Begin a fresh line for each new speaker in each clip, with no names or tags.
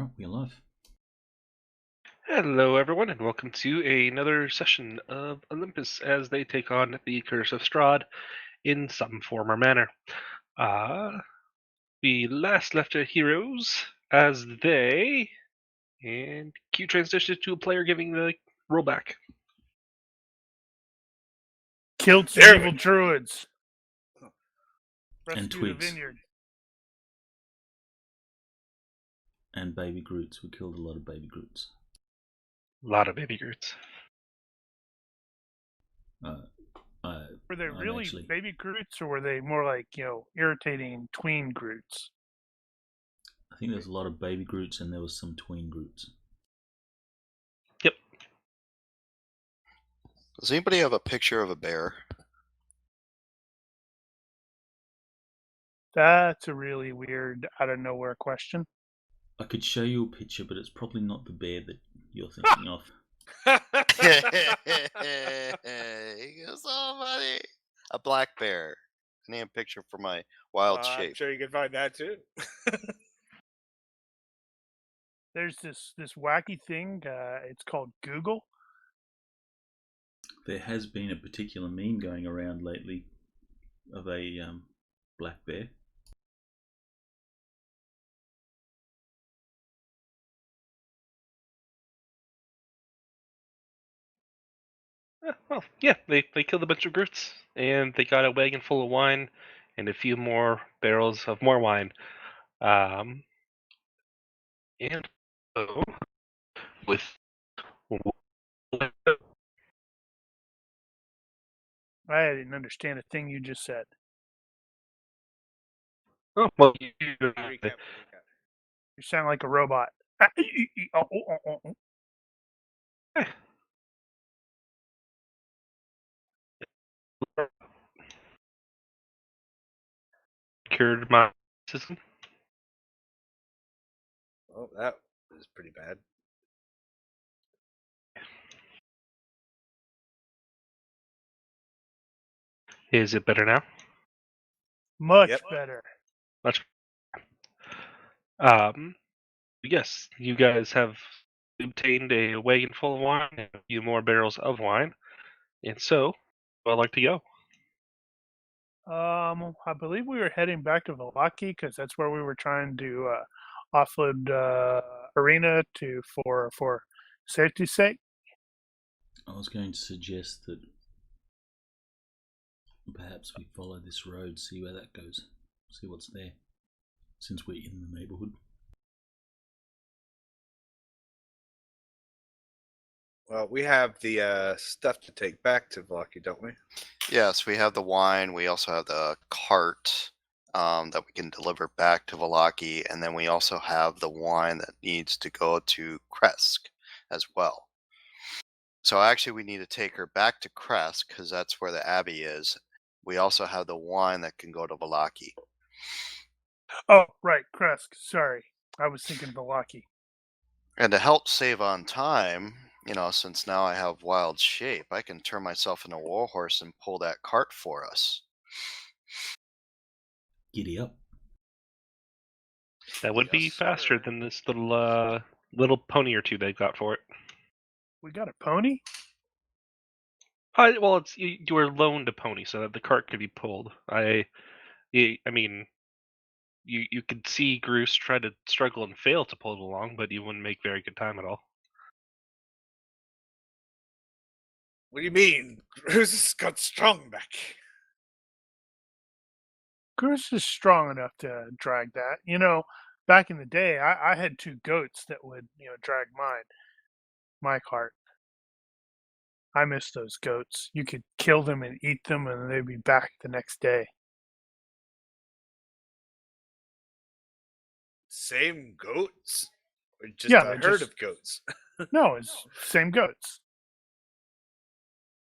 Alright, we're live.
Hello, everyone, and welcome to another session of Olympus as they take on the Curse of Strahd in some form or manner. We last left our heroes as they, and Q transitioned to a player giving the rollback.
Killed some evil druids.
And
Rescued a
twigs.
vineyard.
And baby Groots. We killed a lot of baby Groots.
A lot of baby Groots.
Were they really
actually...
baby Groots, or were they more like, irritating tween Groots?
I think there's a lot of baby Groots and there was some tween Groots.
Yep.
Does anybody have a picture of a bear?
That's a really weird, out of nowhere question.
I could show you a picture, but it's probably not the bear that you're thinking of.
Hey, somebody! A black bear. I need a picture for my wild shape.
I'm sure you can find that too.
There's this wacky thing. It's called Google.
There has been a particular meme going around lately of a black bear.
Well, yeah, they killed a bunch of Groots, and they got a wagon full of wine and a few more barrels of more wine. And so, with
I didn't understand a thing you just said.
oh well,
Recap.
You sound like a robot.
cured my system.
Oh, that was pretty bad.
Is it better now?
Much
Yep.
better.
Much. Yes, you guys have obtained a wagon full of wine and a few more barrels of wine, and so I'd like to go.
I believe we were heading back to Valaki because that's where we were trying to offload Arena for safety's sake.
I was going to suggest that perhaps we follow this road, see where that goes, see what's there, since we're in the neighbourhood.
Well, we have the stuff to take back to Vlaki, don't we?
Yes, we have the wine. We also have the cart that we can deliver back to Valaki, and then we also have the wine that needs to go to Kresk as well. So actually, we need to take her back to Kresk because that's where the abbey is. We also have the wine that can go to Valaki.
Oh, right, Kresk. Sorry, I was thinking Valaki.
And to help save on time, since now I have wild shape, I can turn myself into a warhorse and pull that cart for us.
Giddy up.
That would be faster than this little pony or two they got for it.
We got a pony?
Well, it's you were loaned a pony so that the cart could be pulled. I mean, you could see Groose try to struggle and fail to pull it along, but you wouldn't make very good time at all.
What do you mean? Bruce got strong back.
Groose is strong enough to drag that. Back in the day, I had two goats that would, drag my cart. I miss those goats. You could kill them and eat them, and they'd be back the next day.
Same goats? Or just a herd of goats?
No, it's same goats.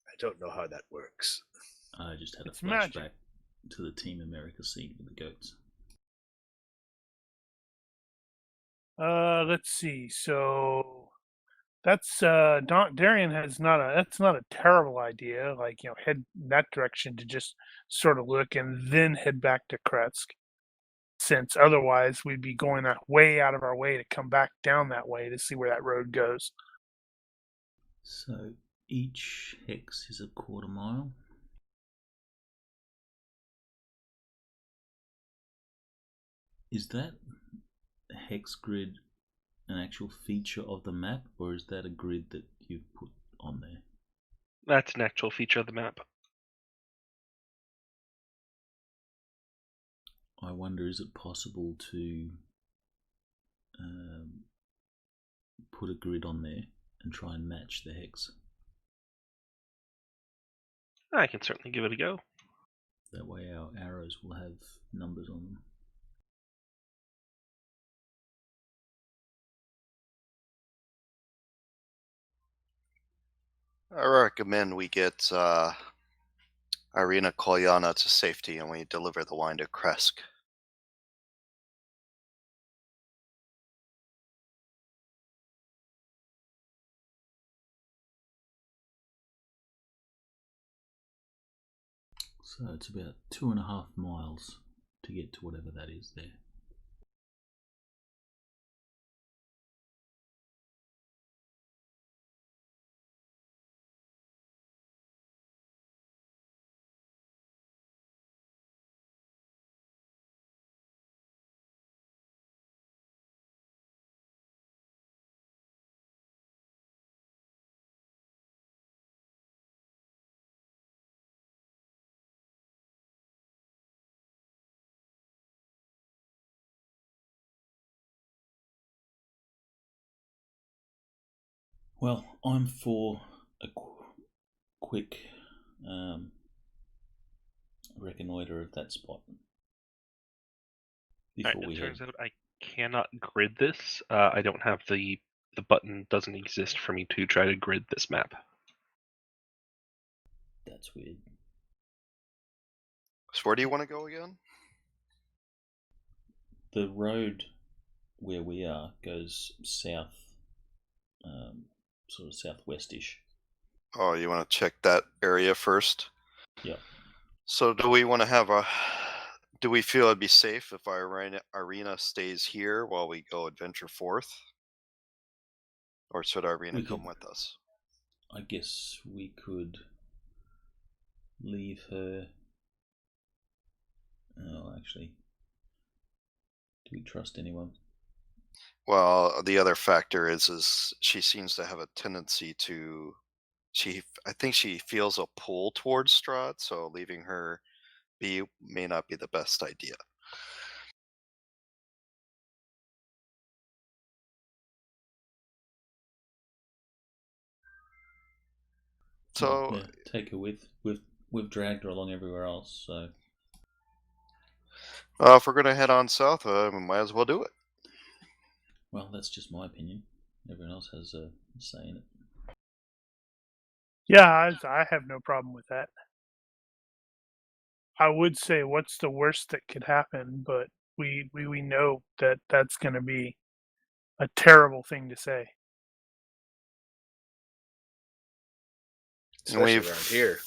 I don't know how that works.
I just had a flashback
magic
to the Team America scene with the goats.
Let's see. So that's Darian that's not a terrible idea. Like, head in that direction to just sort of look and then head back to Kresk. since otherwise we'd be going way out of our way to come back down that way to see where that road goes.
So each hex is a quarter mile. Is that hex grid an actual feature of the map, or is that a grid that you've put on there?
That's an actual feature of the map.
I wonder, is it possible to put a grid on there and try and match the hex?
I can certainly give it a go.
That way our arrows will have numbers on them.
I recommend we get Irina Kolyana to safety and we deliver the wine to Kresk.
So it's about 2.5 miles to get to whatever that is there. Well, I'm for a quick reconnoiter of that spot. Before
Alright,
we
it
head.
turns out I cannot grid this. I don't have the button doesn't exist for me to try to grid this map.
That's weird.
So where do you want to go again?
The road where we are goes south, sort of southwestish.
Oh, you want to check that area first?
Yep.
So do we want to have a... Do we feel it'd be safe if Irina stays here while we go adventure forth? Or should Irina come with us?
I guess we could leave her. Oh, actually, do we trust anyone?
Well, the other factor is she seems to have a tendency to... I think she feels a pull towards Strahd, so leaving her be may not be the best idea. So
yeah, take her with. We've dragged her along everywhere else, so
if we're gonna head on south, we might as well do it.
well, that's just my opinion. Everyone else has a say in it.
Yeah, I have no problem with that. I would say, what's the worst that could happen? But we know that that's going to be a terrible thing to say.
Especially around here.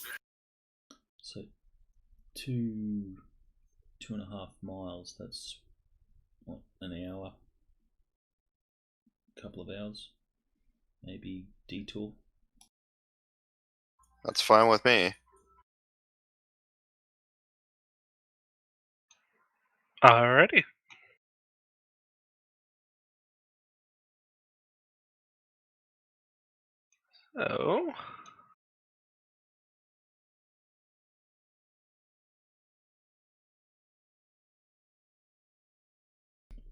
So 2.5 miles. That's what, an hour, a couple of hours, maybe detour.
That's fine with me.
Alrighty. So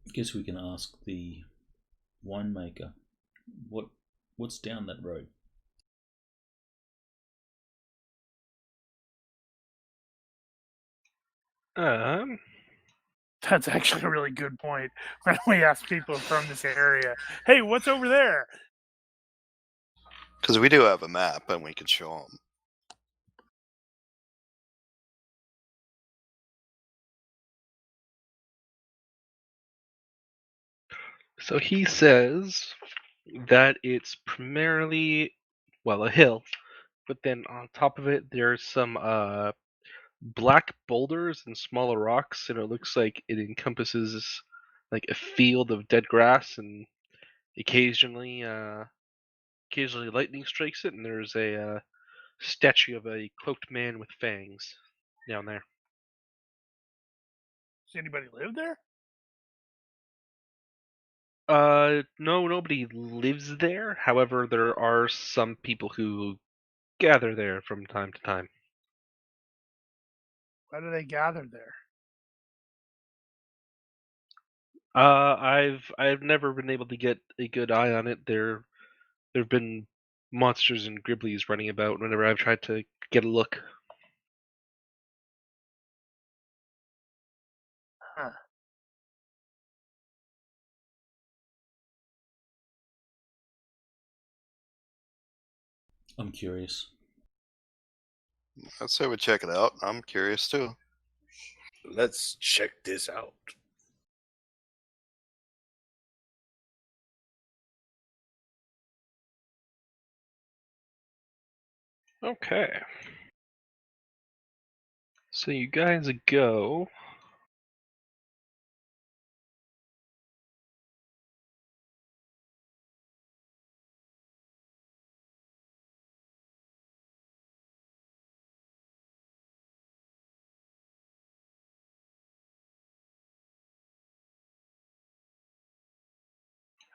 I guess we can ask the winemaker what's down that road.
That's actually a really good point. Why don't we ask people from this area, hey, what's over there?
Because we do have a map and we can show them.
So he says that it's primarily, well, a hill, but then on top of it there's some black boulders and smaller rocks, and it looks like it encompasses like a field of dead grass, and occasionally lightning strikes it, and there's a statue of a cloaked man with fangs down there.
Does anybody live there?
No, nobody lives there. However, there are some people who gather there from time to time.
Why do they gather there?
I've never been able to get a good eye on it. There've been monsters and gribblies running about whenever I've tried to get a look.
Huh.
I'm curious.
I'd say we check it out. I'm curious too.
Let's check this out.
Okay. So you guys go.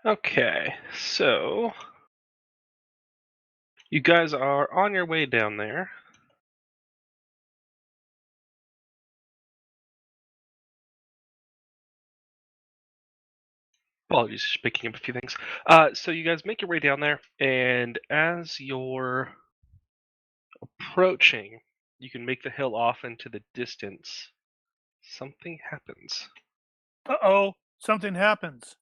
Okay, so you guys are on your way down there. Apologies, just picking up a few things. So you guys make your way down there, and as you're approaching, you can make the hill off into the distance. Something happens.
Uh-oh, something happens.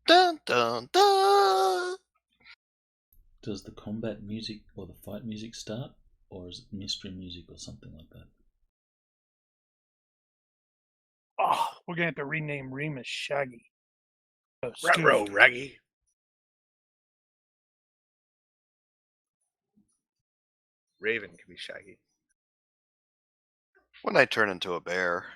Dun dun dun.
Does the combat music or the fight music start, or is it mystery music or something like that?
Oh, we're gonna have to rename Remus Shaggy. Oh,
Ruh-roh,
Scooby.
Raggy. Raven can be Shaggy.
When I turn into a bear.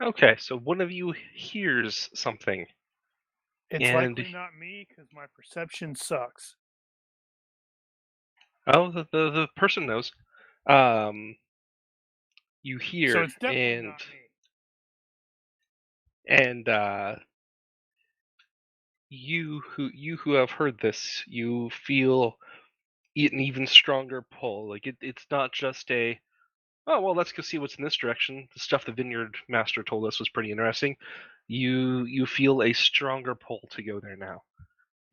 Okay, so one of you hears something.
It's
And-
likely not me because my perception sucks.
Oh, the person knows. You hear,
So it's definitely not me.
and you who have heard this, you feel an even stronger pull. Like it's not just a, oh well, let's go see what's in this direction. The stuff the vineyard master told us was pretty interesting. You feel a stronger pull to go there now,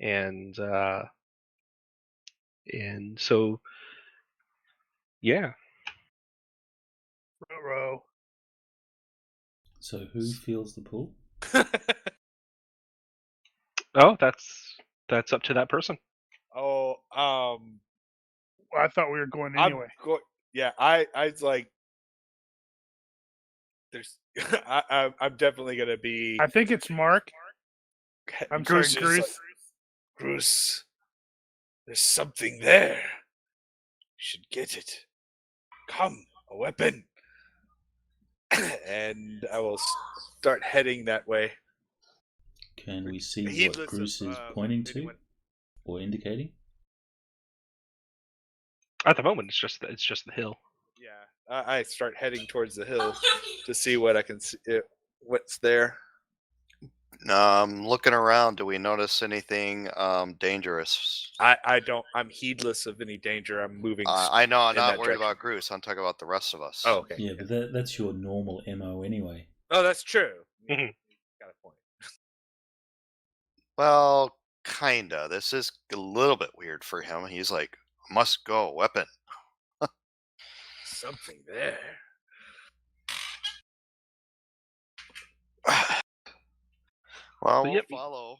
and so yeah.
Ruh-roh.
So who feels the pull?
Oh, that's up to that person.
Oh,
Well, I thought we were going
I'm
anyway.
yeah, I was like, there's, I'm definitely gonna be.
I think it's Mark. I'm sorry,
Goose is
Bruce.
like, Bruce, there's something there. You should get it. Come, a weapon. And I will start heading that way.
Can we see what
Heedless
Bruce
of,
is pointing to
anyone.
or indicating?
At the moment, it's just the hill.
Yeah, I start heading towards the hill to see what I can see, what's there.
Looking around, do we notice anything dangerous?
I don't. I'm heedless of any danger. I'm moving.
I know, I'm
in
not
that
worried
direction.
about Groose. I'm talking about the rest of us.
Oh, okay.
Yeah, but that's your normal MO anyway.
Oh, that's true.
Mhm.
Got a point.
Well, kinda. This is a little bit weird for him. He's like, must go, weapon.
Something there.
Well,
So,
we'll
yep.
follow.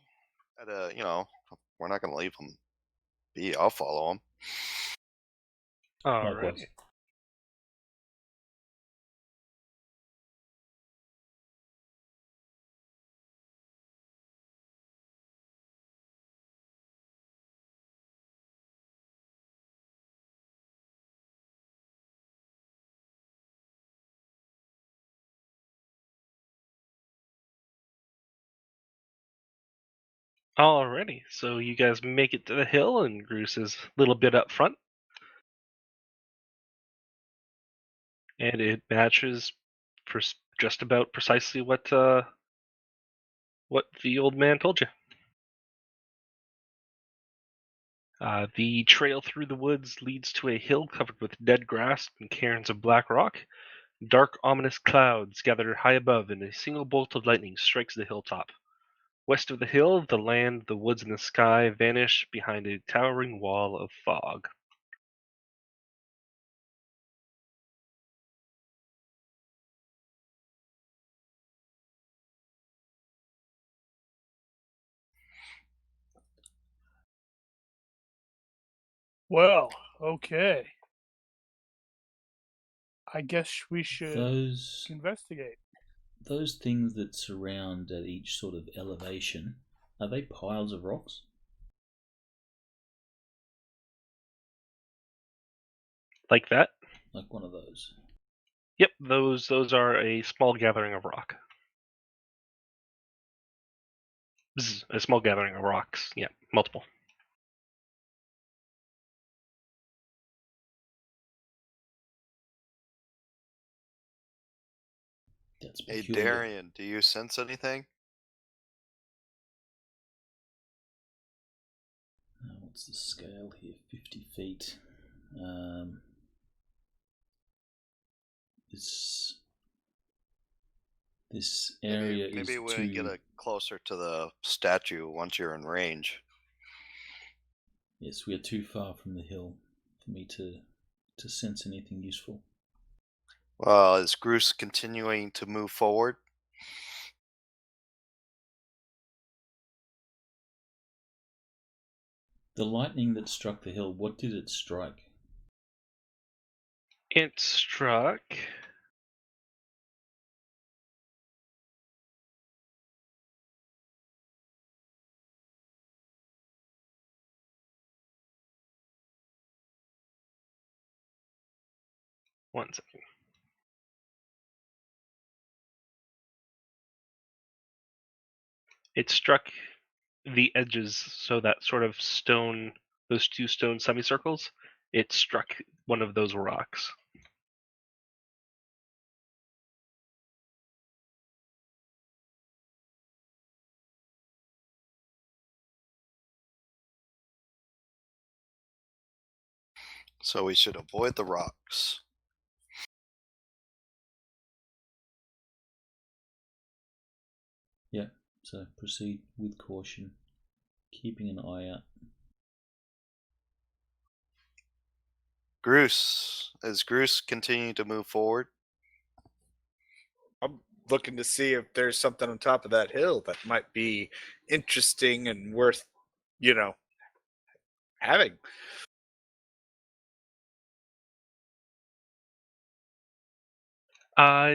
We're not going to leave him be. I'll follow him.
All right.
Likewise.
Alrighty, so you guys make it to the hill, and Groose is a little bit up front. And it matches just about precisely what the old man told you. The trail through the woods leads to a hill covered with dead grass and cairns of black rock. Dark, ominous clouds gather high above, and a single bolt of lightning strikes the hilltop. West of the hill, the land, the woods, and the sky vanish behind a towering wall of fog.
Well, okay. I guess we should
Those
investigate.
those things that surround at each sort of elevation, are they piles of rocks?
Like that?
Like one of those?
Yep, those are a small gathering of rock. A small gathering of rocks. Yeah, multiple.
That's
Hey,
peculiar.
Darian, do you sense anything?
What's the scale here? 50 feet. This area
Maybe
is
when we get
too...
closer to the statue once you're in range.
Yes, we are too far from the hill for me to sense anything useful.
Well, is Groose continuing to move forward?
The lightning that struck the hill, what did it strike?
It struck. One second. It struck the edges, so that sort of stone, those two stone semicircles, it struck one of those rocks.
So we should avoid the rocks.
Yeah, so proceed with caution, keeping an eye out.
Groose, is Groose continuing to move forward?
I'm looking to see if there's something on top of that hill that might be interesting and worth, having.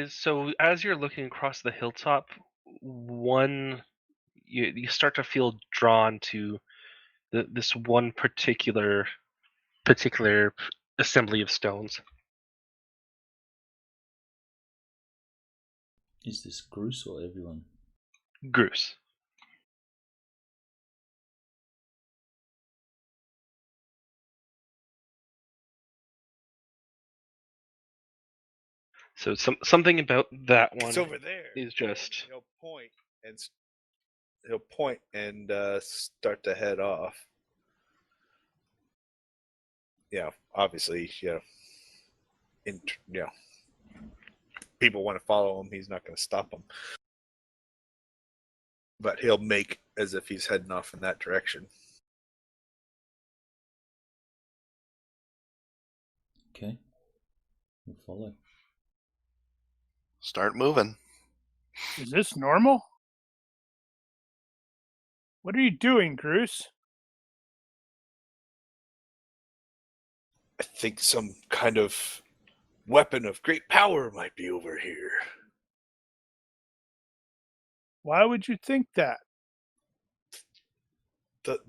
So as you're looking across the hilltop, you start to feel drawn to this one particular assembly of stones.
Is this Groose or everyone?
Groose. So something about that one
It's over there.
is just
He'll point and start to head off. Yeah, obviously, people want to follow him. He's not going to stop them, but he'll make as if he's heading off in that direction.
Okay, we'll follow.
Start moving.
Is this normal? What are you doing, Groose?
I think some kind of weapon of great power might be over here.
Why would you think that?
Was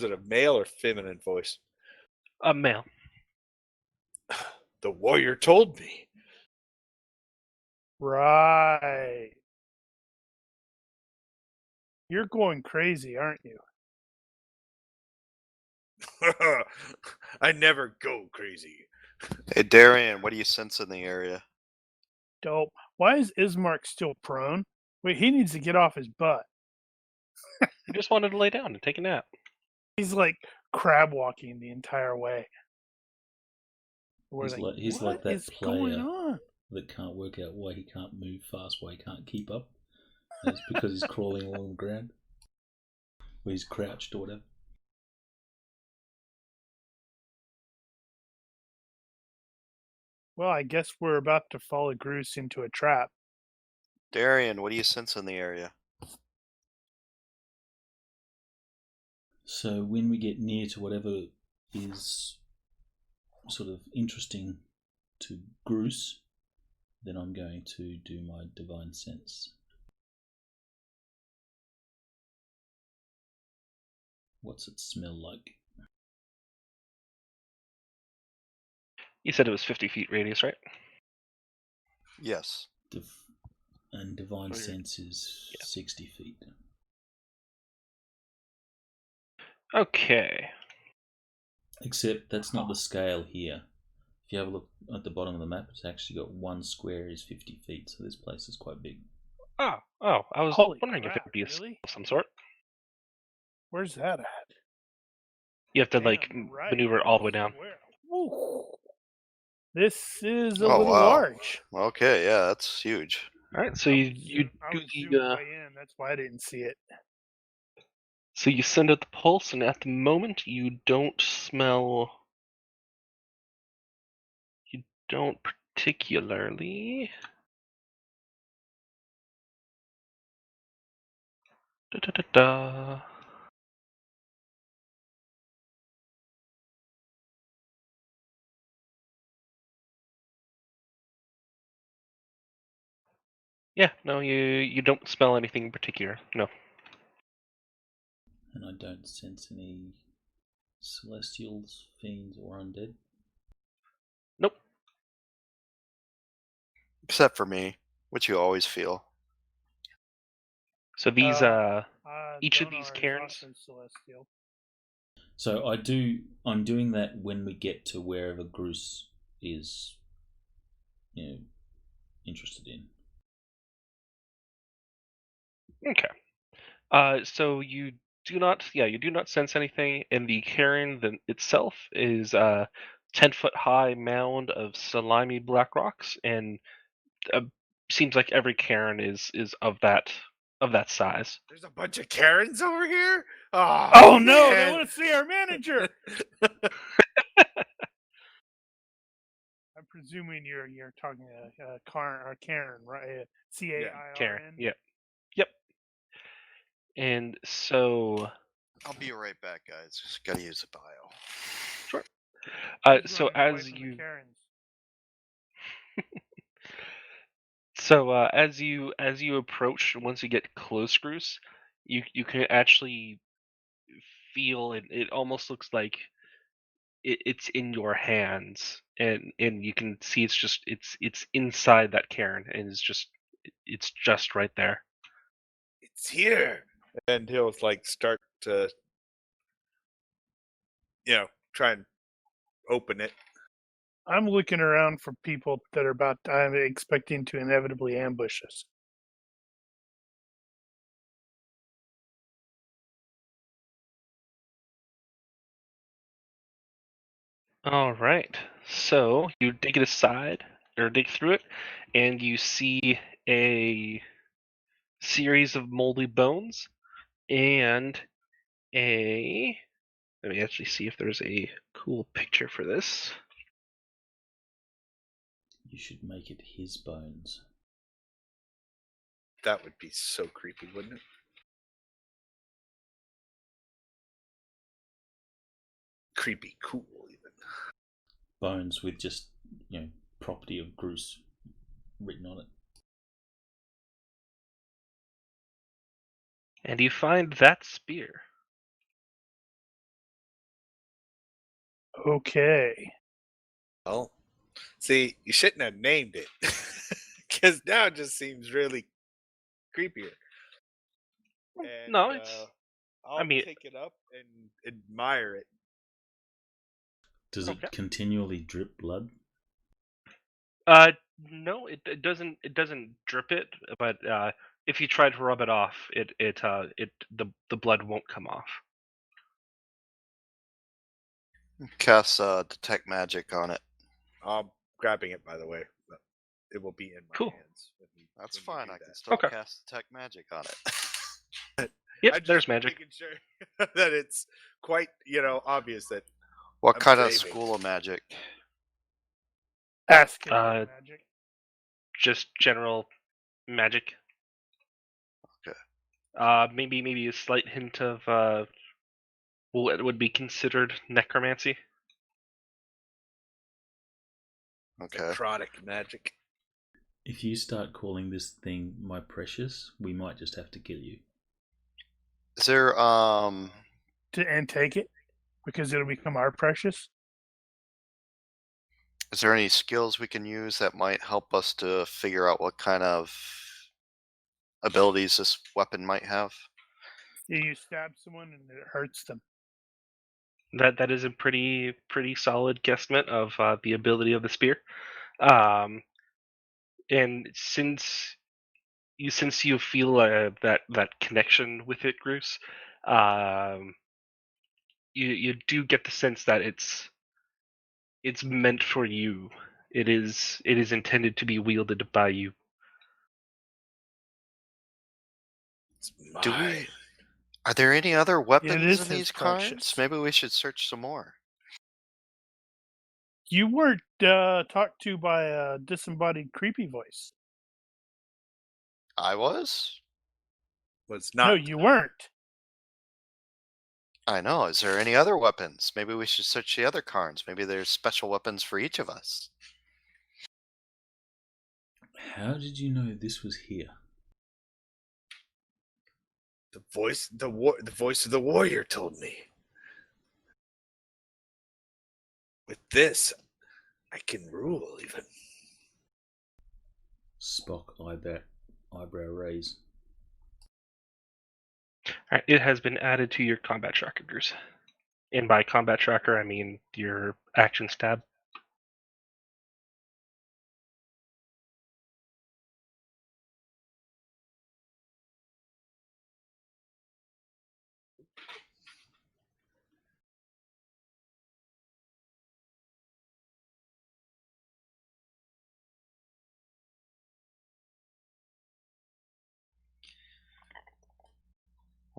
it a male or feminine voice?
a male.
The warrior told me.
Right. You're going crazy, aren't you?
I never go crazy.
Hey, Darian, what do you sense in the area?
Dope. Why is Ismark still prone? Wait, he needs to get off his butt.
You just wanted to lay down and take a nap.
He's like crab walking the entire way. We're
He's like
what
that
is going
player
on?
that can't work out why he can't move fast, why he can't keep up. And it's because he's crawling along the ground. Or he's crouched or whatever.
Well, I guess we're about to follow Groose into a trap.
Darian, what do you sense in the area?
So when we get near to whatever is sort of interesting to Groose, then I'm going to do my divine sense. What's it smell like?
You said it was 50 feet radius, right?
Yes.
And divine
Okay.
sense is 60 feet.
Okay.
Except that's not the scale here. If you have a look at the bottom of the map, it's actually got one square is 50 feet, so this place is quite big.
Oh, I was
Holy
wondering if
crap,
it'd be a
really?
scale of some sort.
Where's that at?
You have to,
Damn,
like,
right.
maneuver all the way down.
Where? Woo. This is a
Oh,
little
wow.
large.
Okay, yeah, that's huge.
Alright, so
I
you
was
do
zoomed
the,
way in. That's why I didn't see it.
so you send out the pulse, and at the moment you don't smell. You don't particularly. Da, da, da, da. Yeah, no, you don't smell anything in particular. No.
And I don't sense any celestials, fiends, or undead.
Nope.
Except for me, which you always feel.
So these each of
Donar
these
is
cairns.
also celestial.
So I'm doing that when we get to wherever Groose is, interested in.
Okay. So you do not sense anything, and the cairn itself is a 10-foot high mound of slimy black rocks, and seems like every cairn is of that size.
There's a bunch of Karens over here?
Oh no, they
man.
want to see our manager. I'm presuming you're talking Karen, right? Cairn.
Cairn. Yeah. Yep. And so
I'll be right back, guys. Just gotta use the bio.
sure.
He's
So
running away
as
from the
you
Karens.
as you approach, once you get close, Bruce, you can actually feel it. It almost looks like it's in your hands, and you can see it's inside that cairn, and it's just right there.
It's here. And he'll like start to try and open it.
I'm looking around for people that are I'm expecting to inevitably ambush us.
All right. So you dig it aside, or dig through it, and you see a series of moldy bones and a. Let me actually see if there's a cool picture for this.
You should make it his bones.
That would be so creepy, wouldn't it? Creepy cool, even.
Bones with just, property of Groose written on it.
And you find that spear.
Okay.
Well, see, you shouldn't have named it. Because now it just seems really creepier. And,
No, it's.
I'll
mean-
take it up and admire it.
Does
Okay.
it continually drip blood?
No, it doesn't. It doesn't drip it, but if you try to rub it off, the blood won't come off.
Cast detect magic on it.
I'm grabbing it, by the way. But it will be in my
Cool.
hands.
That's
when you
fine.
do
I can
that.
still
Okay.
cast detect magic on it.
Yep,
I'm just
there's magic.
making sure that it's quite, obvious that
What
I'm
kind of
saving.
school of magic?
Ask him
Uh,
magic.
Just general magic.
Okay.
Maybe a slight hint of what would be considered necromancy.
Okay.
necrotic magic.
If you start calling this thing my precious, we might just have to kill you.
Is there
And take it because it'll become our precious.
is there any skills we can use that might help us to figure out what kind of abilities this weapon might have?
You stab someone and it hurts them.
That is a pretty solid guesstimate of the ability of the spear. And since you feel that connection with it, Bruce, you do get the sense that it's meant for you. It is intended to be wielded by you.
It's
Do
mine.
we? Are there any other weapons
is
in
his
these cards?
precious.
Maybe we should search some more.
You weren't talked to by a disembodied creepy voice.
I was?
Was not.
No, you weren't.
I know. Is there any other weapons? Maybe we should search the other cards. Maybe there's special weapons for each of us.
How did you know this was here?
The voice of the warrior told me. With this, I can rule even.
Spock eyed that eyebrow raise.
Alright, it has been added to your combat tracker, Bruce. And by combat tracker, I mean your actions tab.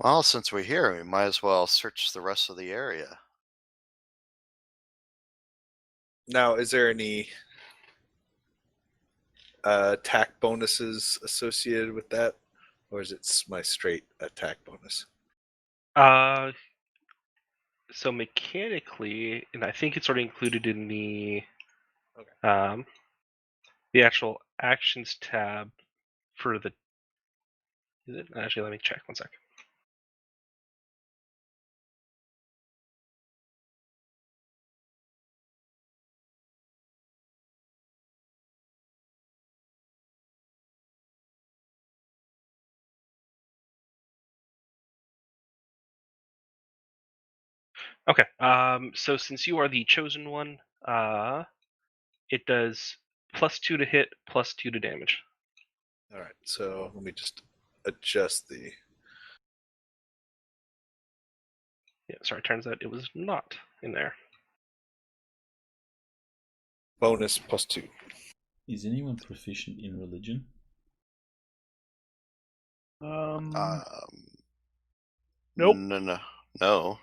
Well, since we're here, we might as well search the rest of the area.
Now, is there any attack bonuses associated with that? Or is it my straight attack bonus?
So mechanically, and I think it's already included in the actual actions tab for the. Is it? Actually, let me check 1 sec. Okay. So since you are the chosen one, it does +2 to hit, +2 to damage.
All right, so let me just adjust the.
Yeah, sorry. Turns out it was not in there.
Bonus +2.
Is anyone proficient in religion?
Nope.
No.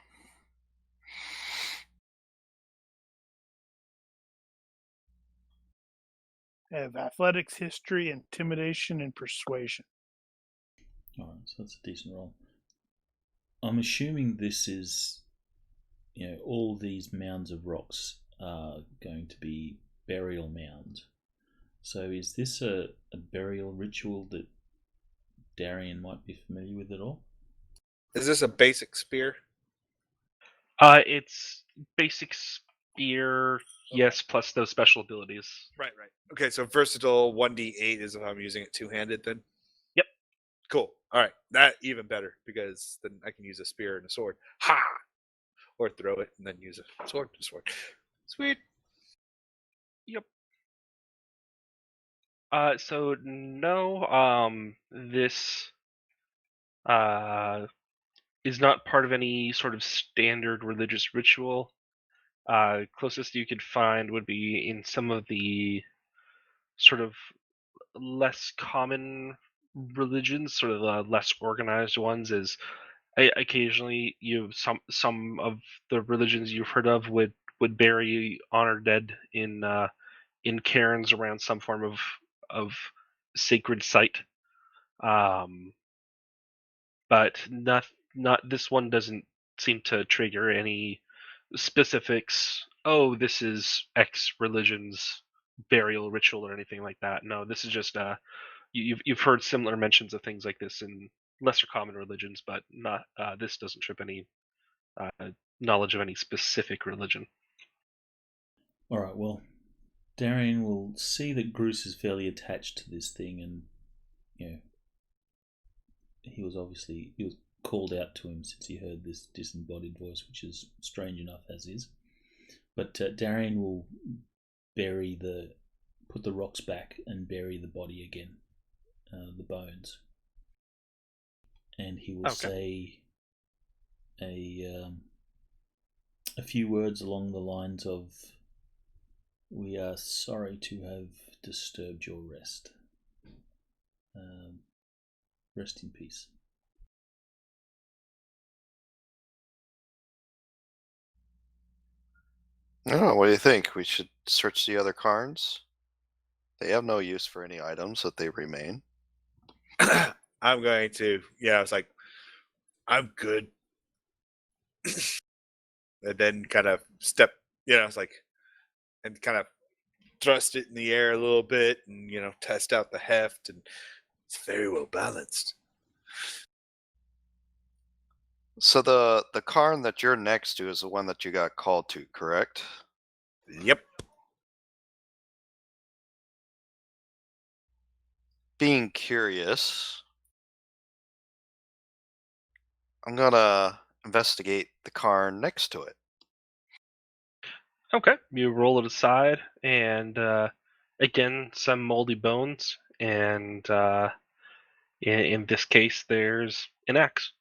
I have athletics, history, intimidation, and persuasion.
Alright, so that's a decent roll. I'm assuming this is, all these mounds of rocks are going to be burial mounds. So is this a burial ritual that Darian might be familiar with at all?
Is this a basic spear?
It's basic spear, yes, plus those special abilities.
Right. Okay, so versatile 1d8 is if I'm using it two-handed then?
Yep.
Cool. All right, that even better because then I can use a spear and a sword. Ha! Or throw it and then use a sword and a sword. Sweet.
Yep. So this is not part of any sort of standard religious ritual. Closest you could find would be in some of the sort of less common religions, sort of the less organized ones. Is occasionally some of the religions you've heard of would bury honored dead in cairns around some form of sacred site. But not this one doesn't seem to trigger any specifics. Oh, this is X religion's burial ritual or anything like that. No, this is just you've heard similar mentions of things like this in lesser common religions, but not this doesn't trip any knowledge of any specific religion.
All right. Well, Darian will see that Bruce is fairly attached to this thing, and he was called out to him since he heard this disembodied voice, which is strange enough as is. But Darian will put the rocks back and bury the body again, the bones, and he will say a few words along the lines of, "We are sorry to have disturbed your rest. Rest in peace."
Oh, what do you think? We should search the other cairns? They have no use for any items that they remain.
I'm going to. Yeah, I was like, I'm good. And then kind of step. I was like, and kind of thrust it in the air a little bit, and test out the heft, and it's very well balanced.
So the cairn that you're next to is the one that you got called to, correct?
Yep.
Being curious, I'm gonna investigate the cairn next to it.
Okay, you roll it aside, and again, some moldy bones, and in this case, there's an axe.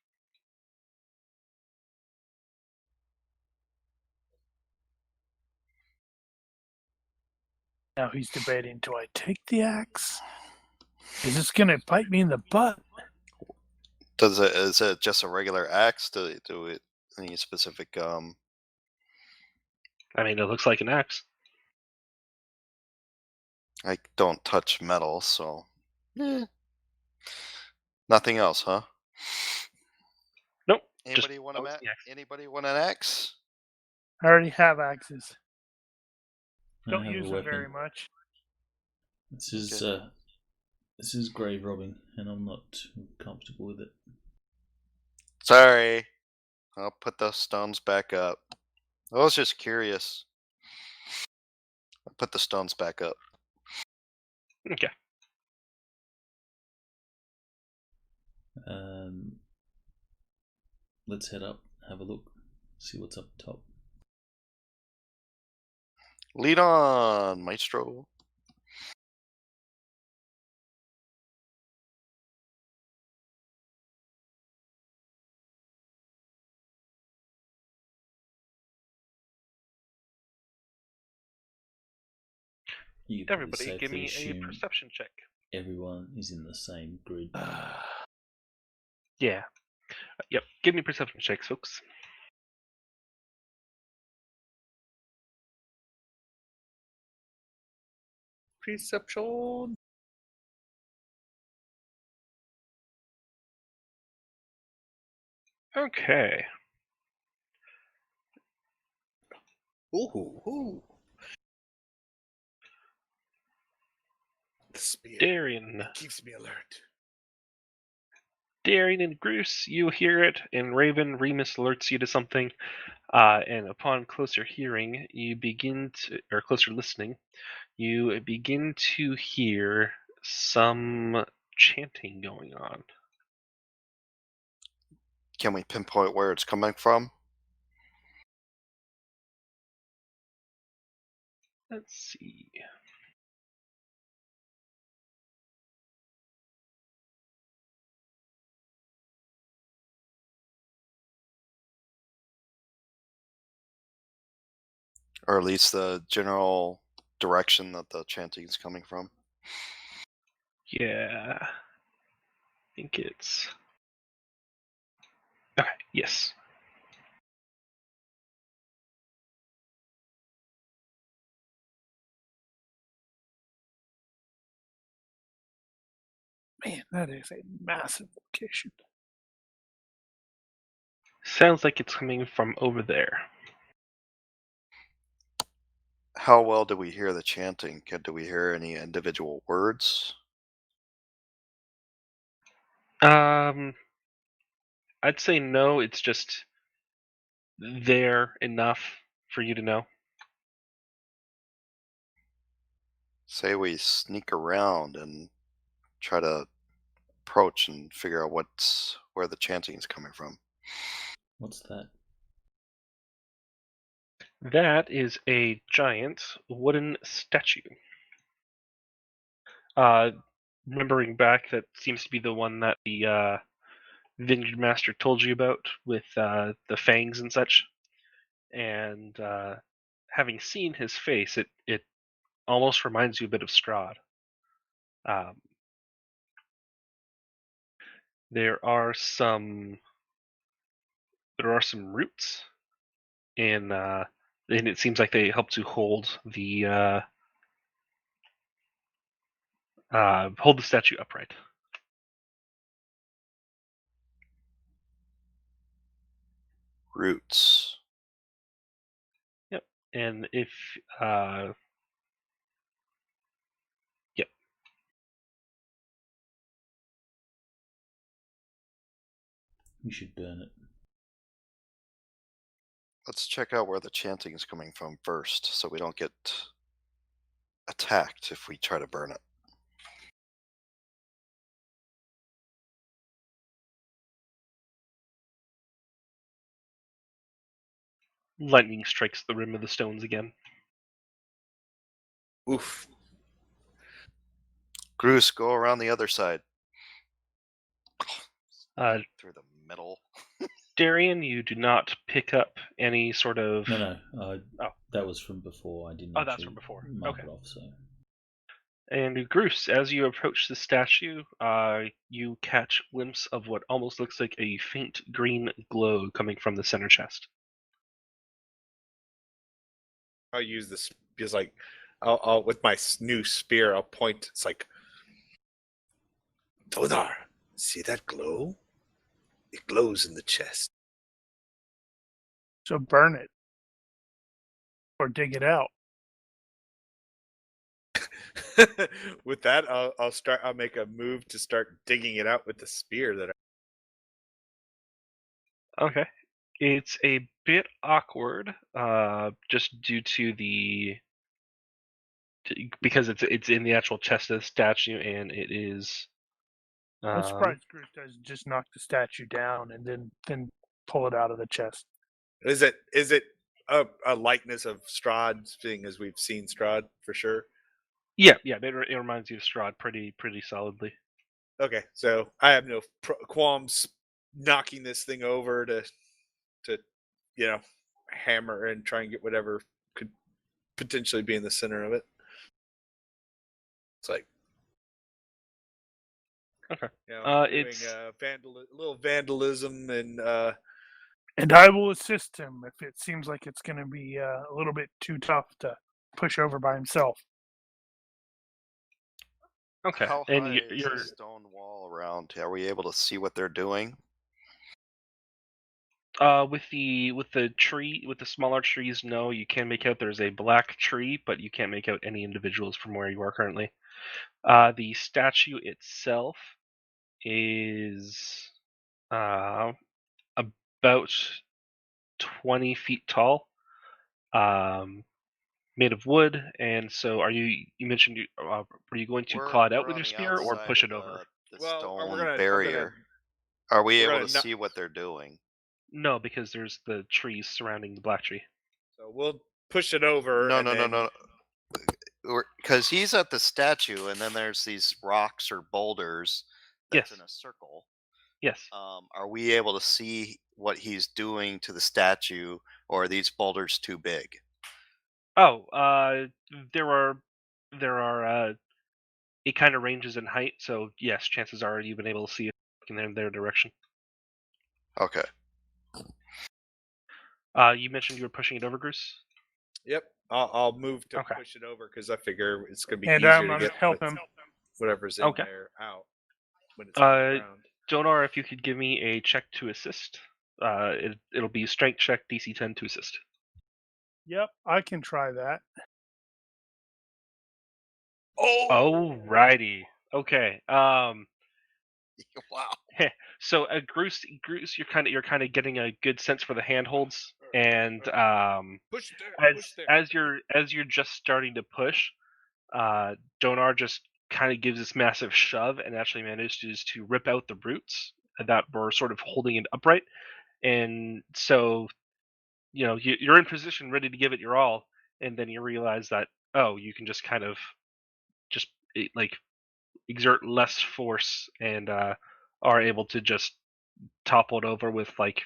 Now he's debating, do I take the axe? Is this going to bite me in the butt?
Is it just a regular axe? Do it any specific
I mean, it looks like an axe.
I don't touch metal, so nothing else, huh?
Nope.
Anybody want an axe?
I already have axes.
I
Don't
have a
use them
weapon.
very much.
This is grave robbing, and I'm not comfortable with it.
Sorry. I'll put the stones back up. I was just curious. I'll put the stones back up.
Okay.
Let's head up, have a look, see what's up top.
Lead on, Maestro.
You
Everybody, give me a perception check.
Everyone is in the same grid.
Yeah. Yep. Give me perception checks, folks.
Perception.
Okay.
Ooh. The spear.
Darian.
It keeps me alert.
Darian and Bruce, you hear it, and Raven, Remus alerts you to something. And upon closer hearing, or closer listening, you begin to hear some chanting going on.
Can we pinpoint where it's coming from?
Let's see.
Or at least the general direction that the chanting is coming from?
Yeah. I think it's... Okay, yes.
Man, that is a massive location.
Sounds like it's coming from over there.
How well do we hear the chanting? Do we hear any individual words?
I'd say no, it's just there enough for you to know.
Say we sneak around and try to approach and figure out where the chanting is coming from.
What's that?
That is a giant wooden statue. Remembering back, that seems to be the one that the Vineyard Master told you about with the fangs and such. And having seen his face, it almost reminds you a bit of Strahd. There are some roots in, and it seems like they help to hold the statue upright.
Roots.
Yep. And if yep.
You should burn it.
Let's check out where the chanting is coming from first, so we don't get attacked if we try to burn it.
Lightning strikes the rim of the stones again.
Oof.
Groose, go around the other side. Through the middle.
Darian, you do not pick up any sort of...
No.
Oh.
That was from before. I didn't.
Oh, that's from before.
Mark
Okay.
it off. So.
And Groose, as you approach the statue, you catch a glimpse of what almost looks like a faint green glow coming from the center chest.
I'll use this because, like, I'll with my new spear, I'll point. It's like, Todar, see that glow? It glows in the chest.
So burn it. Or dig it out.
With that, I'll make a move to start digging it out with the spear that
Okay. It's a bit awkward, just due to because it's in the actual chest of the statue, and it is.
I'm surprised Groose doesn't just knock the statue down and then pull it out of the chest.
Is it a likeness of Strahd, seeing as we've seen Strahd for sure?
Yeah, it reminds you of Strahd pretty solidly.
Okay, so I have no qualms knocking this thing over to hammer and try and get whatever could potentially be in the center of it. It's like,
okay,
doing
it's
a little vandalism and
And I will assist him if it seems like it's going to be a little bit too tough to push over by himself.
okay.
How
And
high is the stone wall around? Are we able to see what they're doing?
With the tree, with the smaller trees, no, you can make out there's a black tree, but you can't make out any individuals from where you are currently. The statue itself is about 20 feet tall, made of wood. And so, you mentioned were you going to claw it out with your spear or push it over?
The stone barrier. Are we
We're
able
gonna
to
not-
see what they're doing?
No, because there's the trees surrounding the black tree.
So we'll push it over.
No,
and
no, no,
then,
no. Because he's at the statue, and then there's these rocks or boulders that's
Yes.
in a circle.
Yes.
Are we able to see what he's doing to the statue, or are these boulders too big?
Oh, there are it kind of ranges in height, so yes, chances are you've been able to see it in their direction.
Okay.
You mentioned you were pushing it over, Bruce.
Yep. I'll move to
Okay.
push it over because I figure it's going to be
And
easier
I'm
to
gonna
get
help him.
whatever's in
Okay.
there out when it's on the ground.
Donar, if you could give me a check to assist. It'll be a strength check, DC 10 to assist.
Yep, I can try that.
Alrighty. Okay.
Wow.
So Groose, you're kind of getting a good sense for the handholds, and
Push there. Push there.
as you're just starting to push, Donar just kind of gives this massive shove and actually manages to rip out the roots that were sort of holding it upright. And so, you're in position, ready to give it your all, and then you realize that you can just kind of just exert less force and are able to just topple it over with like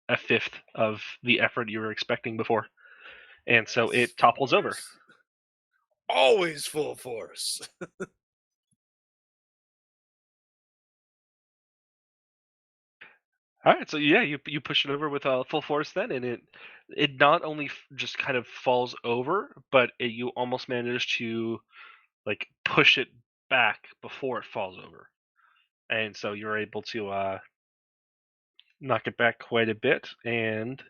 a fifth of the effort you were expecting before. And so
Nice
it topples over.
force. Always full force.
All right, so yeah, you push it over with full force then, and it not only just kind of falls over, but you almost manage to like push it back before it falls over, and so you're able to knock it back quite a bit, and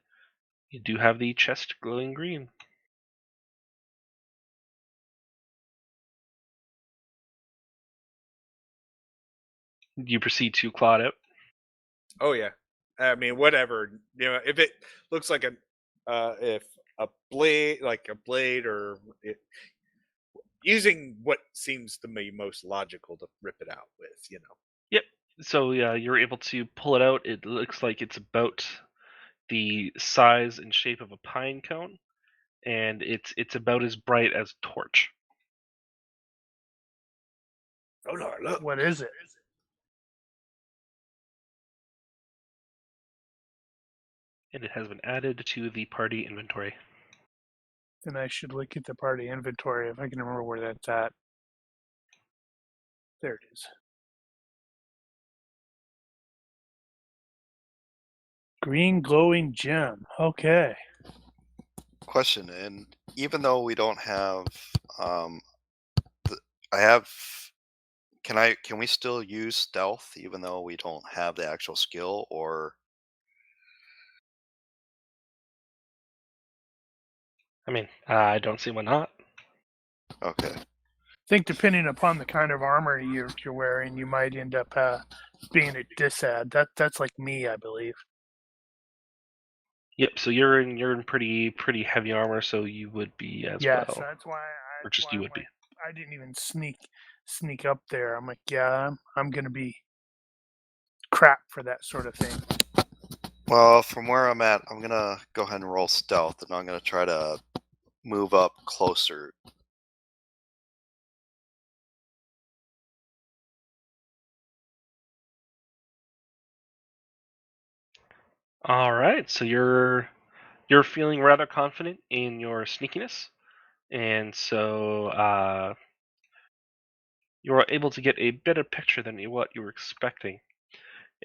you do have the chest glowing green. You proceed to claw it out.
Oh yeah. I mean, whatever. If it looks like if a blade, or using what seems to me most logical to rip it out with.
Yep. So yeah, you're able to pull it out. It looks like it's about the size and shape of a pine cone, and it's about as bright as a torch.
Oh no! Look.
What is it?
And it has been added to the party inventory.
Then I should look at the party inventory if I can remember where that's at. There it is. Green glowing gem. Okay.
Question, and even though we don't have, I have. Can we still use stealth even though we don't have the actual skill, or?
I mean, I don't see why not.
Okay.
I think depending upon the kind of armor you're wearing, you might end up being a disad. That's like me, I believe.
Yep. So you're in pretty heavy armor, so you would be as
Yeah,
well.
so that's why
Or just you would be.
I didn't even sneak up there. I'm like, yeah, I'm gonna be crap for that sort of thing.
Well, from where I'm at, I'm gonna go ahead and roll stealth, and I'm gonna try to move up closer.
All right. So you're feeling rather confident in your sneakiness, and so you're able to get a better picture than what you were expecting.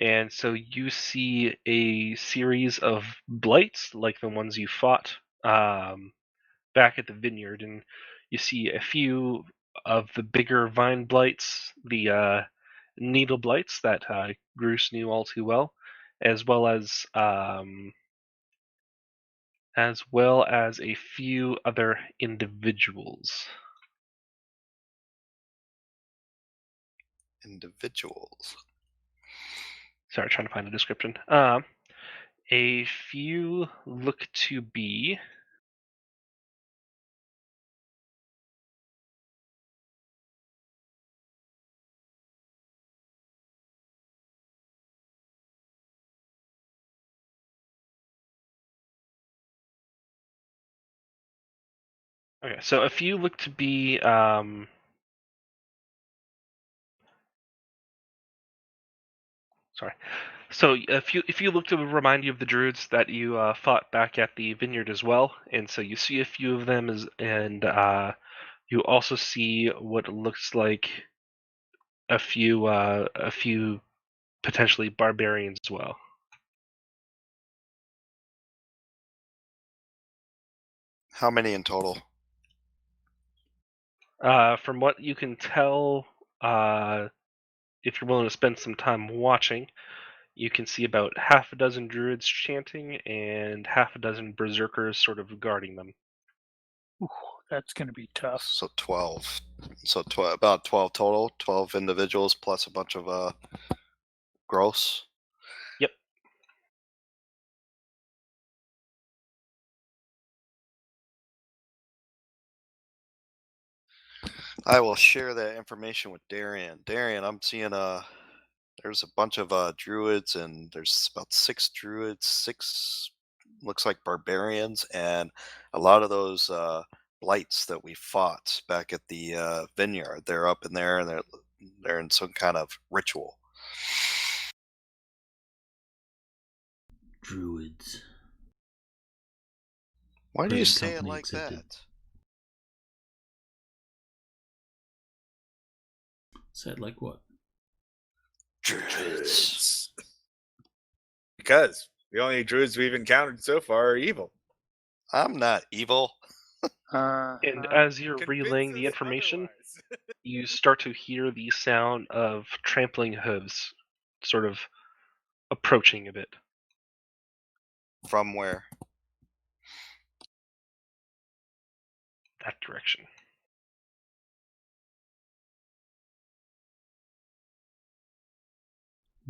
And so you see a series of blights like the ones you fought back at the vineyard, and you see a few of the bigger vine blights, the needle blights that Groose knew all too well, as well as a few other individuals.
Individuals.
Sorry, trying to find a description. A few look to be Okay, so if you look to be sorry. So if you look to remind you of the druids that you fought back at the vineyard as well, and so you see a few of them and you also see what looks like a few potentially barbarians as well.
How many in total?
From what you can tell, if you're willing to spend some time watching, you can see about half a dozen druids chanting and half a dozen berserkers sort of guarding them.
Ooh, that's going to be tough.
So 12. So about 12 total. 12 individuals plus a bunch of gross.
Yep.
I will share that information with Darian. Darian, I'm seeing there's a bunch of druids, and there's about 6 druids, 6 looks like barbarians, and a lot of those blights that we fought back at the vineyard. They're up in there, and they're in some kind of ritual.
Druids.
Why do you
Present
say it
company
like
accepted.
that?
Say it like what?
Druids.
Because the only druids we've encountered so far are evil.
I'm not evil.
And as you're
Convince
relaying the
us
information,
otherwise.
you start to hear the sound of trampling hooves sort of approaching a bit.
From where?
That direction.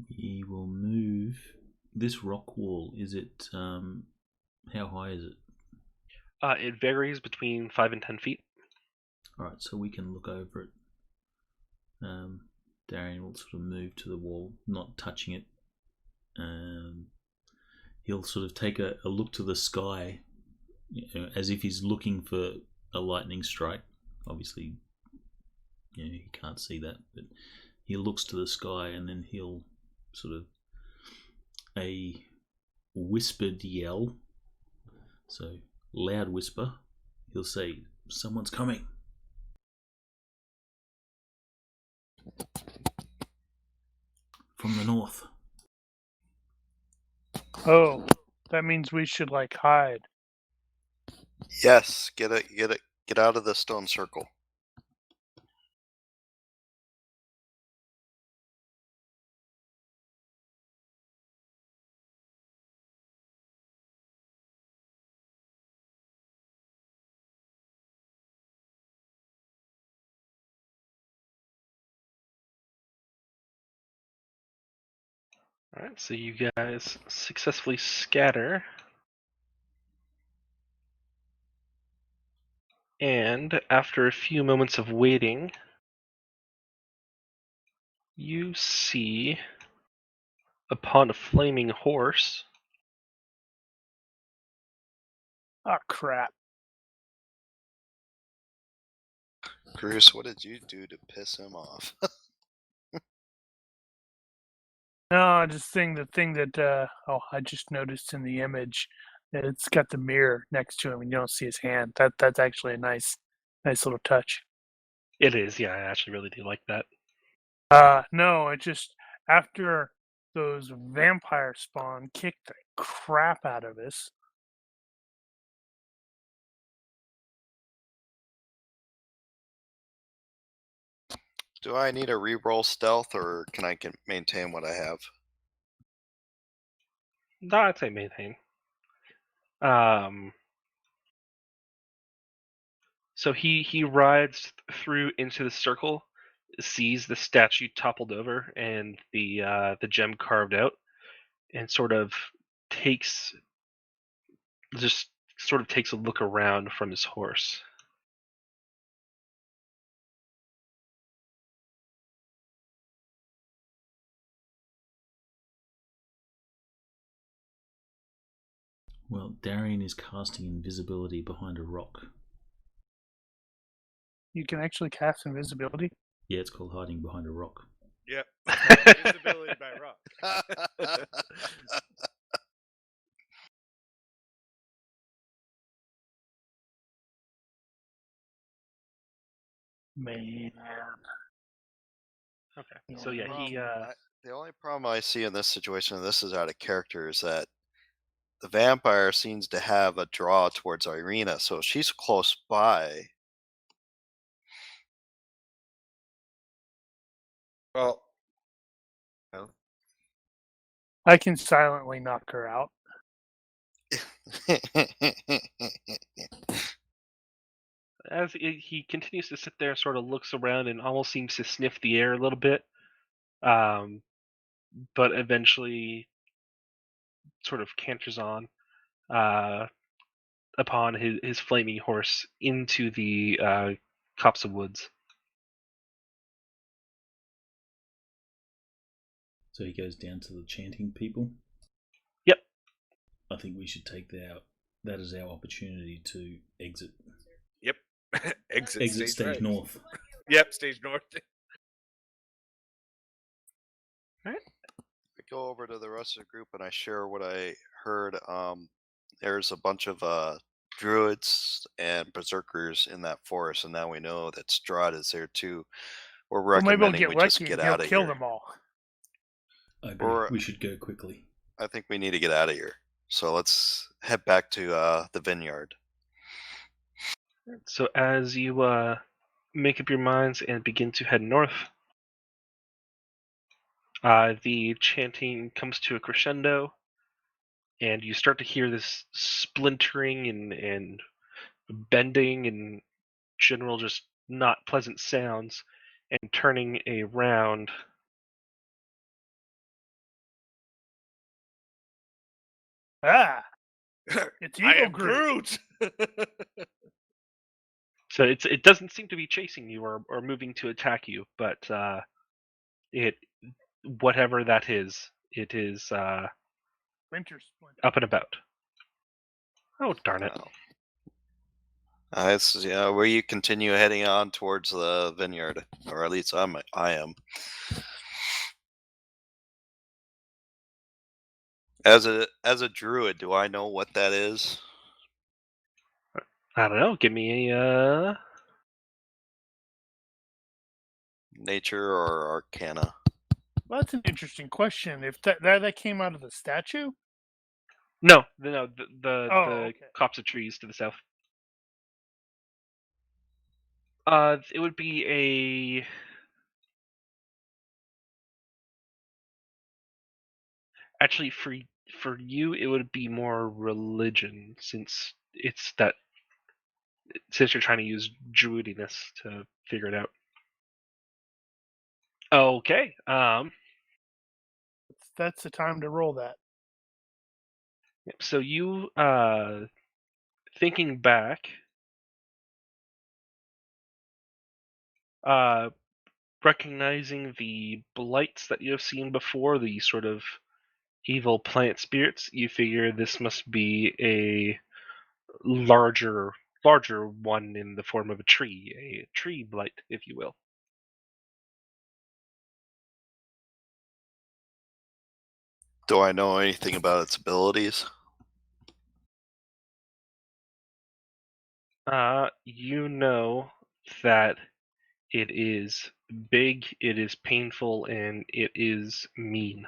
We will move. This rock wall, is it, how high is it?
It varies between 5 and 10 feet.
Alright, so we can look over it. Darian will sort of move to the wall, not touching it. He'll sort of take a look to the sky, as if he's looking for a lightning strike. Obviously, he can't see that, but he looks to the sky, and then he'll sort of a whispered yell. So, loud whisper. He'll say, "Someone's coming." From the north.
Oh, that means we should hide.
Yes, get out of the stone circle.
Alright, so you guys successfully scatter. And after a few moments of waiting, you see upon a flaming horse
Oh, crap.
Bruce, what did you do to piss him off?
No, just the thing that I just noticed in the image that it's got the mirror next to him and you don't see his hand. That's actually a nice little touch.
It is, yeah, I actually really do like that.
No, it just after those vampire spawn kicked the crap out of us.
Do I need a reroll stealth, or can I maintain what I have?
No, I'd say maintain. So he rides through into the circle, sees the statue toppled over and the gem carved out, and just sort of takes a look around from his horse.
Well, Darian is casting invisibility behind a rock.
You can actually cast invisibility.
Yeah, it's called hiding behind a rock.
Yep. Invisibility by rock.
Man.
Okay. So yeah, he
The only problem I see in this situation, and this is out of character, is that the vampire seems to have a draw towards Irina, so if she's close by.
Well,
I can silently knock her out.
as he continues to sit there, sort of looks around and almost seems to sniff the air a little bit, but eventually sort of canters on upon his flaming horse into the copse of woods.
So he goes down to the chanting people.
Yep.
I think we should take that as our opportunity to exit.
Yep. Exit
stage
right.
north.
Yep, stage north.
I go over to the rest of the group and I share what I heard. There's a bunch of druids and berserkers in that forest, and now we know that Strahd is there too. We're
Well, maybe we'll
recommending
get
we
lucky
just get
and he'll
out of
kill
here.
them all.
I agree. We should go quickly.
I think we need to get out of here. So let's head back to the vineyard.
So as you make up your minds and begin to head north, the chanting comes to a crescendo, and you start to hear this splintering and bending and general just not pleasant sounds. And turning around,
Ah! It's
I
evil
am
Groot.
Groot.
so it doesn't seem to be chasing you or moving to attack you, but it whatever that is, it is
Winter Splinter.
up and about. Oh darn it!
Where you continue heading on towards the vineyard, or at least I am. As a druid, do I know what that is?
I don't know. Give me a
Nature or Arcana?
Well, that's an interesting question. If that came out of the statue?
no.
Oh,
The
okay.
copse of trees to the south. It would be a. Actually, for you, it would be more religion, since you're trying to use druidiness to figure it out. Okay.
That's the time to roll that.
So you thinking back, recognizing the blights that you have seen before, the sort of evil plant spirits, you figure this must be a larger one in the form of a tree blight, if you will.
Do I know anything about its abilities?
You know that it is big, it is painful, and it is mean.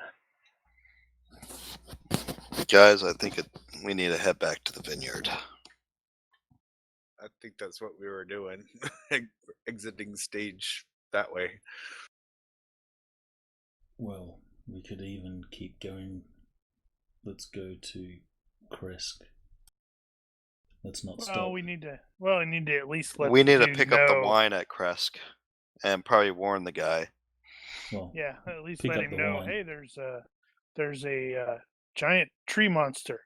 Guys, I think we need to head back to the vineyard.
I think that's what we were doing. Exiting stage that way.
Well, we could even keep going. Let's go to Kresk. Let's not stop.
We need to at least let
We
the
need to
dude
pick up the
know.
wine at Kresk and probably warn the guy.
Well,
Yeah, at least
pick
let
up
him
the
know.
wine.
Hey, there's a giant tree monster.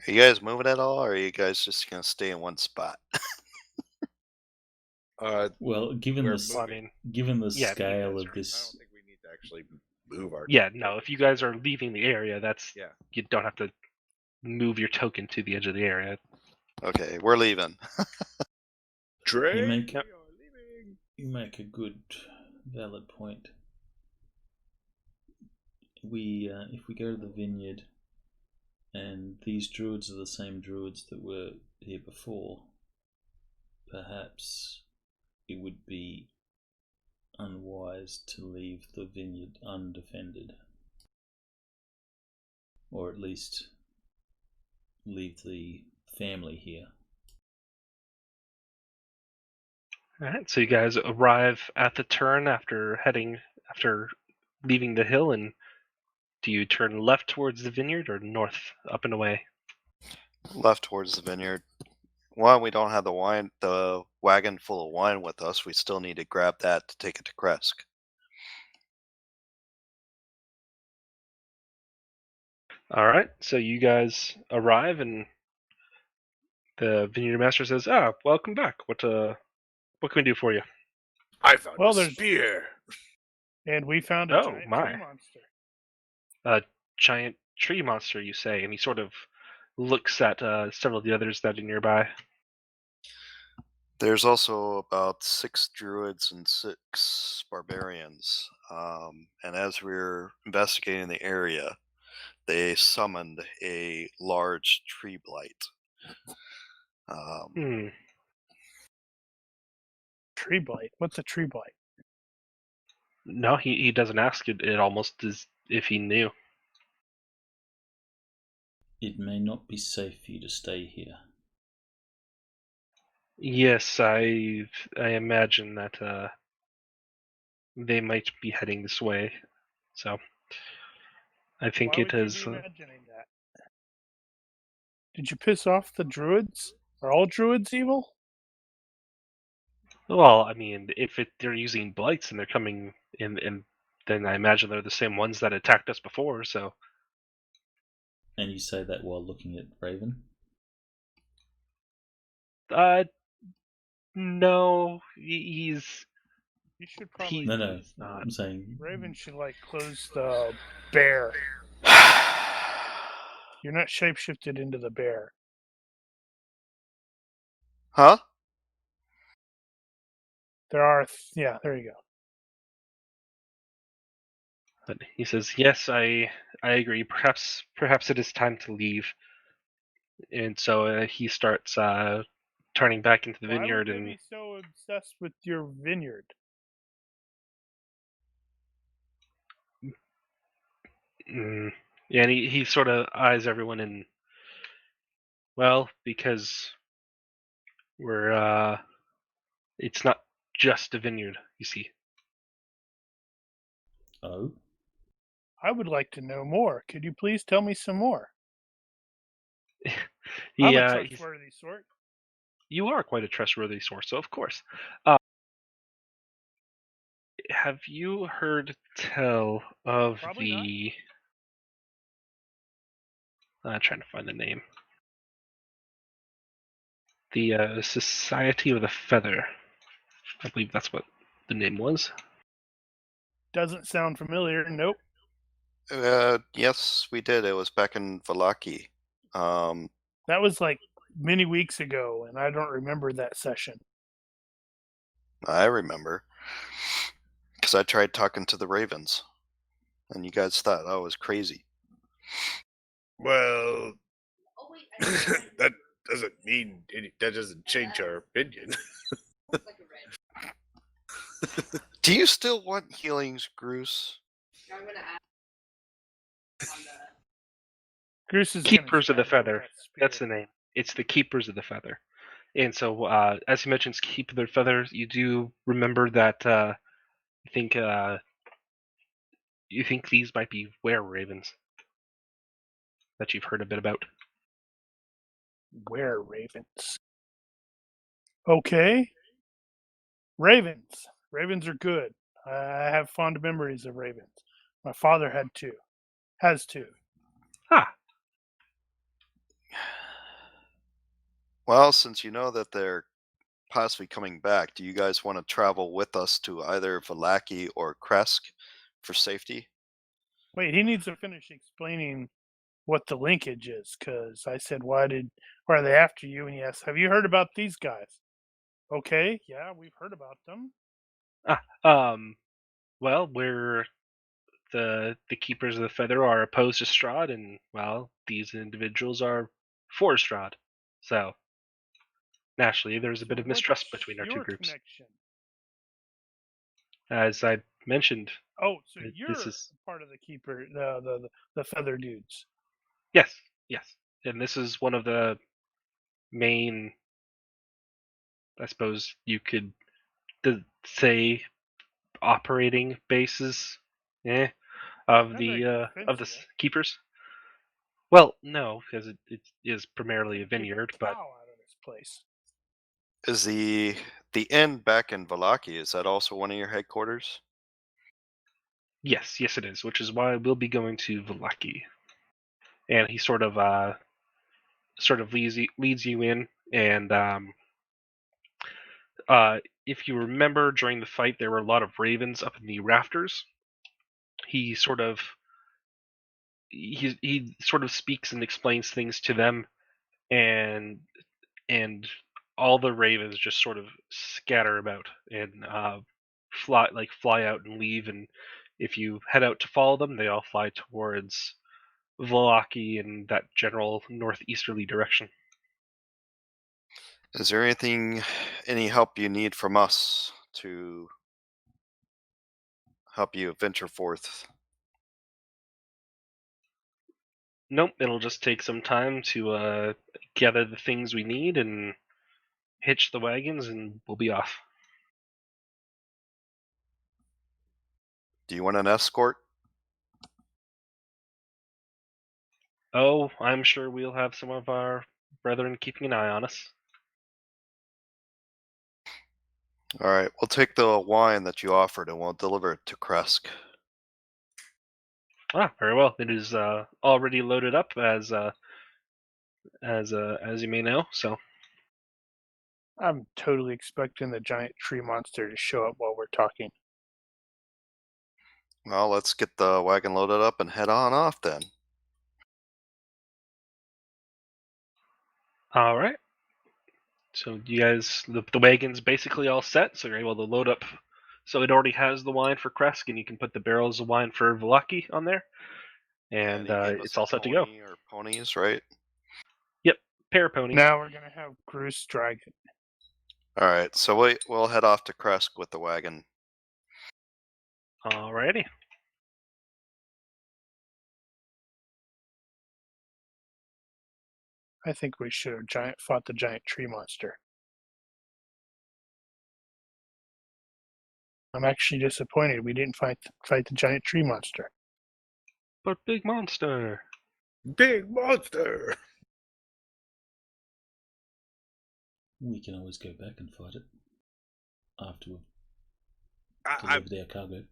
Are you guys moving at all, or are you guys just gonna stay in one spot?
Well, given
We're
the
Well, I
moving.
mean,
given the
Yeah, I mean,
scale
I
of
don't
this,
think we need to actually move our.
yeah, no. If you guys are leaving the area, that's
Yeah.
you don't have to move your token to the edge of the area.
Okay, we're leaving.
You make-
we are leaving.
you make a good, valid point. If we go to the vineyard, and these druids are the same druids that were here before, perhaps it would be unwise to leave the vineyard undefended, or at least leave the family here.
All right, so you guys arrive at the turn after leaving the hill, and do you turn left towards the vineyard or north, up and away?
Left towards the vineyard. One, we don't have the wagon full of wine with us. We still need to grab that to take it to Kresk.
All right, so you guys arrive, and the vineyard master says, "Ah, welcome back. What can we do for you?"
I found
Well,
a
there's-
spear.
And we found a
Oh,
giant
my.
tree monster.
A giant tree monster, you say? And he sort of looks at several of the others that are nearby.
There's also about 6 druids and 6 barbarians. And as we were investigating the area, they summoned a large tree blight.
Hmm.
Tree blight. What's a tree blight?
No, he doesn't ask it. It almost as if he knew.
It may not be safe for you to stay here.
Yes, I imagine that they might be heading this way. So I think
Why
it
would you
is.
be imagining that? Did you piss off the druids? Are all druids evil?
Well, I mean, if they're using blights and they're coming in, then I imagine they're the same ones that attacked us before. So
And you say that while looking at Raven?
no, he's
You should probably.
No,
he's not.
I'm saying
Raven should close the bear. You're not shapeshifted into the bear.
Huh?
There are. Yeah, there you go.
But he says, "Yes, I agree. Perhaps it is time to leave." And so he starts turning back into the
Why
vineyard,
would they
and
be so obsessed with your vineyard?
yeah, and he sort of eyes everyone, and well, because we're it's not just a vineyard, you see.
oh,
I would like to know more. Could you please tell me some more?
He,
I'm a
he's-
trustworthy sort.
you are quite a trustworthy source, so of course. Have you heard tell of
Probably not.
trying to find the name. The Society of the Feather. I believe that's what the name was.
Doesn't sound familiar. Nope.
Yes, we did. It was back in Valaki.
That was many weeks ago, and I don't remember that session.
I remember. Because I tried talking to the Ravens. And you guys thought I was crazy.
Well, that doesn't mean that doesn't change our opinion.
Do you still want healings, Bruce?
Goose is
Keepers of the
gonna
Feather. That's the name. It's the Keepers of the Feather. And so, as he mentions Keep of the Feather, you do remember that you think these might be were ravens that you've heard a bit about.
Were ravens. Okay. Ravens. Ravens are good. I have fond memories of ravens. My father had two. Has two.
Ah,
Well, since you know that they're possibly coming back, do you guys want to travel with us to either Valaki or Kresk for safety?
Wait, he needs to finish explaining what the linkage is, because I said, why are they after you? And he asked, have you heard about these guys? Okay, yeah, we've heard about them.
Well, we're the keepers of the feather are opposed to Strahd, and well, these individuals are for Strahd. So naturally, there's a bit of mistrust
what's
between our two
your
groups.
connection?
As I mentioned,
Oh, so
this
you're
is
part of the keeper, the feather dudes.
yes, and this is one of the main, I suppose you could say, operating bases, of
Not very
the
defensive.
keepers. Well, no, because it is primarily a
Keep a
vineyard,
cow
but
out of this place.
Is the inn back in Valaki, is that also one of your headquarters?
yes, it is, which is why we'll be going to Valaki. And he sort of leads you in, and if you remember during the fight, there were a lot of ravens up in the rafters. He sort of he sort of speaks and explains things to them, and all the ravens just sort of scatter about and fly out and leave. And if you head out to follow them, they all fly towards Valaki in that general northeasterly direction.
Is there any help you need from us to help you venture forth?
Nope, it'll just take some time to gather the things we need and hitch the wagons, and we'll be off.
Do you want an escort?
Oh, I'm sure we'll have some of our brethren keeping an eye on us.
All right, we'll take the wine that you offered and we'll deliver it to Kresk.
Very well. It is already loaded up, as you may know. So
I'm totally expecting the giant tree monster to show up while we're talking.
Well, let's get the wagon loaded up and head on off then.
all right. So you guys, the wagon's basically all set, so you're able to load up. So it already has the wine for Kresk, and you can put the barrels of wine for Valaki on there, and
he gave us
it's
a
all set to go.
pony or ponies, right?
Yep, pair of ponies.
Now we're gonna have Groose drag it.
All right, so we'll head off to Kresk with the wagon.
Alrighty.
I think we should have fought the giant tree monster. I'm actually disappointed we didn't fight the giant tree monster.
But big monster.
Big monster.
We can always go back and fight it after we've
I,
delivered our cargo.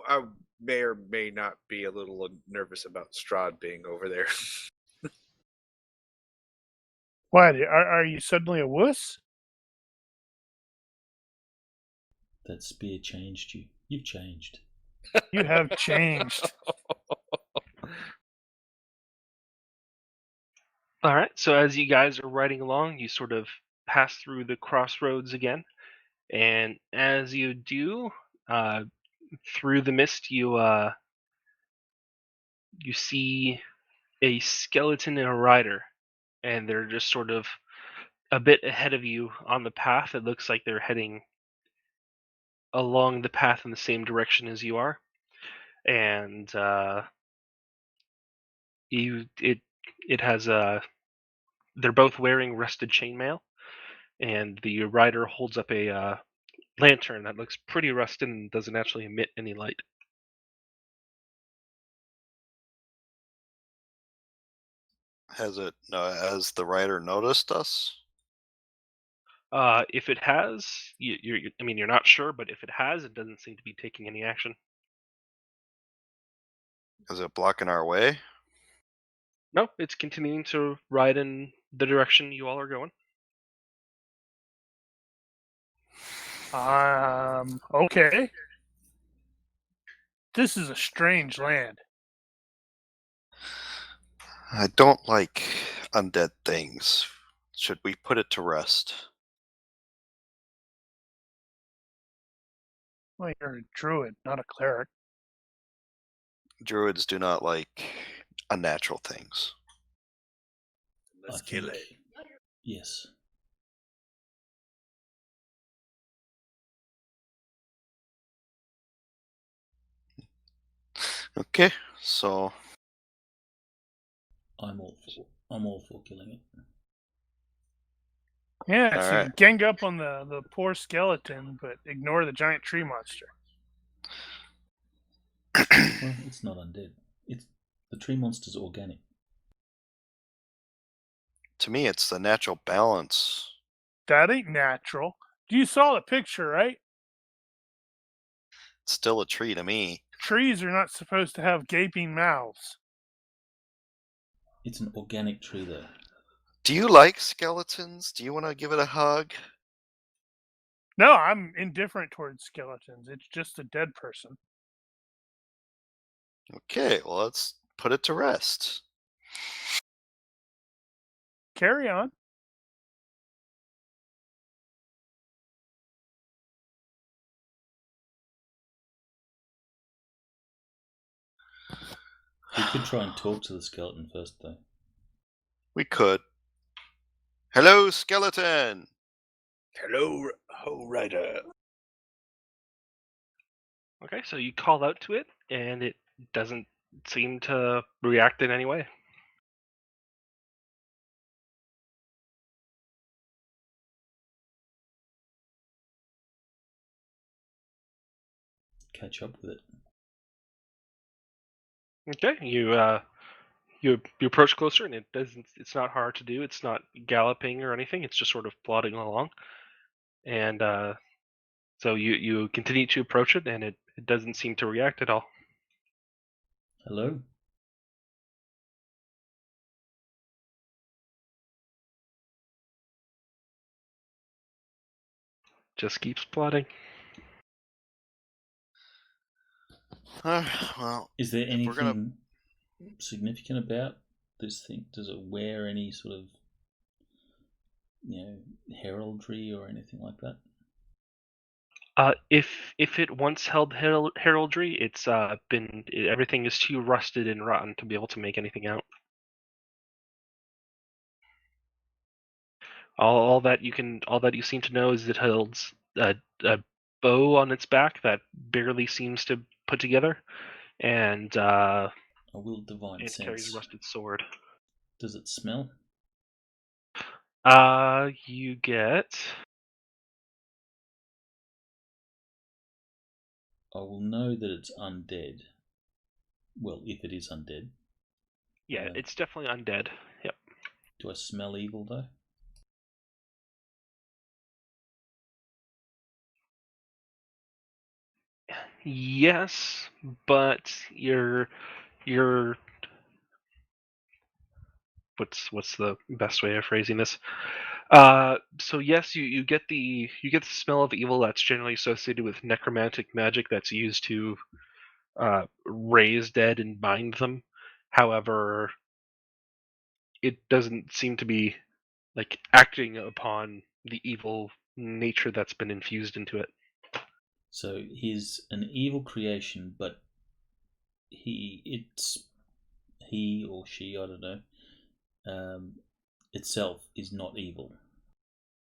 I may or may not be a little nervous about Strahd being over there.
Why? Are you suddenly a wuss?
That spear changed you. You've changed.
You have changed.
All right. So as you guys are riding along, you sort of pass through the crossroads again, and as you do, through the mist, you see a skeleton and a rider, and they're just sort of a bit ahead of you on the path. It looks like they're heading along the path in the same direction as you are, and it has a. They're both wearing rusted chainmail, and the rider holds up a lantern that looks pretty rusted and doesn't actually emit any light.
Has the rider noticed us?
If it has, you're not sure, but if it has, it doesn't seem to be taking any action.
Is it blocking our way?
No, it's continuing to ride in the direction you all are going.
Okay. This is a strange land.
I don't like undead things. Should we put it to rest?
Well, you're a druid, not a cleric.
Druids do not like unnatural things.
Let's
I
kill
think,
it.
yes.
Okay, so
I'm all for killing it.
Yeah,
All
so you
right.
gang up on the poor skeleton, but ignore the giant tree monster.
Well, it's not undead. The tree monster's organic.
To me, it's the natural balance.
That ain't natural. You saw the picture, right?
It's still a tree to me.
Trees are not supposed to have gaping mouths.
It's an organic tree, though.
Do you like skeletons? Do you want to give it a hug?
No, I'm indifferent towards skeletons. It's just a dead person.
Okay, well, let's put it to rest.
Carry on.
We could try and talk to the skeleton first, though.
We could. Hello, skeleton!
Hello, Ho Rider.
Okay, so you call out to it, and it doesn't seem to react in any way.
Catch up with it.
Okay, you approach closer, and it doesn't. It's not hard to do. It's not galloping or anything. It's just sort of plodding along, and so you continue to approach it, and it doesn't seem to react at all.
Hello?
Just keeps plodding.
Well,
Is there
If we're gonna-
anything significant about this thing? Does it wear any sort of, heraldry or anything like that?
If it once held heraldry, it's been everything is too rusted and rotten to be able to make anything out. All that you seem to know is it holds a bow on its back that barely seems to put together, and
I will divine
it carries
sense.
a rusted sword.
Does it smell?
You get
I will know that it's undead. Well, if it is undead.
yeah, it's definitely undead. Yep.
Do I smell evil, though?
Yes, but you're what's the best way of phrasing this? So yes, you get the smell of evil that's generally associated with necromantic magic that's used to raise dead and bind them. However, it doesn't seem to be like acting upon the evil nature that's been infused into it.
So he's an evil creation, but he or she, I don't know, itself is not evil.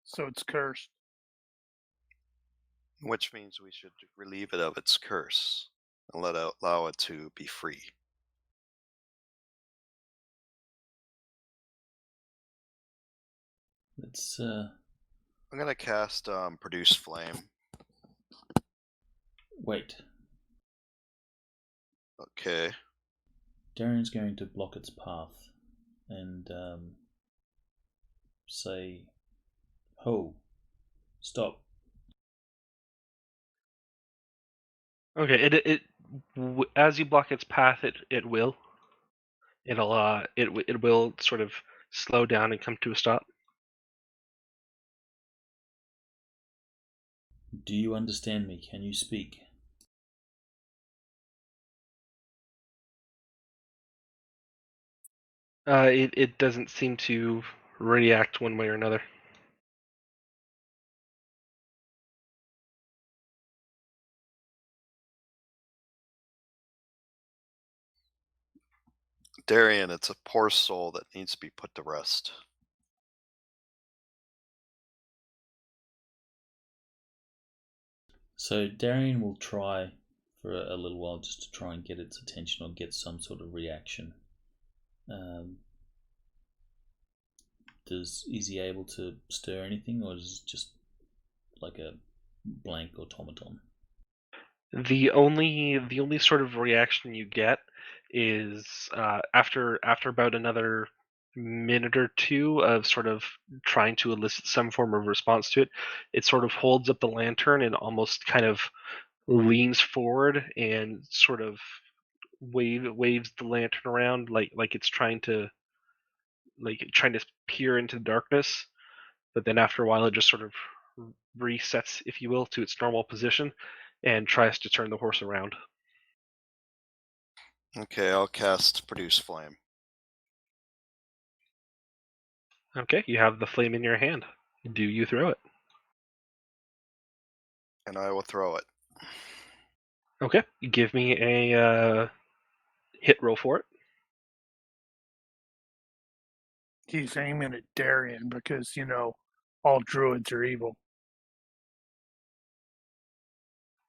So it's cursed.
which means we should relieve it of its curse and allow it to be free.
Let's
I'm gonna cast Produce Flame.
wait.
Okay.
Darian's going to block its path and say, "Ho, stop."
Okay, as you block its path, it will. It will sort of slow down and come to a stop.
Do you understand me? Can you speak?
It doesn't seem to react one way or another.
Darian, it's a poor soul that needs to be put to rest.
So Darian will try for a little while just to try and get its attention or get some sort of reaction. Is he able to stir anything, or is it just like a blank automaton?
The only sort of reaction you get is after about another minute or two of sort of trying to elicit some form of response to it, it sort of holds up the lantern and almost kind of leans forward and sort of waves the lantern around like it's trying to peer into the darkness, but then after a while it just sort of resets, if you will, to its normal position and tries to turn the horse around.
Okay, I'll cast Produce Flame.
Okay, you have the flame in your hand. Do you throw it?
And I will throw it.
Okay, give me a hit roll for it.
He's aiming at Darian because, all druids are evil.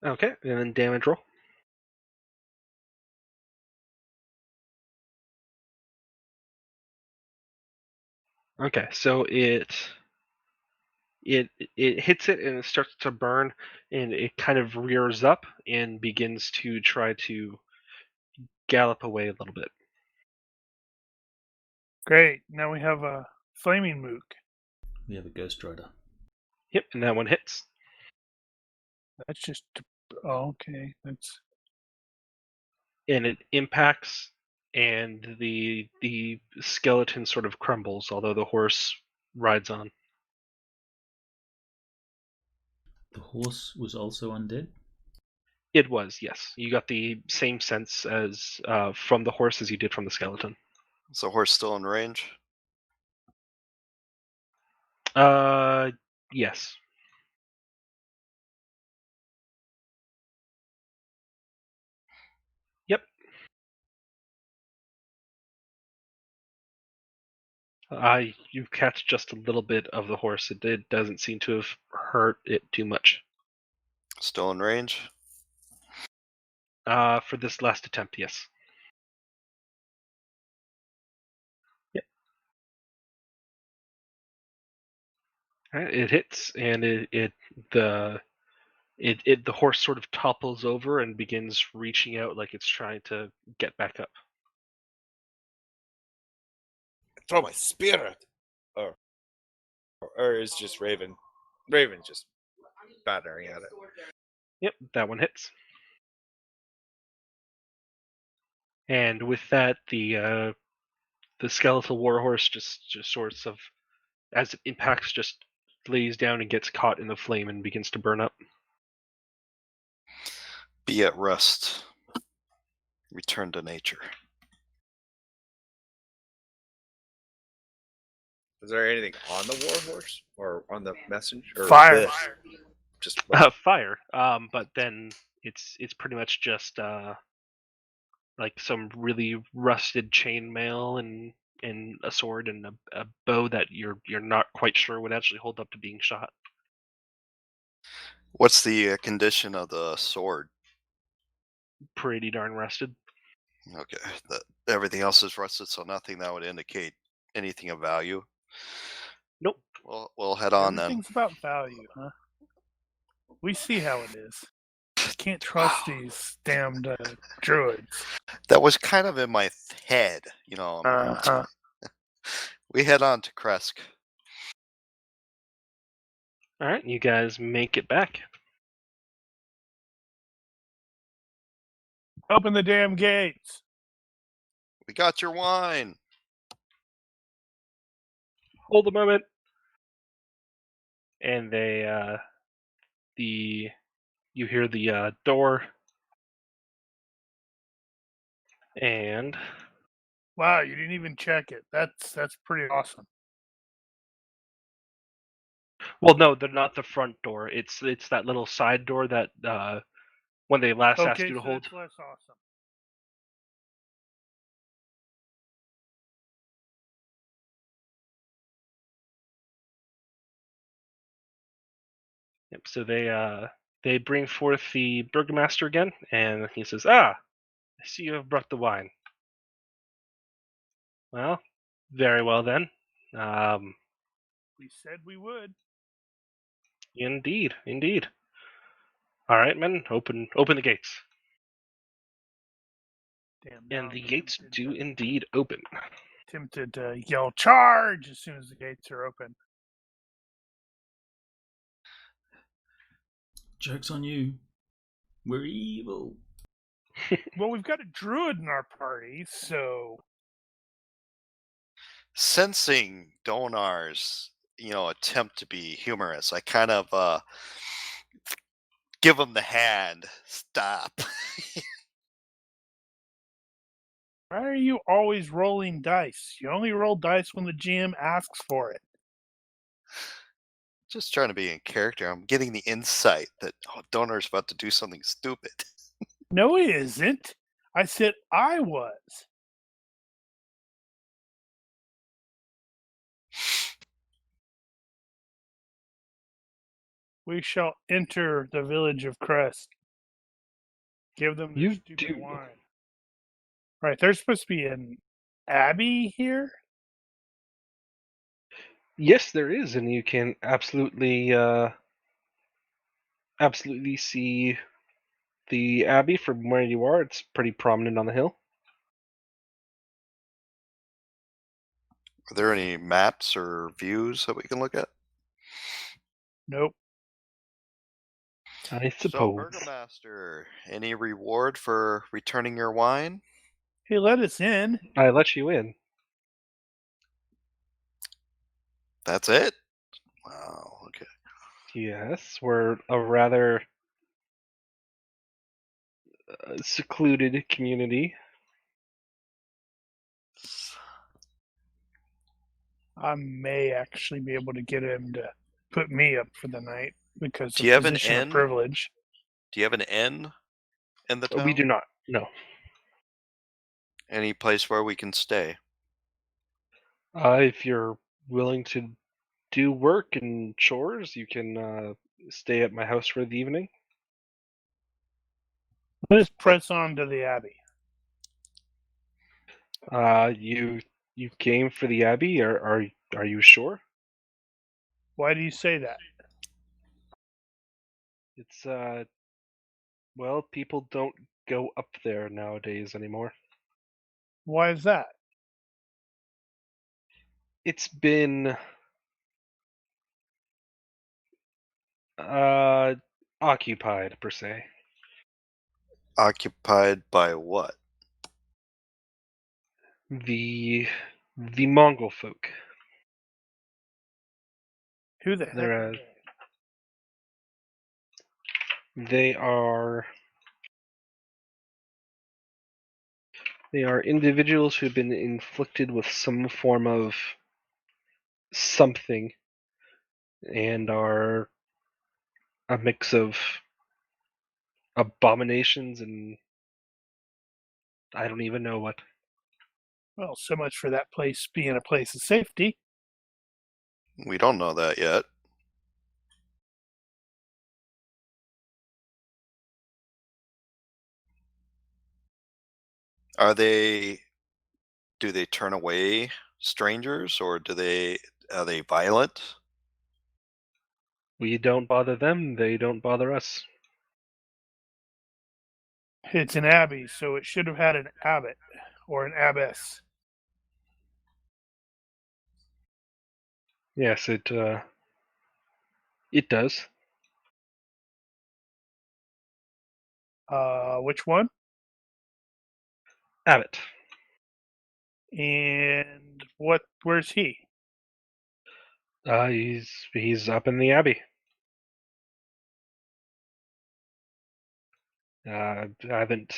Okay, and then damage roll. Okay, so it hits it and it starts to burn, and it kind of rears up and begins to try to gallop away a little bit.
Great. Now we have a flaming mook.
We have a Ghost Rider.
Yep, and that one hits.
That's just. Oh, okay. That's.
And it impacts, and the skeleton sort of crumbles, although the horse rides on.
The horse was also undead?
It was, yes. You got the same sense as from the horse as you did from the skeleton.
Is the horse still in range?
Yes. Yep. You catch just a little bit of the horse. It doesn't seem to have hurt it too much.
Still in range?
For this last attempt, yes. Yep. Alright, it hits, and the horse sort of topples over and begins reaching out like it's trying to get back up.
Throw my spear at it. Or is just Raven just battering at it.
Yep, that one hits. And with that, the skeletal warhorse just sorts of, as it impacts, just lays down and gets caught in the flame and begins to burn up.
Be at rest. Return to nature.
Is there anything on the warhorse or on the messenger? Or
Fire.
Just
Fire. But then it's pretty much just like some really rusted chainmail and a sword and a bow that you're not quite sure would actually hold up to being shot.
What's the condition of the sword?
Pretty darn rusted.
Okay, everything else is rusted, so nothing that would indicate anything of value.
Nope.
We'll head on then.
Everything's about value, huh? We see how it is. Can't trust these damned druids.
That was kind of in my head,
Uh-huh.
We head on to Kresk.
All right, you guys make it back.
Open the damn gates.
We got your wine.
Hold a moment. And they you hear the door, and
Wow, you didn't even check it. That's pretty awesome.
well, no, they're not the front door. It's that little side door that when they last asked
Okay,
you to
so
hold.
that's less awesome.
Yep. So they bring forth the burgomaster again, and he says, "Ah, I see you have brought the wine. Well, very well then.
We said we would.
Indeed, indeed. All right, men, open the gates."
Damn, now
And the
I'm
gates
tempted
do
to-
indeed open.
tempted to yell charge as soon as the gates are open.
Joke's on you. We're evil.
Well, we've got a druid in our party, so
Sensing Donar's, attempt to be humorous, I kind of give him the hand. Stop.
why are you always rolling dice? You only roll dice when the GM asks for it.
Just trying to be in character. I'm getting the insight that Donar's about to do something stupid.
No, he isn't. I said I was. We shall enter the village of Crest. Give them their
You
stupid
do.
wine. Right, there's supposed to be an abbey here.
Yes, there is, and you can absolutely see the abbey from where you are. It's pretty prominent on the hill.
Are there any maps or views that we can look at?
Nope.
I
So,
suppose.
Burgomaster, any reward for returning your wine?
Hey, let us in.
I let you in.
That's it? Wow, okay.
Yes, we're a rather secluded community.
I may actually be able to get him to put me up for the night because
Do
of
you have an
position of
inn?
privilege.
Do you have an inn in the town?
We do not. No.
Any place where we can stay?
If you're willing to do work and chores, you can stay at my house for the evening.
Let's press on to the abbey.
You came for the abbey? Are you sure?
Why do you say that?
It's well, people don't go up there nowadays anymore.
Why is that?
It's been occupied per se.
Occupied by what?
The Mongol folk.
Who the heck
They're
are they?
they are individuals who've been inflicted with some form of something and are a mix of abominations and I don't even know what.
Well, so much for that place being a place of safety.
We don't know that yet. Do they turn away strangers, or are they violent?
We don't bother them, they don't bother us.
It's an abbey, so it should have had an abbot or an abbess.
Yes, it does.
Which one?
Abbott.
And where's he?
He's up in the abbey. I haven't.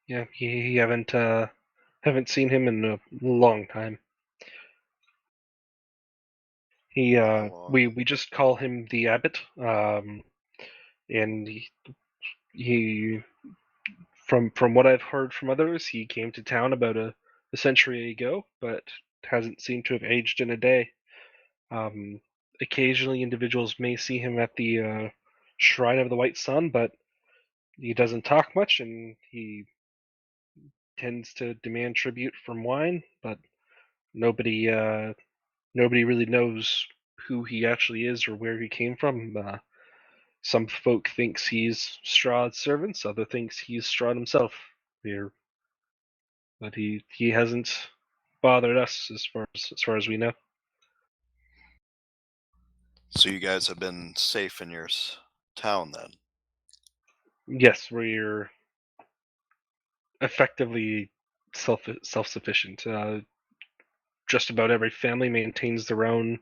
Yeah, he haven't seen him in a long time. We just call him the abbot. And he from what I've heard from others, he came to town about a century ago, but hasn't seemed to have aged in a day. Occasionally, individuals may see him at the Shrine of the White Sun, but he doesn't talk much, and he tends to demand tribute from wine. But nobody really knows who he actually is or where he came from. Some folk thinks he's Strahd's servants, other thinks he's Strahd himself. But he hasn't bothered us as far as we know.
So you guys have been safe in your town then?
Yes, we're effectively self-sufficient. Just about every family maintains their own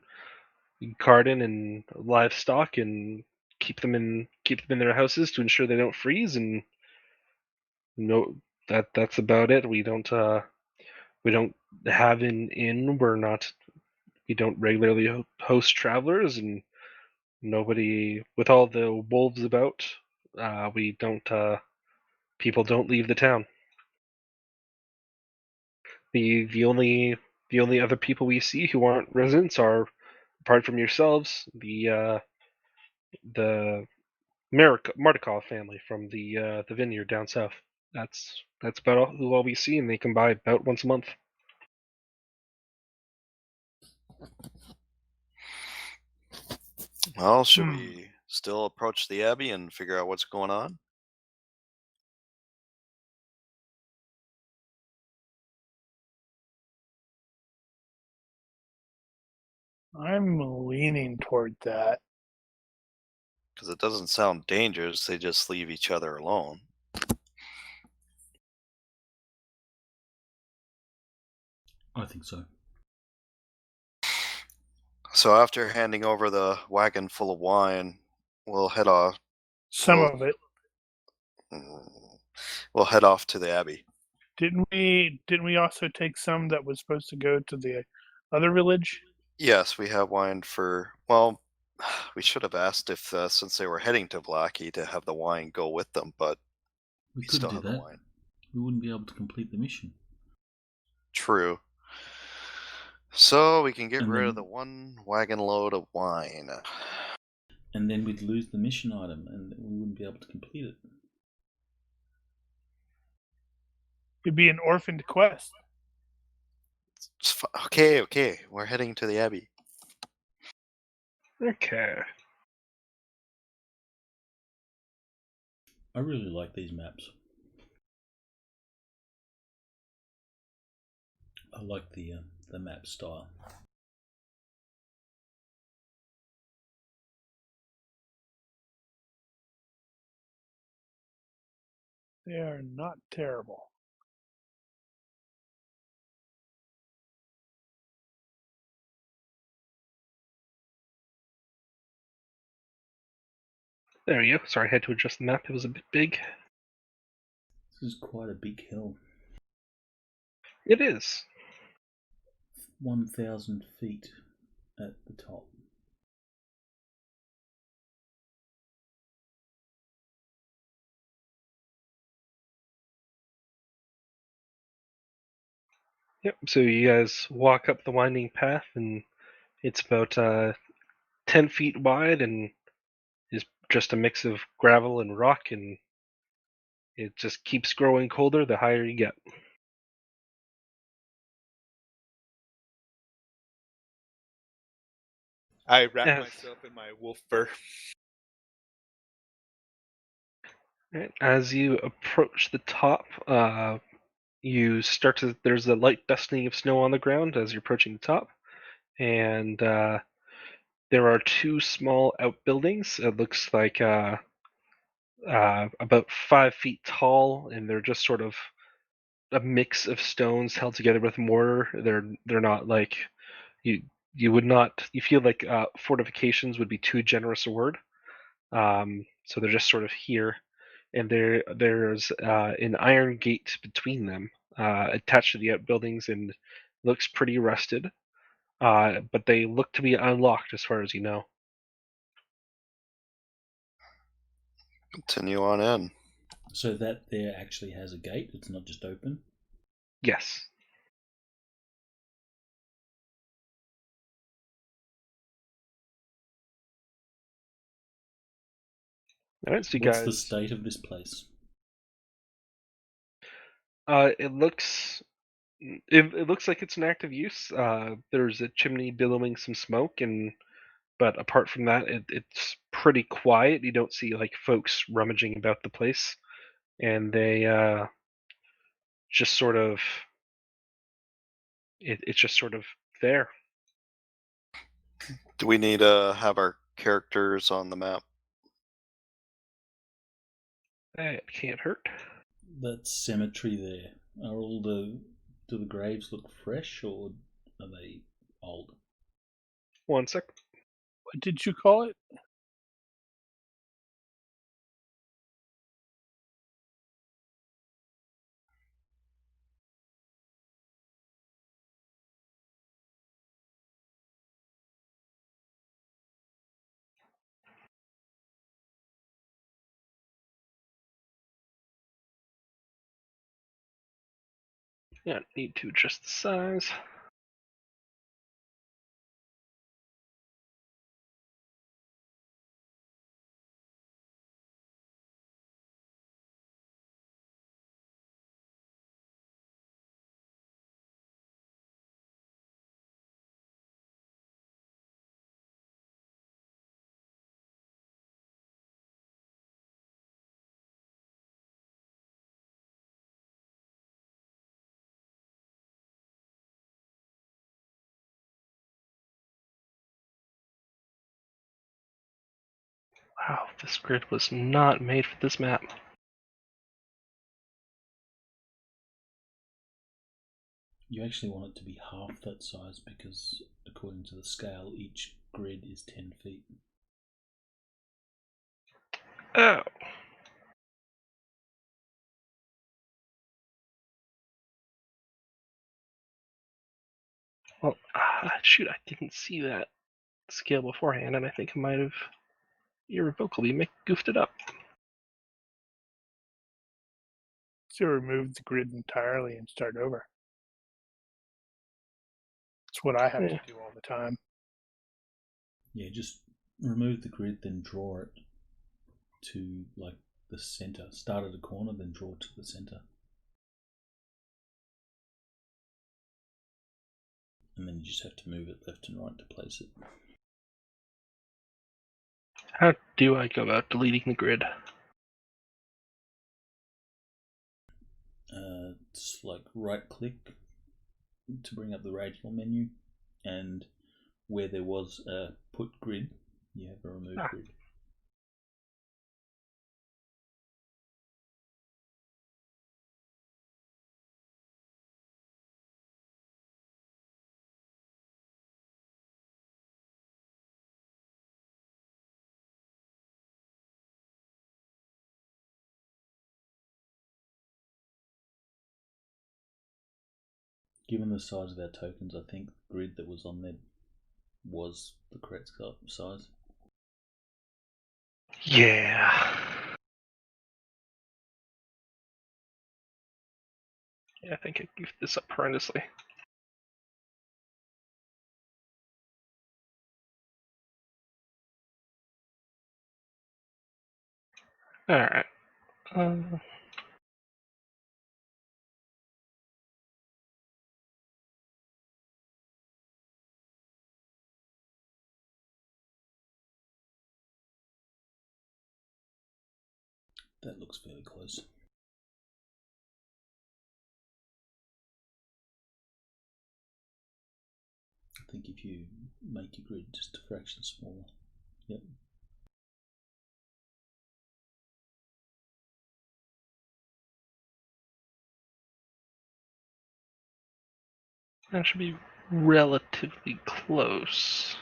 garden and livestock, and keep them in their houses to ensure they don't freeze. And no, that's about it. We don't have an inn. We don't regularly host travelers, and nobody, with all the wolves about, we don't. People don't leave the town. The only other people we see who aren't residents are, apart from yourselves, the Martikov family from the vineyard down south. That's about all we see, and they come by about once a month.
Well, should we still approach the Abbey and figure out what's going on?
I'm leaning toward that.
Because it doesn't sound dangerous. They just leave each other alone.
I think so.
So after handing over the wagon full of wine, we'll head off.
Some of it.
We'll head off to the Abbey.
Didn't we also take some that was supposed to go to the other village?
Yes, we have wine for. Well, we should have asked if, since they were heading to Vlaki, to have the wine go with them, but
We
still
couldn't
have
do
the
that.
wine.
We wouldn't be able to complete the mission.
True. So we can get
And
rid
then-
of the one wagon load of wine.
And then we'd lose the mission item, and we wouldn't be able to complete it.
It'd be an orphaned quest.
Okay. We're heading to the Abbey.
Okay.
I really like these maps. I like the map style.
They are not terrible.
There we go. Sorry, I had to adjust the map. It was a bit big.
This is quite a big hill.
It is.
1,000 feet at the top.
Yep. So you guys walk up the winding path, and it's about 10 feet wide, and is just a mix of gravel and rock, and it just keeps growing colder the higher you get.
I wrap
Yes.
myself in my wolf fur.
Right. As you approach the top, you start to. There's a light dusting of snow on the ground as you're approaching the top, and there are two small outbuildings. It looks like about 5 feet tall, and they're just sort of a mix of stones held together with mortar. They're not like you would not. You feel like fortifications would be too generous a word. So they're just sort of here, and there's an iron gate between them, attached to the outbuildings, and looks pretty rusted. But they look to be unlocked as far as you know.
Continue on in.
So that there actually has a gate. It's not just open.
Yes. All right, so you
What's
guys.
the state of this place?
It looks. It looks like it's in active use. There's a chimney billowing some smoke, but apart from that, it's pretty quiet. You don't see like folks rummaging about the place, and they just sort of. It's just sort of there.
Do we need to have our characters on the map?
That can't hurt.
That cemetery there. Do the graves look fresh or are they old?
1 sec.
What did you call it?
Yeah, need to adjust the size. Wow, this grid was not made for this map.
You actually want it to be half that size because, according to the scale, each grid is 10 feet.
Oh. Well, shoot, I didn't see that scale beforehand, and I think I might have irrevocably goofed it up.
So remove the grid entirely and start over. It's what I have to do all the time.
Yeah, just remove the grid, then draw it to like the center. Start at a corner, then draw to the center. And then you just have to move it left and right to place it.
How do I go about deleting the grid?
It's like right click to bring up the radial menu, and where there was a put grid, you have a remove grid. Given the size of our tokens, I think the grid that was on there was the correct size.
Yeah. Yeah, I think I goofed this up horrendously. Alright.
That looks fairly close. I think if you make your grid just a fraction smaller. Yep.
That should be relatively close.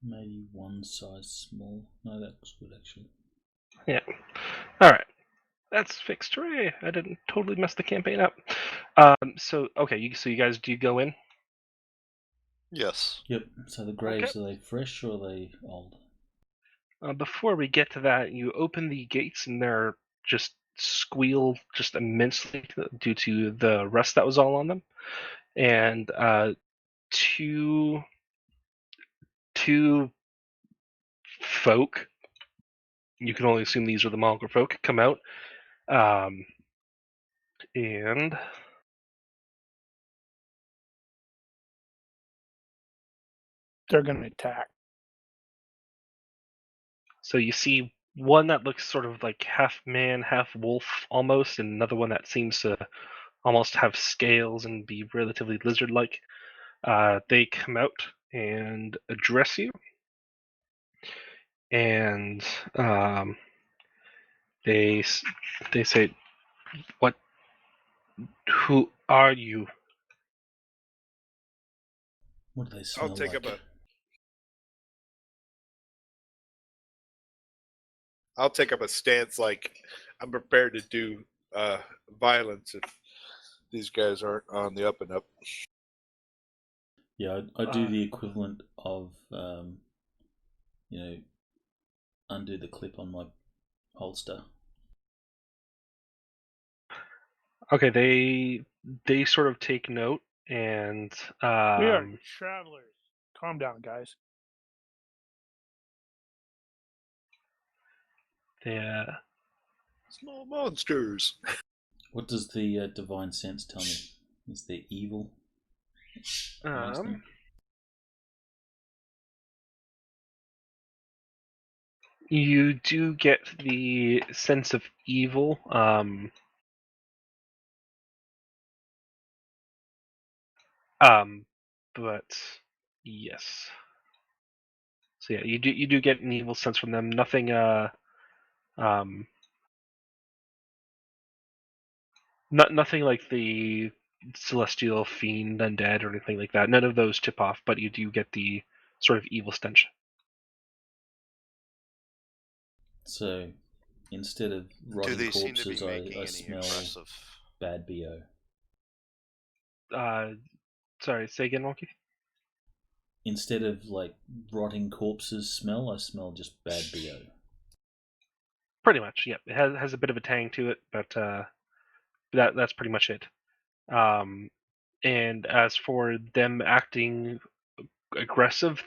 Maybe one size small. No, that looks good actually.
Yeah. All right. That's fixed. Hooray! I didn't totally mess the campaign up. So okay, so you guys, do you go in?
Yes.
Yep. So the graves, are they fresh or are they old?
Before we get to that, you open the gates and they're just squeal just immensely due to the rust that was all on them, and two folk. You can only assume these are the mongrel folk. Come out, and
They're going to attack.
so you see one that looks sort of like half man, half wolf almost, and another one that seems to almost have scales and be relatively lizard-like. They come out and address you, and they say, "What? Who are you?"
What do they
I'll
smell
take
like?
up a stance like I'm prepared to do violence if these guys aren't on the up and up.
Yeah, I do the equivalent of, undo the clip on my holster.
Okay, they sort of take note, and
We are travelers. Calm down, guys.
they
Small monsters.
What does the divine sense tell me? Is there evil amongst them?
you do get the sense of evil. But yes. So yeah, you do get an evil sense from them. Nothing nothing like the celestial fiend undead or anything like that. None of those tip off, but you do get the sort of evil stench.
So instead of
Do
rotting
they seem to be
corpses,
making
I
any
smell
aggressive?
bad BO.
Sorry, say again, Wonky.
Instead of like rotting corpses smell, I smell just bad BO.
Pretty much, yeah. It has a bit of a tang to it, but that's pretty much it. And as for them acting aggressive,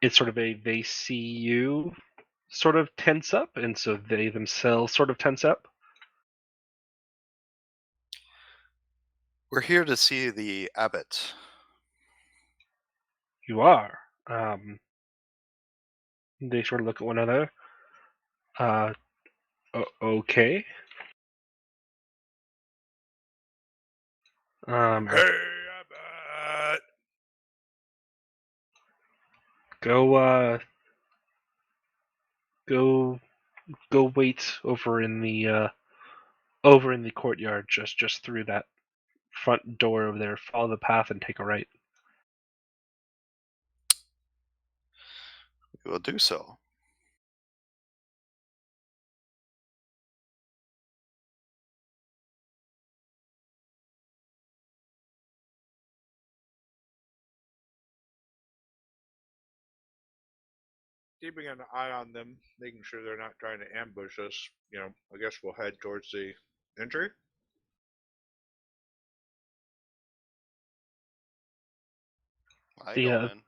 it's sort of they see you sort of tense up, and so they themselves sort of tense up.
We're here to see the abbot.
You are. They sort of look at one another. Okay.
Hey, abbot!
Go wait over in the courtyard, just through that front door over there. Follow the path and take a right.
We will do so.
Keeping an eye on them, making sure they're not trying to ambush us. I guess we'll head towards the entry.
I
The
go in.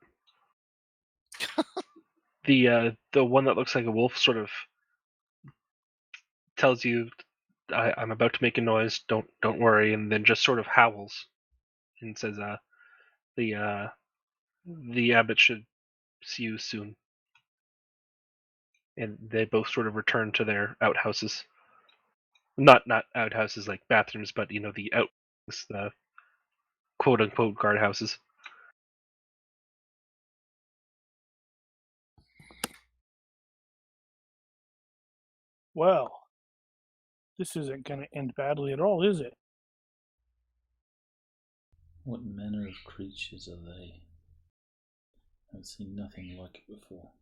the one that looks like a wolf sort of tells you, I'm about to make a noise. Don't worry, and then just sort of howls and says, the the abbot should see you soon. And they both sort of return to their outhouses. Not outhouses like bathrooms, but the outhouses, the quote unquote guardhouses.
Well, this isn't going to end badly at all, is it?
What manner of creatures are they? I've seen nothing like it before.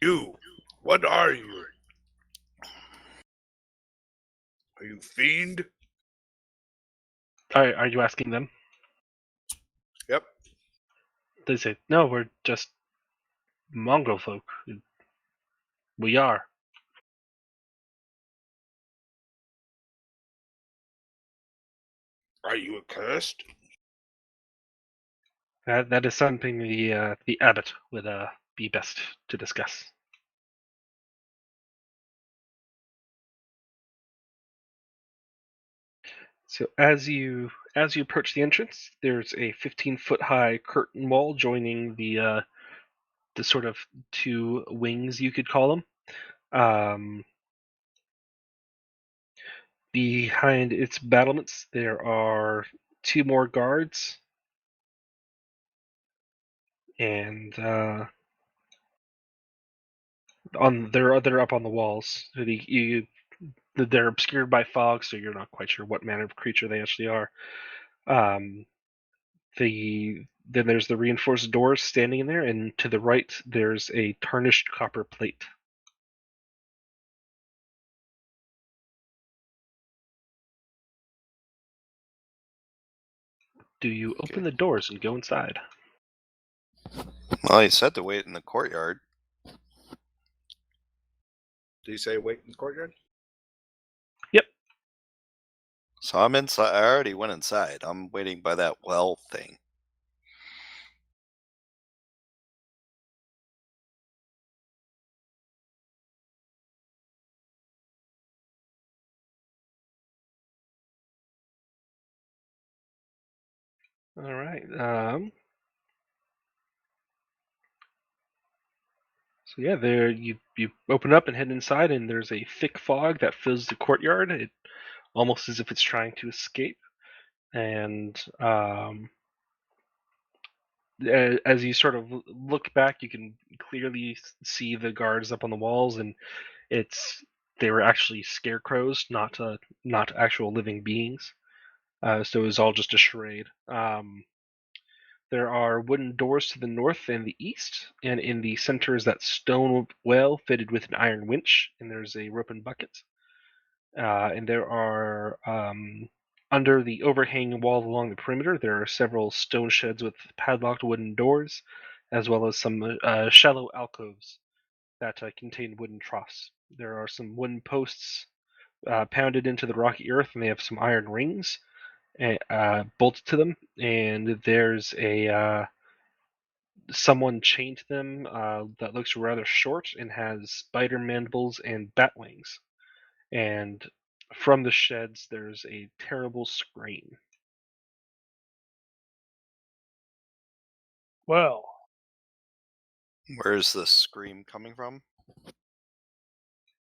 You, what are you? Are you fiend?
Are you asking them?
Yep.
They say, no, we're just mongrel folk. We are.
Are you accursed?
That is something the abbot would be best to discuss. So as you approach the entrance, there's a 15-foot high curtain wall joining the sort of two wings, you could call them. Behind its battlements, there are two more guards, and they're up on the walls. They're obscured by fog, so you're not quite sure what manner of creature they actually are. Then there's the reinforced doors standing in there, and to the right there's a tarnished copper plate. Do you open the doors and go inside?
Well, he said to wait in the courtyard.
Do you say wait in the courtyard?
Yep.
So I'm inside. I already went inside. I'm waiting by that well thing.
All right. So yeah, there you open up and head inside, and there's a thick fog that fills the courtyard. It almost as if it's trying to escape. And as you sort of look back, you can clearly see the guards up on the walls, and they were actually scarecrows, not actual living beings. So it was all just a charade. There are wooden doors to the north and the east, and in the center is that stone well fitted with an iron winch, and there's a rope and bucket. And there are, under the overhanging wall along the perimeter, there are several stone sheds with padlocked wooden doors, as well as some shallow alcoves that contain wooden troughs. There are some wooden posts pounded into the rocky earth, and they have some iron rings bolted to them, and there's a someone chained to them that looks rather short and has spider mandibles and bat wings. And from the sheds, there's a terrible scream.
Well,
Where's the scream coming from?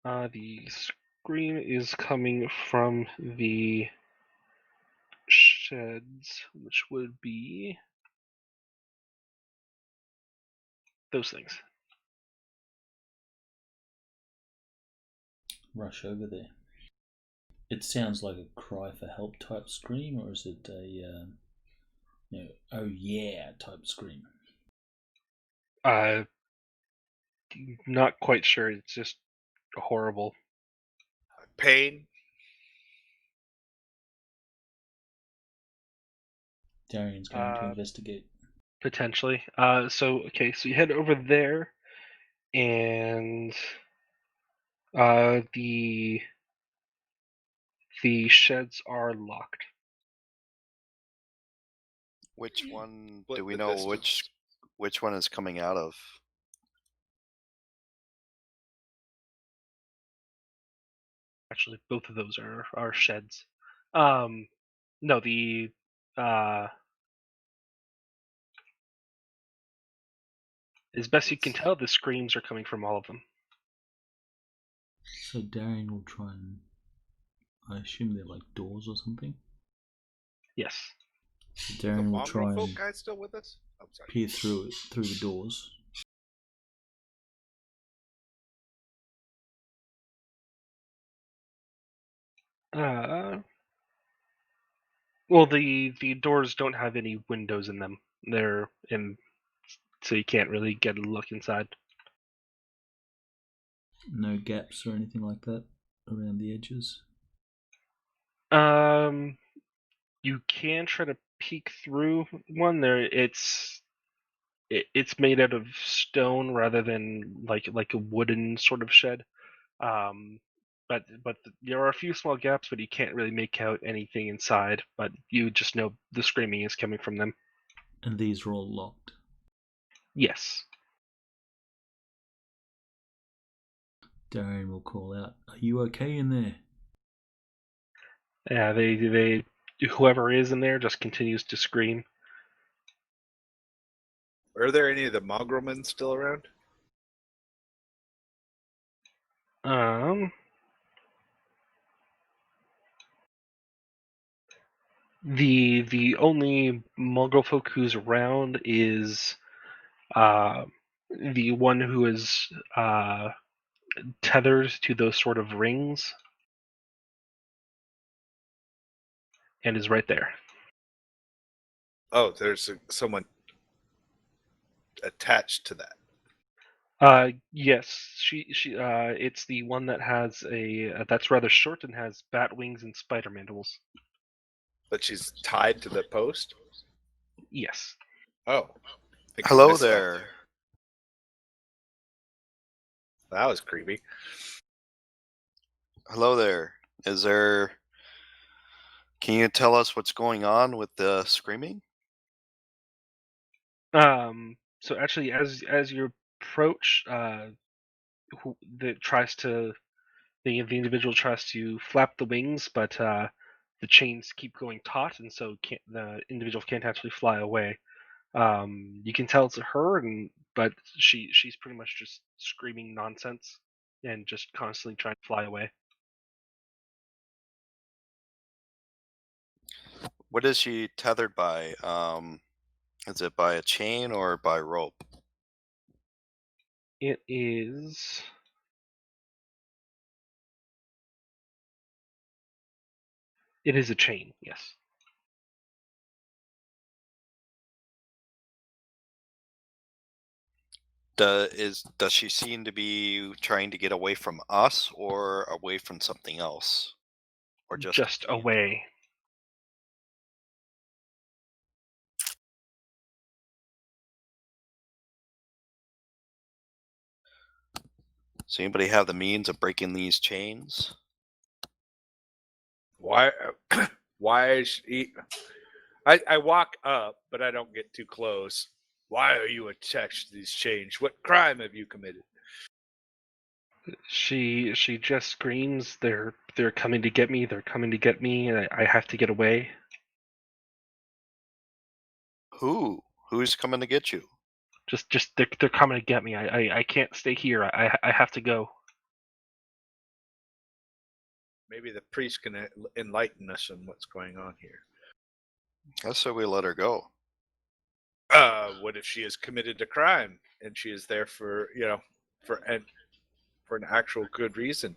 The scream is coming from the sheds, which would be those things.
Rush over there. It sounds like a cry for help type scream, or is it a oh yeah type scream?
Not quite sure. It's just horrible.
Pain.
Darian's going to investigate.
Potentially. So you head over there, and the sheds are locked.
Which one
Split
do we
the
know
distance.
which one is coming out of?
Actually, both of those are sheds. No, the as best you can tell, the screams are coming from all of them.
So Darian will try and, I assume they're like doors or something.
Yes.
So
The
Darian will try
mongrel folk
and
guy still with us? I'm sorry.
peer through the doors.
Well, the doors don't have any windows in them. They're in, so you can't really get a look inside.
No gaps or anything like that around the edges.
You can try to peek through one. It's made out of stone rather than like a wooden sort of shed. But there are a few small gaps, but you can't really make out anything inside. But you just know the screaming is coming from them.
And these are all locked.
Yes.
Darian will call out, "Are you okay in there?"
Yeah, they whoever is in there just continues to scream.
Are there any of the mongrelmen still around?
The only mongrel folk who's around is the one who is tethered to those sort of rings and is right there.
Oh, there's someone attached to that.
Yes, she it's the one that has that's rather short and has bat wings and spider mandibles.
But she's tied to the post?
Yes.
Oh. I
Hello
missed that.
there.
That was creepy.
Hello there. Can you tell us what's going on with the screaming?
So actually, as you approach, the individual tries to flap the wings, but the chains keep going taut, and so the individual can't actually fly away. You can tell it's her, but she's pretty much just screaming nonsense and just constantly trying to fly away.
What is she tethered by? Is it by a chain or by rope?
It is. It is a chain, yes.
Does she seem to be trying to get away from us or away from something else? Or
Just away.
Does anybody have the means of breaking these chains?
Why is she... I walk up, but I don't get too close. Why are you attached to these chains? What crime have you committed?
She just screams, they're coming to get me, they're coming to get me, and I have to get away.
Who's coming to get you?
Just they're coming to get me. I can't stay here. I have to go.
Maybe the priest can enlighten us on what's going on here.
I say we let her go.
What if she has committed a crime and she is there for an actual good reason?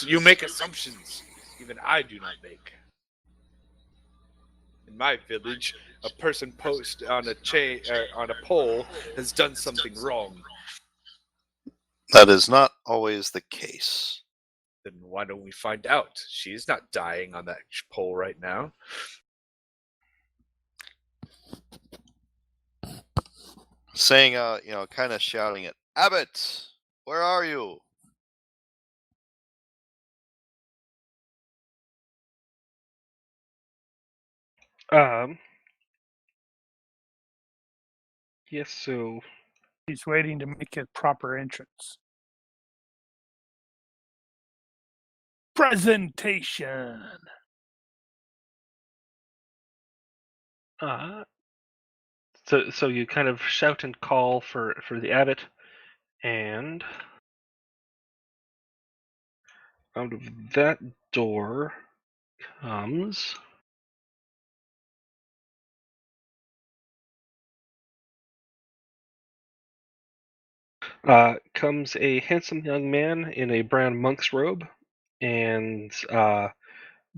You make assumptions even I do not make. In my village, a person posted on a pole has done something wrong.
That is not always the case.
Then why don't we find out? She's not dying on that pole right now.
Saying, kind of shouting it, "Abbott, where are you?"
Yes, so
He's waiting to make a proper entrance. Presentation.
so you kind of shout and call for the abbot, and out of that door comes Comes a handsome young man in a brown monk's robe, and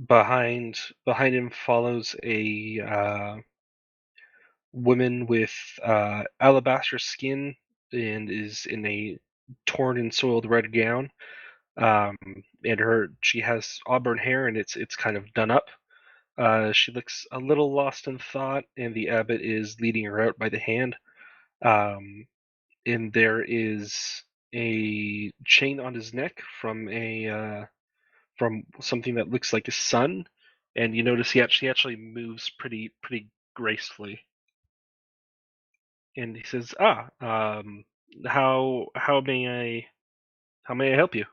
behind him follows a woman with alabaster skin and is in a torn and soiled red gown. And she has auburn hair and it's kind of done up. She looks a little lost in thought, and the abbot is leading her out by the hand. And there is a chain on his neck from something that looks like a sun, and you notice he actually moves pretty gracefully. And he says, how may I help you?"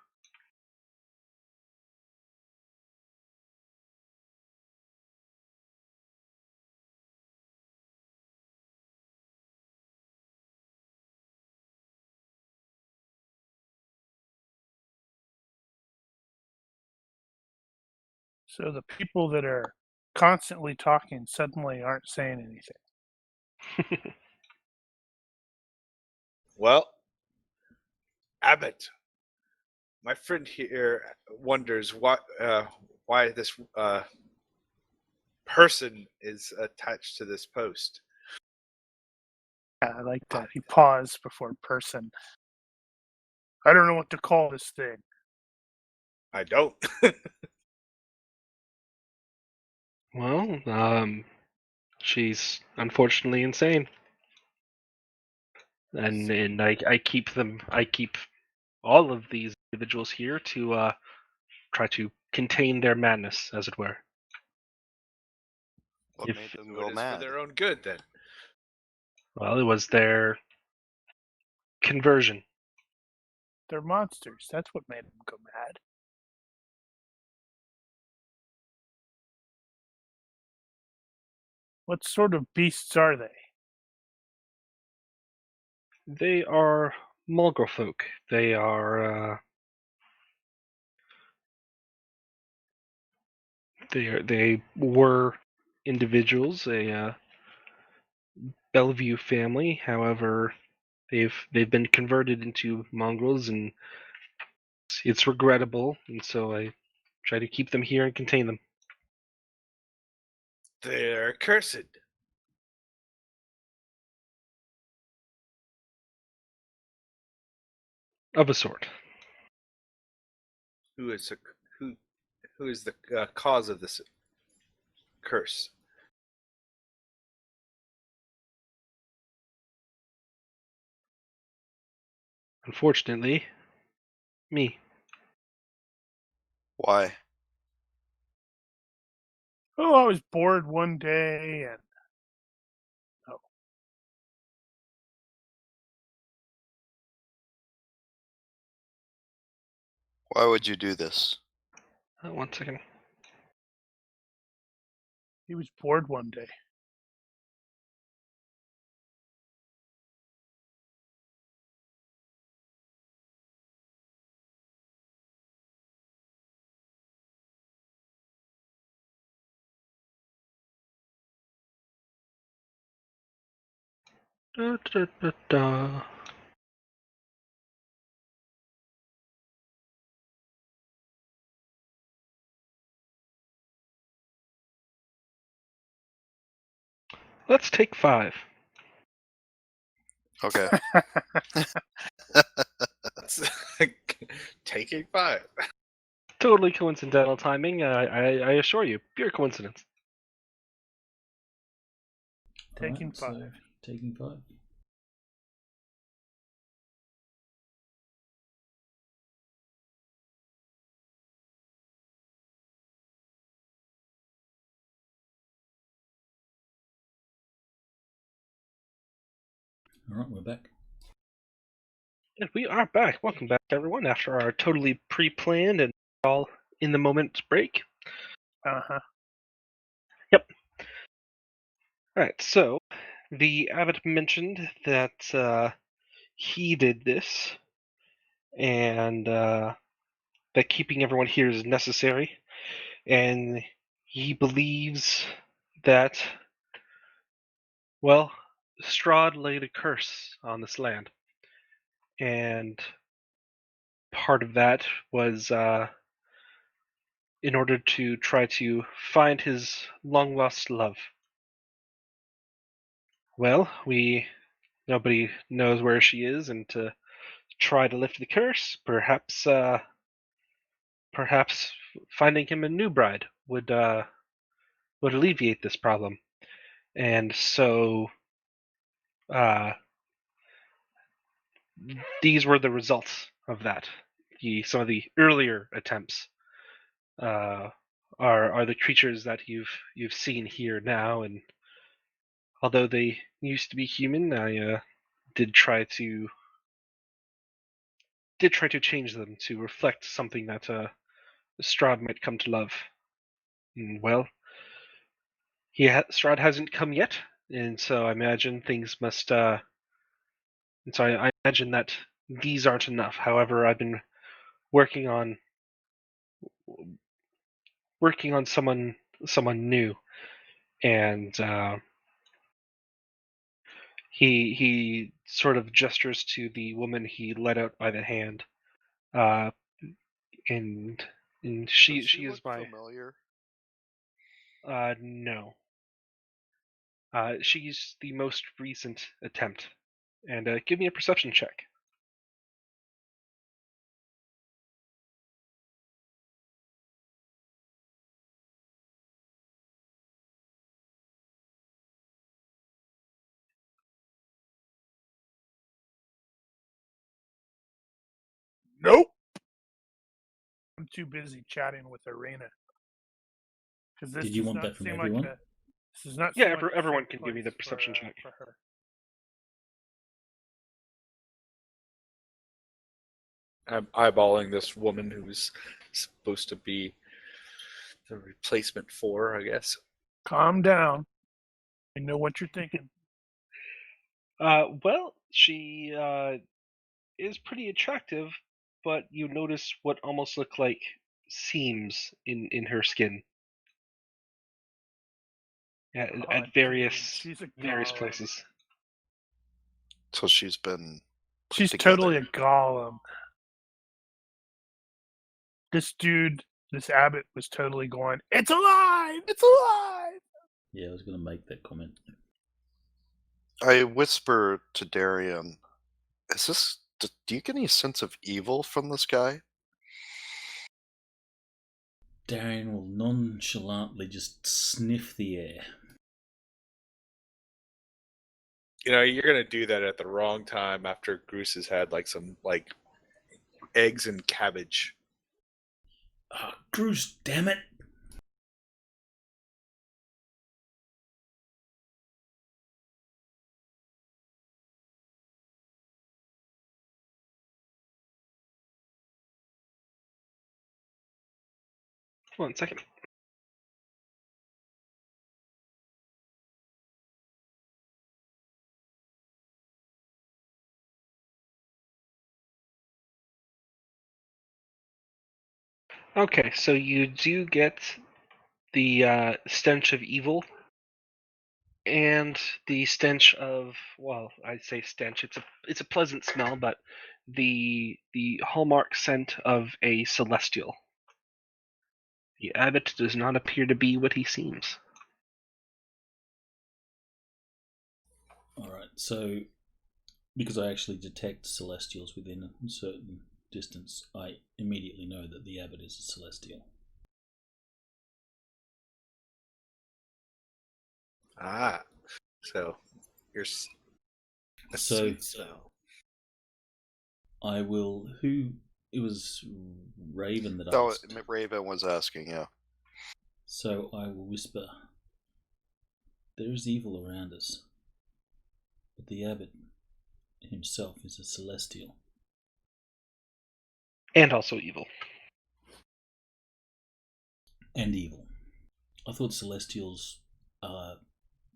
So the people that are constantly talking suddenly aren't saying anything.
Well, Abbott, my friend here wonders why this person is attached to this post.
Yeah, I like that. He paused before person. I don't know what to call this thing.
I don't.
Well, she's unfortunately insane, and I keep all of these individuals here to try to contain their madness, as it were.
What made them go
For
mad?
their own good, then.
Well, it was their conversion.
They're monsters. That's what made them go mad. What sort of beasts are they?
They are mongrel folk. They are they were individuals, a Bellevue family. However, they've been converted into mongrels, and it's regrettable. And so I try to keep them here and contain them.
They're cursed.
Of a sort.
Who is the cause of this curse?
Unfortunately, me.
Why?
Oh, I was bored one day and
Why would you do this?
1 second.
he was bored one day.
Da, da, da, da. Let's take 5.
Okay.
That's taking 5.
Totally coincidental timing. I assure you, pure coincidence.
Taking
Alright, so
5.
taking 5. Alright, we're back.
And we are back. Welcome back, everyone, after our totally pre-planned and all in the moment break.
Uh-huh.
Yep. Alright, so the abbot mentioned that he did this, and that keeping everyone here is necessary, and he believes that, well, Strahd laid a curse on this land. and part of that was in order to try to find his long-lost love. Well, nobody knows where she is, and to try to lift the curse, perhaps finding him a new bride would alleviate this problem. And so these were the results of that. Some of the earlier attempts are the creatures that you've seen here now, and although they used to be human, I did try to change them to reflect something that Strahd might come to love. And, well, Strahd hasn't come yet, and so I imagine things must. And so I imagine that these aren't enough. However, I've been working on someone new, and he sort of gestures to the woman he led out by the hand, and she
Does she
is
look
my
familiar?
no. She's the most recent attempt, and give me a perception check.
Nope. I'm too busy chatting with Arena. Because this
Did you
does
want
not
that from
seem
everyone?
like this does not
Yeah,
seem like a
everyone
safe
can give me the
place
perception check.
for her.
I'm eyeballing this woman who's supposed to be the replacement for, I guess.
Calm down. I know what you're thinking.
Well, she is pretty attractive, but you notice what almost look like seams in her skin at,
Oh,
at
dude,
various
she's a
various
golem.
places.
So she's been put
She's
together.
totally a golem. This dude, this abbot, was totally going, "It's alive! It's alive!"
Yeah, I was going to make that comment.
I whisper to Darian, "Is this? Do you get any sense of evil from this guy?"
Darian will nonchalantly just sniff the air.
You know, you're gonna do that at the wrong time after Goose has had like some like eggs and cabbage.
Oh, Bruce, damn it!
Hold on a second. Okay, so you do get the stench of evil and the stench of, well, I'd say stench. It's a pleasant smell, but the hallmark scent of a celestial. The abbot does not appear to be what he seems.
Alright, so because I actually detect celestials within a certain distance, I immediately know that the abbot is a celestial.
Ah, so you're a
So-
sweet smell.
I will. Who? It was Raven that
No,
asked.
Raven was asking. Yeah.
So I will whisper. There is evil around us, but the abbot himself is a celestial.
And also evil.
And evil. I thought celestials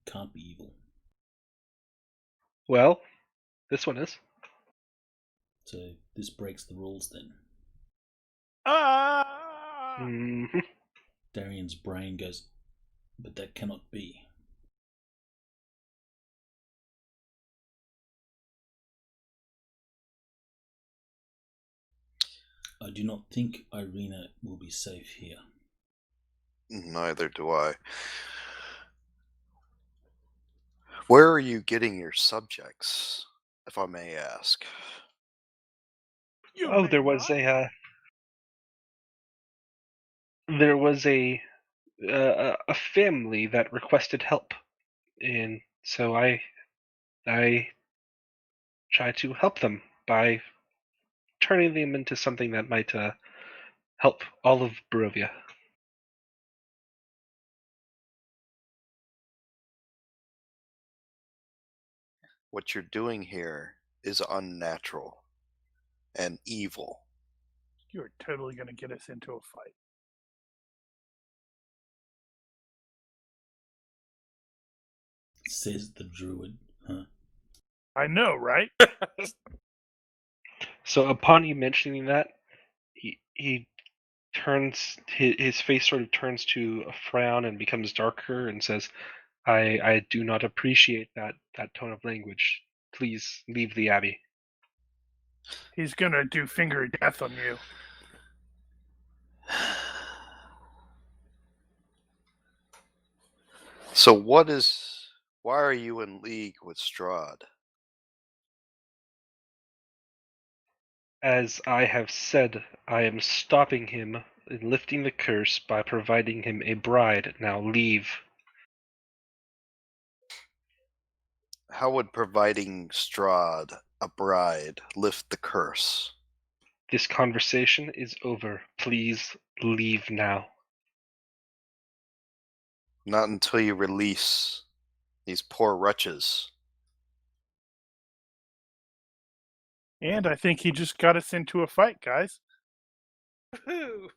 can't be evil.
Well, this one is.
So this breaks the rules then.
Ah!
Mm-hmm.
Darian's brain goes, but that cannot be. I do not think Irina will be safe here.
Neither do I. Where are you getting your subjects, if I may ask?
You
Oh,
may
there was
not.
a family that requested help, and so I try to help them by turning them into something that might help all of Barovia.
What you're doing here is unnatural and evil.
You're totally going to get us into a fight.
Says the druid, huh?
I know, right?
So upon you mentioning that, he turns his face sort of turns to a frown and becomes darker and says, I do not appreciate that tone of language. Please leave the abbey.
He's going to do finger death on you.
So why are you in league with Strahd?
As I have said, I am stopping him and lifting the curse by providing him a bride. Now leave.
How would providing Strahd a bride lift the curse?
This conversation is over. Please leave now.
Not until you release these poor wretches.
And I think he just got us into a fight, guys. It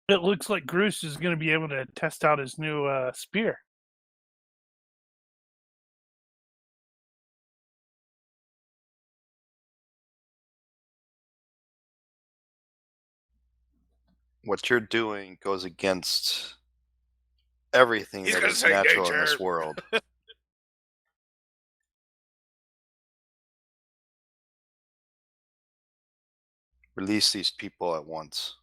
looks like Groose is going to be able to test out his new spear.
What you're doing goes against everything
He's
that
gonna
is
say
natural in this
nature.
world. Release these people at once.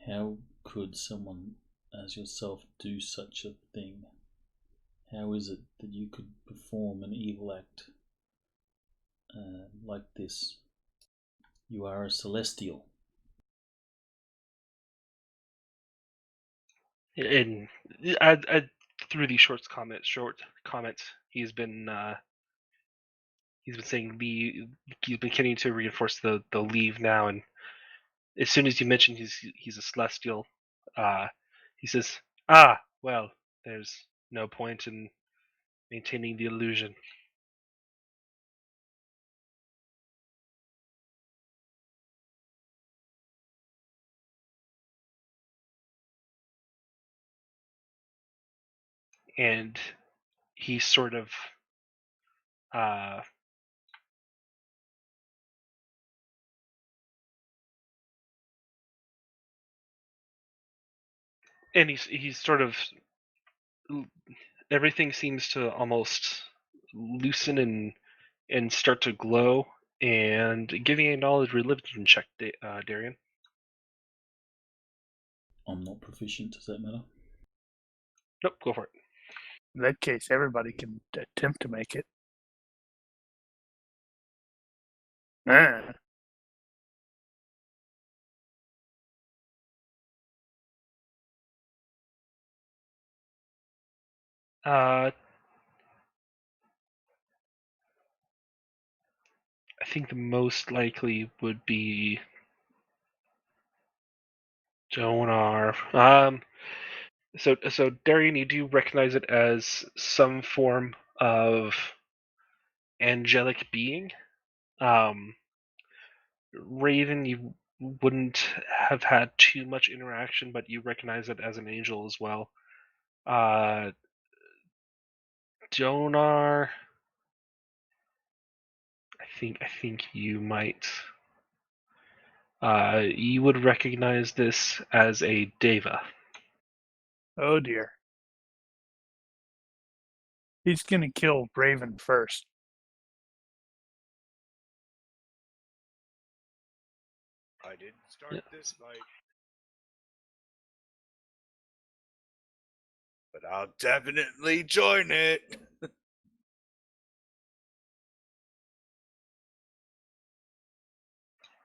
How could someone as yourself do such a thing? How is it that you could perform an evil act like this? You are a celestial.
And through these short comments, he's been saying leave. He's been continuing to reinforce the leave now, and as soon as you mention he's a celestial, he says, "Ah, well, there's no point in maintaining the illusion." And he sort of uh, and he's sort of everything seems to almost loosen and start to glow. And giving a knowledge religion check, Darian.
I'm not proficient, does that matter?
Nope, go for it.
In that case, everybody can attempt to make it. Ah,
I think the most likely would be Jonar. So Darian, you do recognize it as some form of angelic being. Raven, you wouldn't have had too much interaction, but you recognize it as an angel as well. Jonar, I think you might. You would recognize this as a deva.
oh dear. He's going to kill Raven first.
I didn't start this fight. But I'll definitely join it.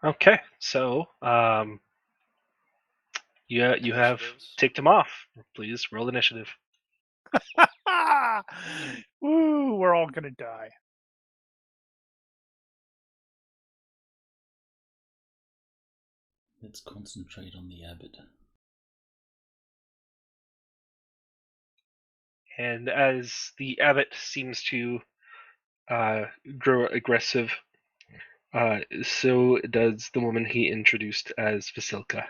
Okay, so you have
Initiatives?
ticked him off. Please roll initiative.
Woo, we're all gonna die.
Let's concentrate on the abbot.
And as the abbot seems to grow aggressive, so does the woman he introduced as Vasilka.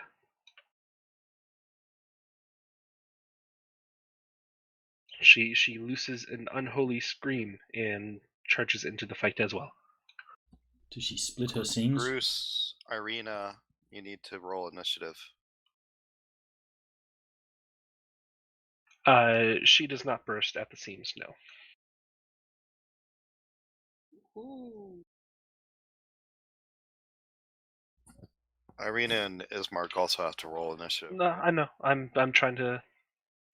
She looses an unholy scream and charges into the fight as well.
Does she split her seams?
Bruce, Irina, you need to roll initiative.
She does not burst at the seams, no.
Irina and Ismark also have to roll initiative.
No, I know. I'm trying to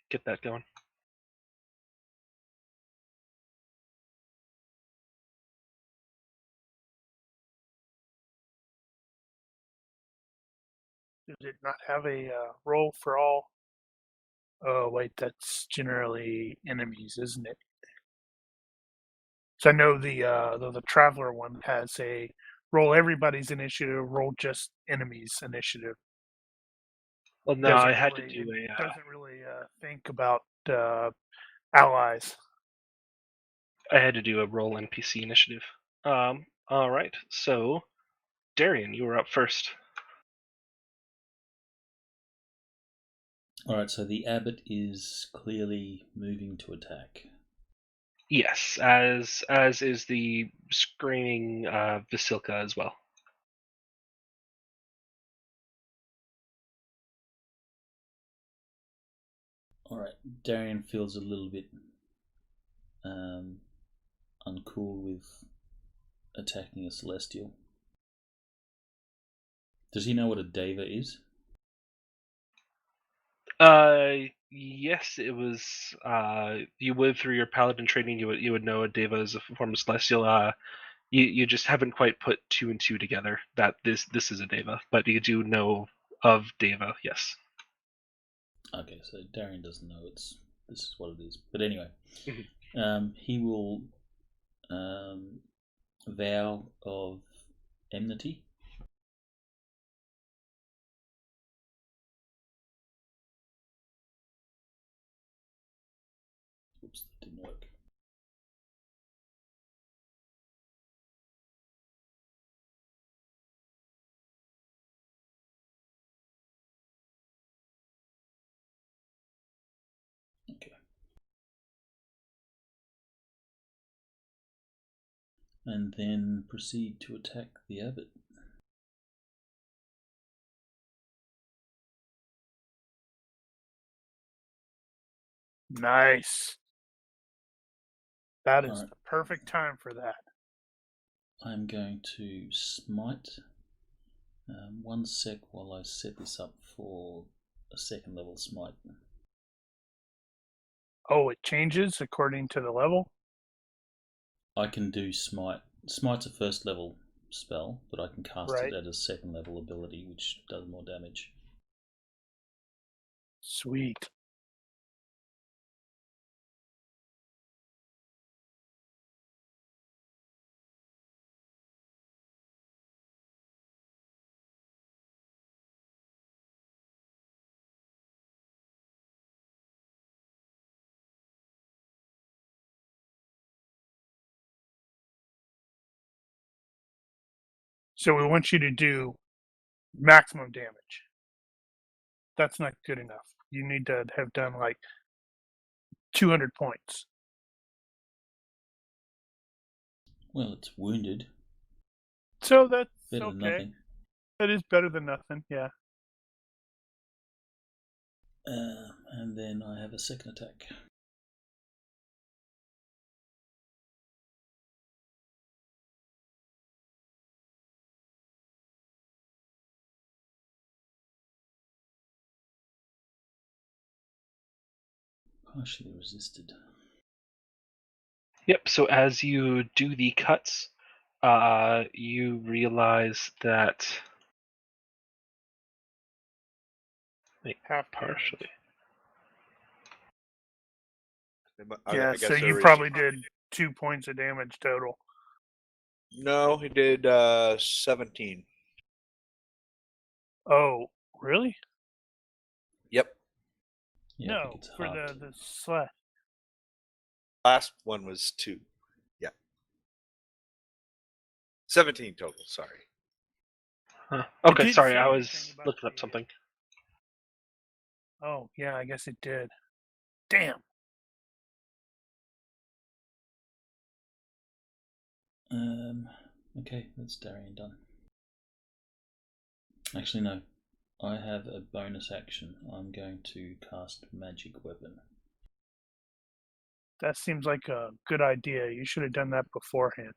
get that going.
Does it not have a roll for all? Oh wait, that's generally enemies, isn't it? So I know the traveler one has a roll everybody's initiative, roll just enemies initiative.
Well, no, I had to do a.
Doesn't really think about allies.
I had to do a roll NPC initiative. All right. So, Darian, you were up first.
Alright, so the abbot is clearly moving to attack.
Yes, as is the screaming Vasilka as well.
Alright, Darian feels a little bit uncool with attacking a celestial. Does he know what a deva is?
Yes, it was. You would through your paladin training, you would know a deva is a form of celestial. You just haven't quite put two and two together that this is a deva, but you do know of deva. Yes.
Okay, so Darian doesn't know this is what it is. But anyway,
Mhm.
he will vow of enmity. Oops, that didn't work. Okay. And then proceed to attack the abbot.
Nice. That is
Alright.
the perfect time for that.
I'm going to smite. 1 sec while I set this up for a second level smite.
Oh, it changes according to the level?
I can do smite. Smite's a first level spell, but I can cast
Right.
it at a second level ability, which does more damage.
Sweet. So we want you to do maximum damage. That's not good enough. You need to have done like 200 points.
Well, it's wounded.
So that's
Better than
okay.
nothing.
That is better than nothing, yeah.
And then I have a second attack. Partially resisted.
Yep. So as you do the cuts, you realize that
Half
partially.
Yeah,
I
so
guess
you
they're
probably
resistant.
did 2 points of damage total.
No, he did 17.
Oh, really?
Yep.
Yeah, I think
No,
it's
for
halved.
the slash.
Last one was 2. Yeah. 17 total, sorry.
Huh.
It
Okay,
didn't
sorry,
say
I
anything
was
about
looking up
the-
something.
Oh, yeah, I guess it did. Damn.
Okay, that's Darian done. Actually, no. I have a bonus action. I'm going to cast Magic Weapon.
That seems like a good idea. You should have done that beforehand.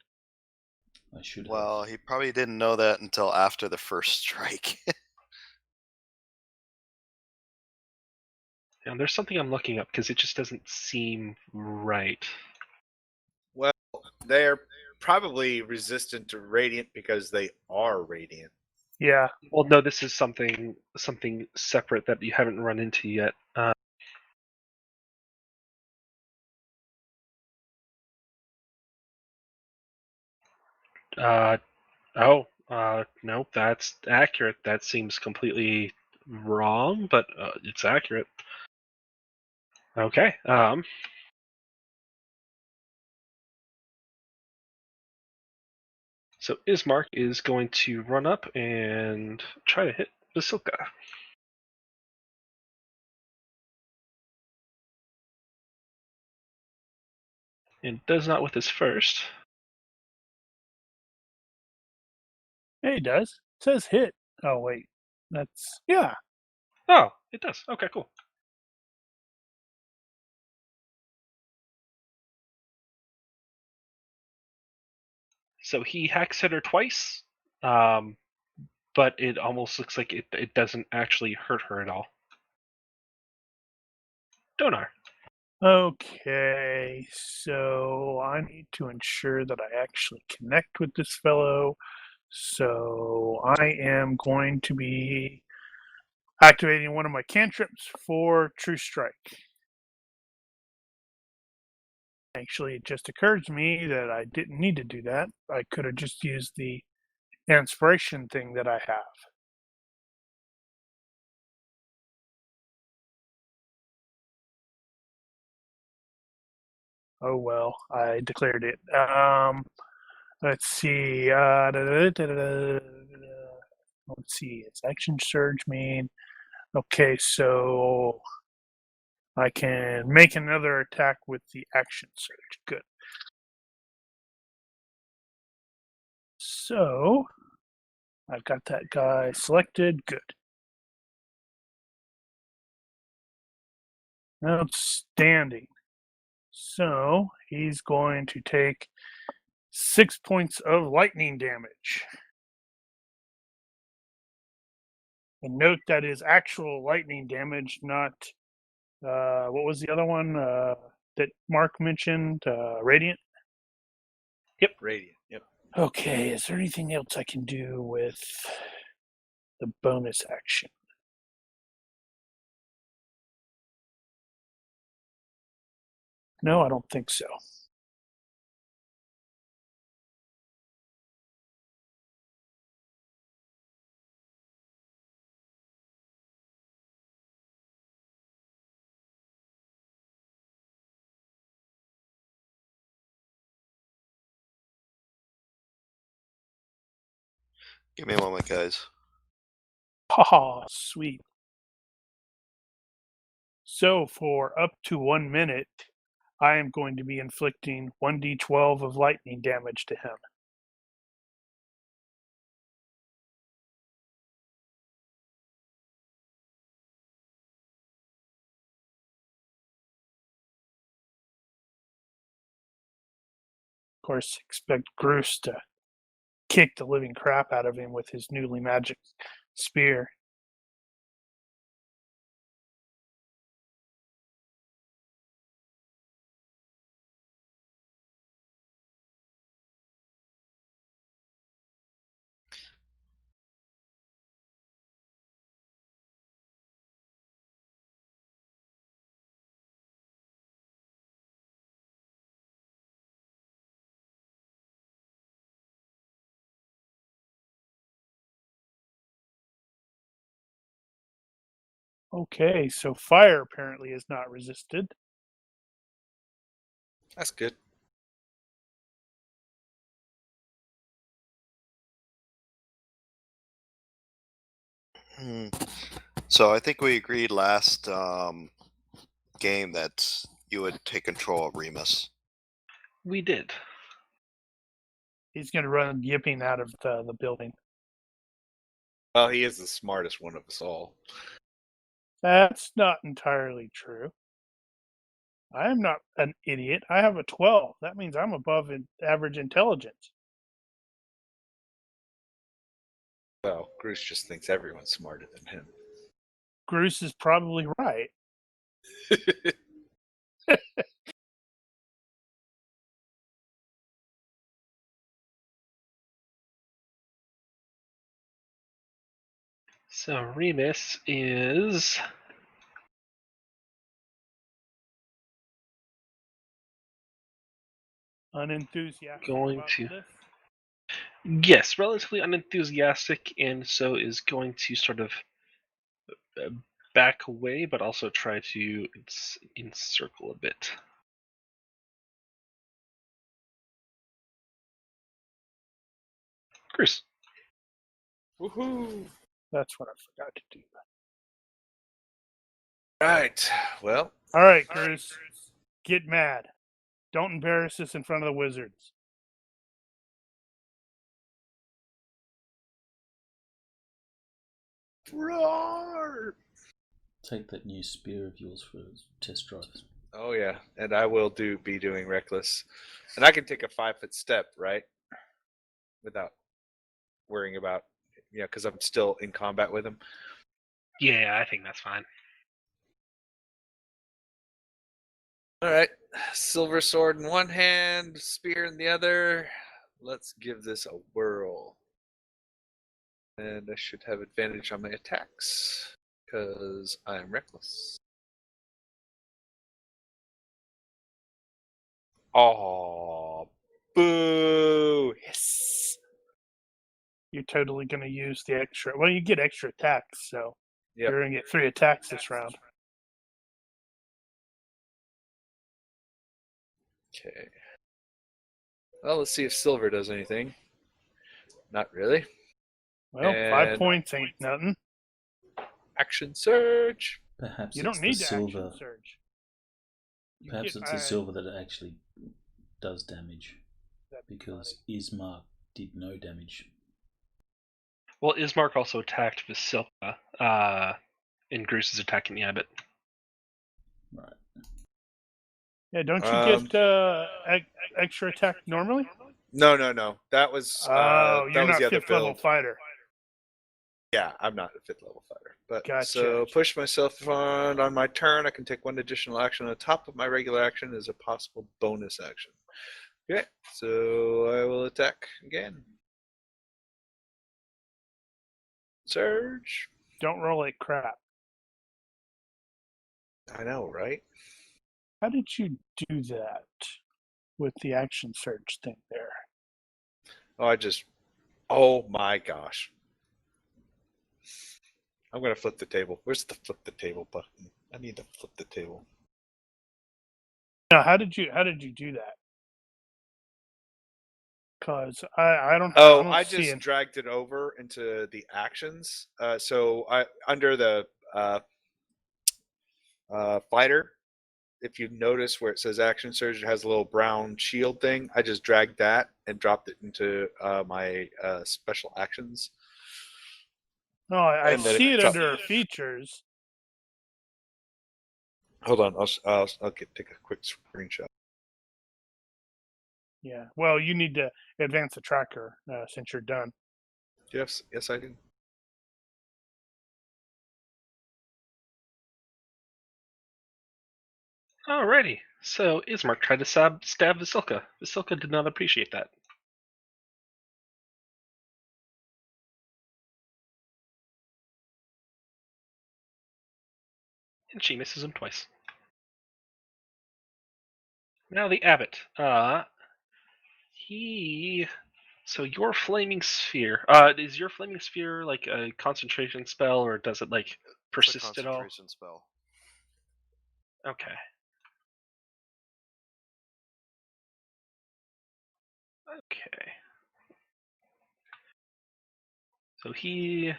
I should have.
Well, he probably didn't know that until after the first strike.
And there's something I'm looking up because it just doesn't seem right.
Well, they're probably resistant to radiant because they are radiant.
Yeah.
Well, no, this is something separate that you haven't run into yet. No, that's accurate. That seems completely wrong, but it's accurate. Okay. So Ismark is going to run up and try to hit Basilka. And does not with his first.
Hey, it does. It says hit. Oh, wait. That's. Yeah.
Oh, it does. Okay, cool. So he hacks at her twice, but it almost looks like it doesn't actually hurt her at all. Donar.
Okay, so I need to ensure that I actually connect with this fellow. So I am going to be activating one of my cantrips for True Strike. Actually, it just occurred to me that I didn't need to do that. I could have just used the inspiration thing that I have. Oh well, I declared it. Let's see. Let's see. It's action surge mean. Okay, so I can make another attack with the action surge. Good. So I've got that guy selected. Good. Outstanding. So he's going to take 6 points of lightning damage. And note that is actual lightning damage, not what was the other one that Mark mentioned? Radiant?
Yep.
Radiant, yep.
Okay, is there anything else I can do with the bonus action? No, I don't think so.
Give me a moment, guys.
Haha, sweet. So for up to 1 minute, I am going to be inflicting 1d12 of lightning damage to him. Of course, expect Groose to kick the living crap out of him with his newly magic spear. Okay, so fire apparently is not resisted.
That's good.
So I think we agreed last game that you would take control of Remus.
We did.
He's going to run yipping out of the building.
Well, he is the smartest one of us all.
That's not entirely true. I am not an idiot. I have a 12. That means I'm above average intelligence.
Well, Bruce just thinks everyone's smarter than him.
Bruce is probably right.
So Remus is
Unenthusiastic
Going
about
to-
this.
yes, relatively unenthusiastic, and so is going to sort of back away, but also try to encircle a bit. Chris.
Woohoo!
That's what I forgot to do.
Right. Well,
All right, Cruz. Get mad. Don't embarrass us in front of the wizards.
roar!
Take that new spear of yours for test drives.
Oh yeah, and I will be doing reckless, and I can take a 5-foot step, right, without worrying about, because I'm still in combat with him.
Yeah, I think that's fine.
All right, silver sword in one hand, spear in the other. Let's give this a whirl, and I should have advantage on my attacks because I am reckless. Oh, boo! Yes.
You're totally going to use the extra. Well, you get extra attacks, so
Yep.
you're going to get 3 attacks this round.
Okay. Well, let's see if silver does anything. Not really.
Well, 5
And-
points ain't nothing.
Action surge.
Perhaps
You
it's
don't need
the
to
silver.
action surge. You
Perhaps
get,
it's the silver that actually does damage, because Ismark did no damage.
Well, Ismark also attacked Vasilka, and Groose is attacking the abbot.
Right.
Yeah, don't you get extra attack normally?
No. That was
Oh,
that
you're
was
not
the other
5th level
build.
fighter.
Yeah, I'm not a 5th level fighter. But
Gotcha.
so push myself on my turn. I can take 1 additional action on top of my regular action as a possible bonus action. Okay, so I will attack again. Surge.
Don't roll like crap.
I know, right?
How did you do that with the action surge thing there?
Oh my gosh. I'm gonna flip the table. Where's the flip the table button? I need to flip the table.
Now, how did you do that? Because I don't.
Oh,
don't
I
see
just
it.
dragged it over into the actions. So I under the fighter, if you notice where it says action surge, it has a little brown shield thing. I just dragged that and dropped it into my special actions.
No, I
And then
see it
drop-
under features.
Hold on, I'll take a quick screenshot.
Yeah. Well, you need to advance the tracker since you're done.
Yes, I do.
Alrighty. So Ismark tried to stab Vasilka. Vasilka did not appreciate that. And she misses him twice. Now the abbot. He So your flaming sphere, is your flaming sphere like a concentration spell, or does it like
It's a
persist at all?
concentration spell.
Okay. Okay. So he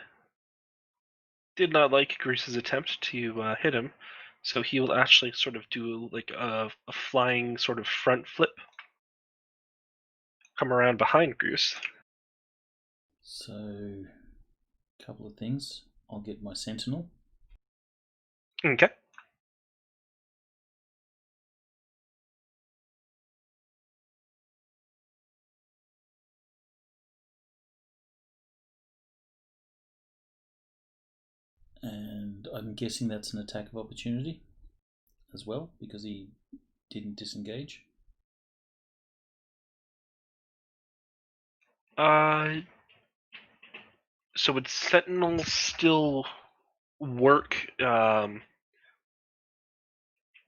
did not like Grease's attempt to hit him, so he will actually sort of do like a flying sort of front flip, come around behind Grease.
So, a couple of things. I'll get my sentinel.
Okay.
And I'm guessing that's an attack of opportunity as well, because he didn't disengage.
So would Sentinel still work?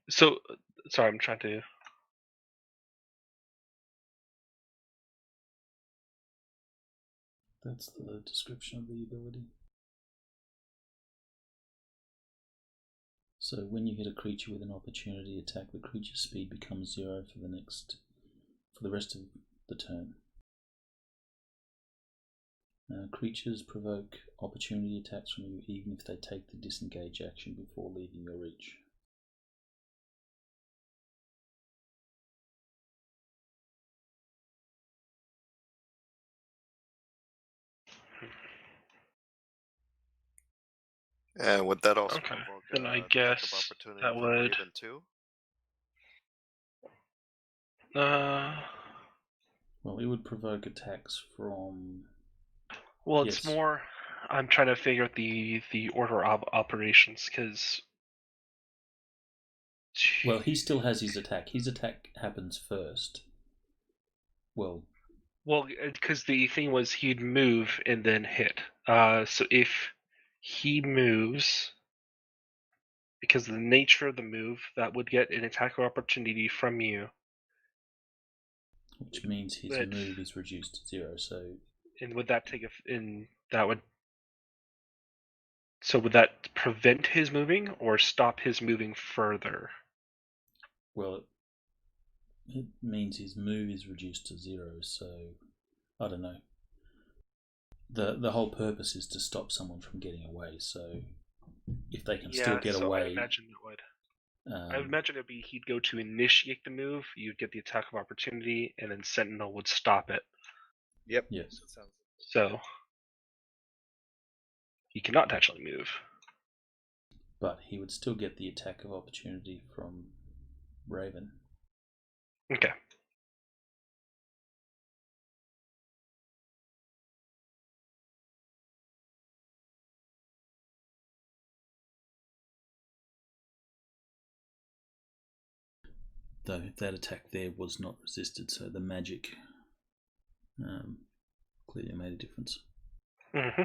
So, sorry, I'm trying to.
That's the description of the ability. So when you hit a creature with an opportunity attack, the creature's speed becomes 0 for the rest of the turn. Creatures provoke opportunity attacks from you even if they take the disengage action before leaving your reach.
And would that also
Okay,
provoke
then I
attack of
guess
opportunity
that
from
would.
Raven too?
Well, it would provoke attacks from...
Well, it's
Yes.
more. I'm trying to figure out the order of operations because.
Well, he still has his attack. His attack happens first. Well,
because the thing was he'd move and then hit. So if he moves, because of the nature of the move, that would get an attack of opportunity from you.
which means his
But-
move is reduced to 0, so...
And would that take that would. So would that prevent his moving or stop his moving further?
Well, it means his move is reduced to 0, so... I don't know. The whole purpose is to stop someone from getting away, so... If they can still get
so
away...
I imagine it would. I would imagine it'd be he'd go to initiate the move, you'd get the attack of opportunity, and then Sentinel would stop it.
Yep.
Yes.
That sounds.
So he cannot actually move.
But he would still get the attack of opportunity from Raven.
Okay.
Though that attack there was not resisted, so the magic clearly made a difference.
Mm-hmm.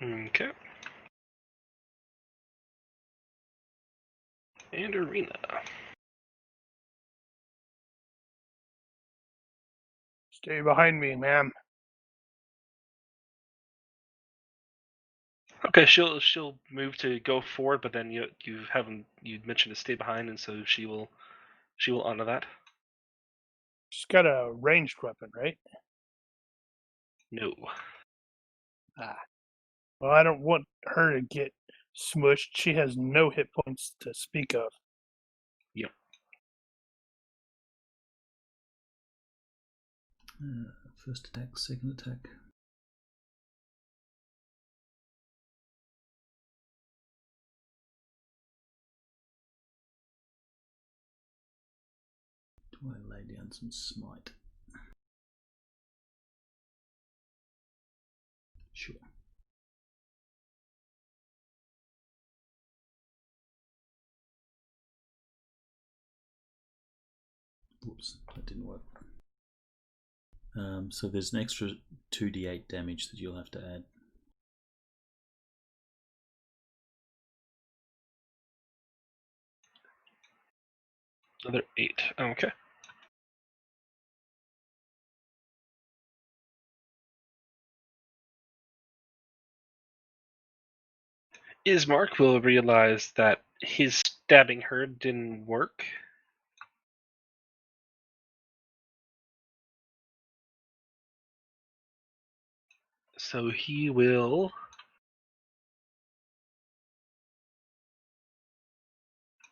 Okay. And Arena.
Stay behind me, ma'am.
Okay, she'll move to go forward, but then you mentioned to stay behind, and so she will honor that.
She's got a ranged weapon, right?
No.
Well, I don't want her to get smushed. She has no hit points to speak of.
Yep.
First attack, second attack. Do I lay down some smite? Sure. Whoops, that didn't work. So there's an extra 2d8 damage that you'll have to add.
Another 8. Okay. Ismark will realize that his stabbing her didn't work. So he will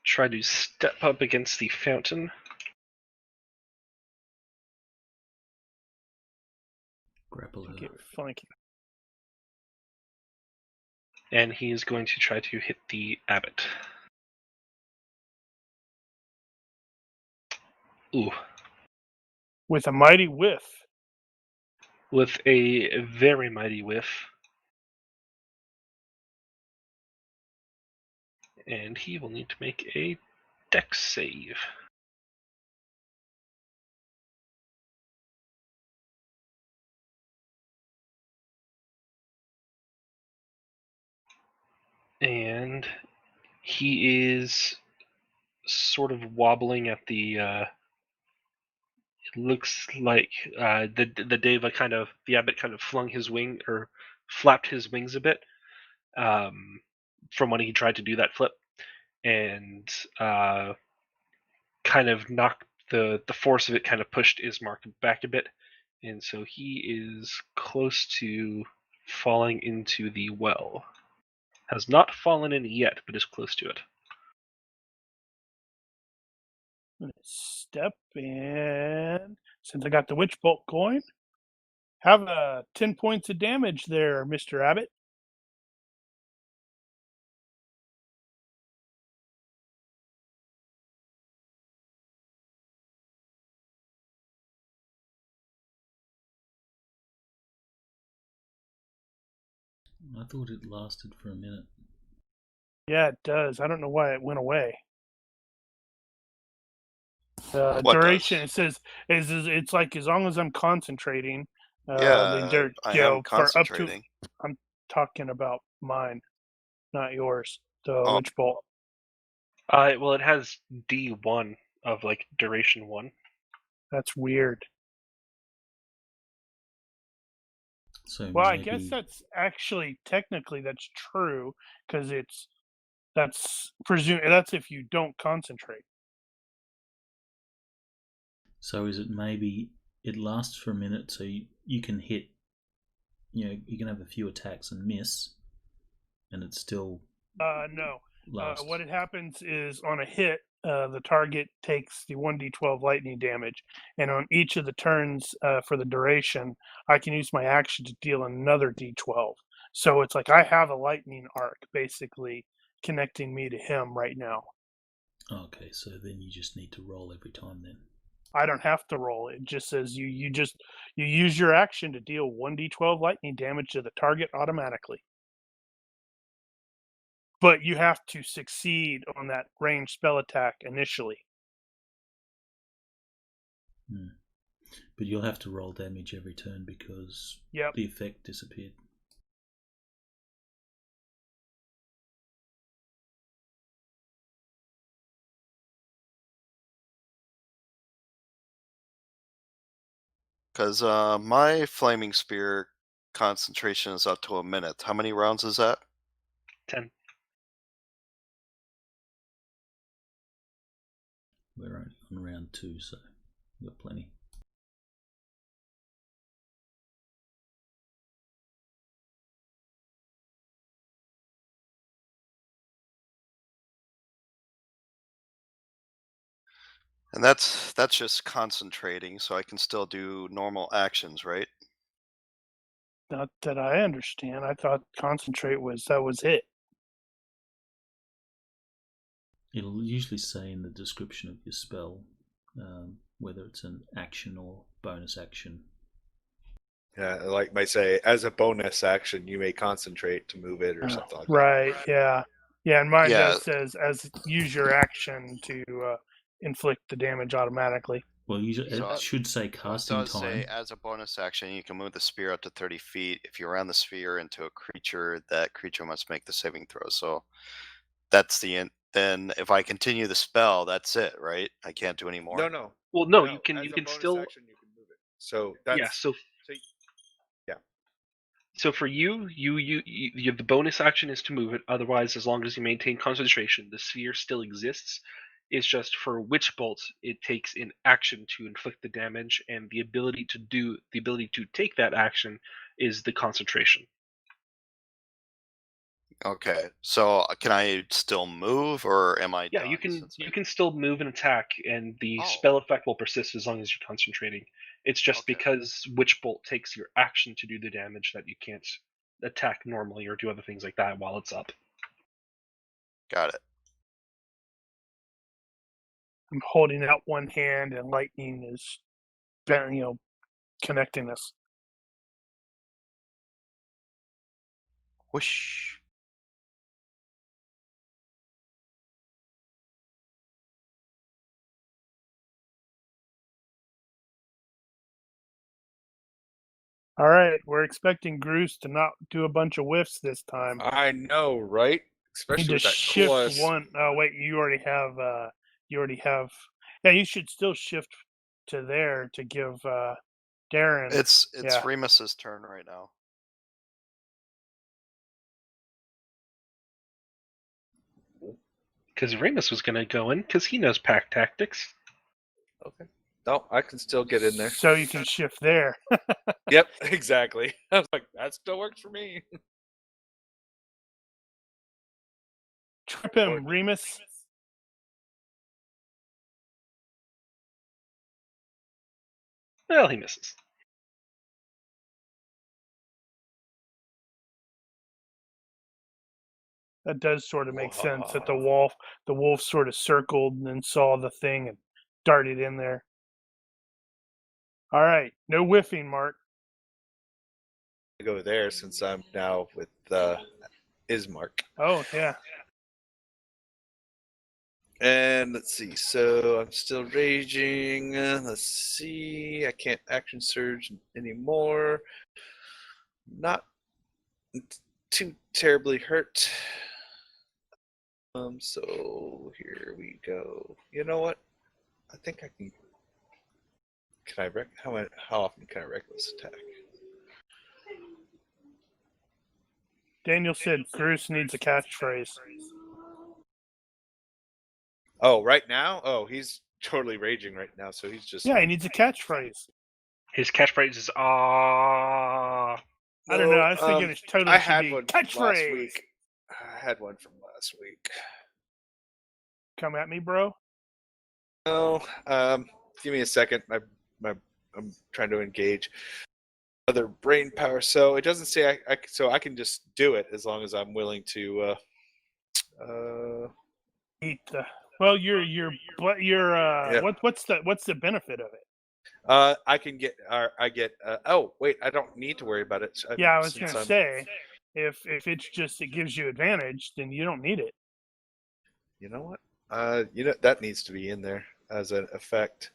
try to step up against the fountain.
Grapple her.
Get flanking.
And he is going to try to hit the abbot. Ooh.
With a mighty whiff.
With a very mighty whiff. And he will need to make a dex save. And he is sort of wobbling at the it looks like the Deva the abbot kind of flung his wing or flapped his wings a bit from when he tried to do that flip, and kind of knocked the force of it kind of pushed Ismark back a bit, and so he is close to falling into the well. Has not fallen in yet, but is close to it.
I'm gonna step in. Since I got the Witch Bolt going, have 10 points of damage there, Mr. Abbott.
I thought it lasted for a minute.
Yeah, it does. I don't know why it went away. The
What
duration,
does?
it says, it's like as long as I'm concentrating.
Yeah, I am
for up to.
concentrating.
I'm talking about mine, not yours. The
Oh.
Witch Bolt.
Well, it has D1 of like duration 1.
That's weird.
So
Well, I
maybe,
guess that's actually technically that's true because that's if you don't concentrate.
so is it maybe it lasts for a minute, so you can hit, you can have a few attacks and miss, and it's still
No.
lasts.
What it happens is on a hit, the target takes the 1d12 lightning damage, and on each of the turns for the duration, I can use my action to deal another d12. So it's like I have a lightning arc basically connecting me to him right now.
Okay, so then you just need to roll every time then.
I don't have to roll. It just says you use your action to deal 1d12 lightning damage to the target automatically. But you have to succeed on that ranged spell attack initially.
But you'll have to roll damage every turn because the effect disappeared.
Because my flaming spear concentration is up to a minute. How many rounds is that?
10.
We're only on round 2, so we've got plenty.
And that's just concentrating, so I can still do normal actions, right?
Not that I understand. I thought concentrate was it.
It'll usually say in the description of your spell whether it's an action or bonus action.
Yeah, like might say, as a bonus action, you may concentrate to move it or something like that.
Right, yeah. Yeah, and mine
Yeah.
just says use your action to inflict the damage automatically.
Well,
So-
it should say
It
casting
does say,
time.
as a bonus action, you can move the spear up to 30 feet. If you round the sphere into a creature, that creature must make the saving throw. So that's the end. Then if I continue the spell, that's it, right? I can't do any more.
No.
Well, no,
No,
you can
as
you
a
can
bonus
still
action, you can move it. So that's
yeah. So
yeah.
So for you the bonus action is to move it. Otherwise, as long as you maintain concentration, the sphere still exists. It's just for Witch Bolt, it takes an action to inflict the damage, and the ability to take that action is the concentration.
Okay. So can I still move, or am I
Yeah,
done?
you can
since
you can still move and attack, and the
Oh.
spell effect will persist as long as you're concentrating. It's just
Okay.
because Witch Bolt takes your action to do the damage that you can't attack normally or do other things like that while it's up.
Got it.
I'm holding out one hand, and lightning is, connecting us.
Whoosh.
All right, we're expecting Groose to not do a bunch of whiffs this time.
I know, right?
You
Especially
need to
with that
shift
cool-ass-
one. Oh wait, you already have. Yeah, you should still shift to there to give Darren.
It's
Yeah.
Remus's turn right now.
Because Remus was going to go in because he knows pack tactics.
Okay. No, I can still get in there.
So you can shift there.
Yep, exactly. I was like, that still works for me.
Trip him, Remus.
Well, he misses.
That does sort of make sense that the wolf sort of circled and then saw the thing and darted in there. All right, no whiffing, Mark.
I go there since I'm now with Ismark.
Oh yeah.
And let's see. So I'm still raging. Let's see. I can't action surge anymore. Not too terribly hurt. So here we go. You know what? I think I can. Can I how often can I reckless attack?
Daniel said Groose needs a catchphrase.
Oh, right now? Oh, he's totally raging right now. So he's just.
Yeah, he needs a catchphrase.
His catchphrase is "ah."
I don't know. I was thinking it totally
I
should
had
be
one
catchphrase.
last week. I had one from last week.
Come at me, bro.
No, give me a second. I'm trying to engage other brain power. So it doesn't say so I can just do it as long as I'm willing to.
Eat the. Well,
Yeah.
what's the benefit of it?
I can get. I get. Oh wait, I don't need to worry about it.
Yeah, I was
since
gonna
I'm-
say, if it's just it gives you advantage, then you don't need it.
You know what? That needs to be in there as an effect.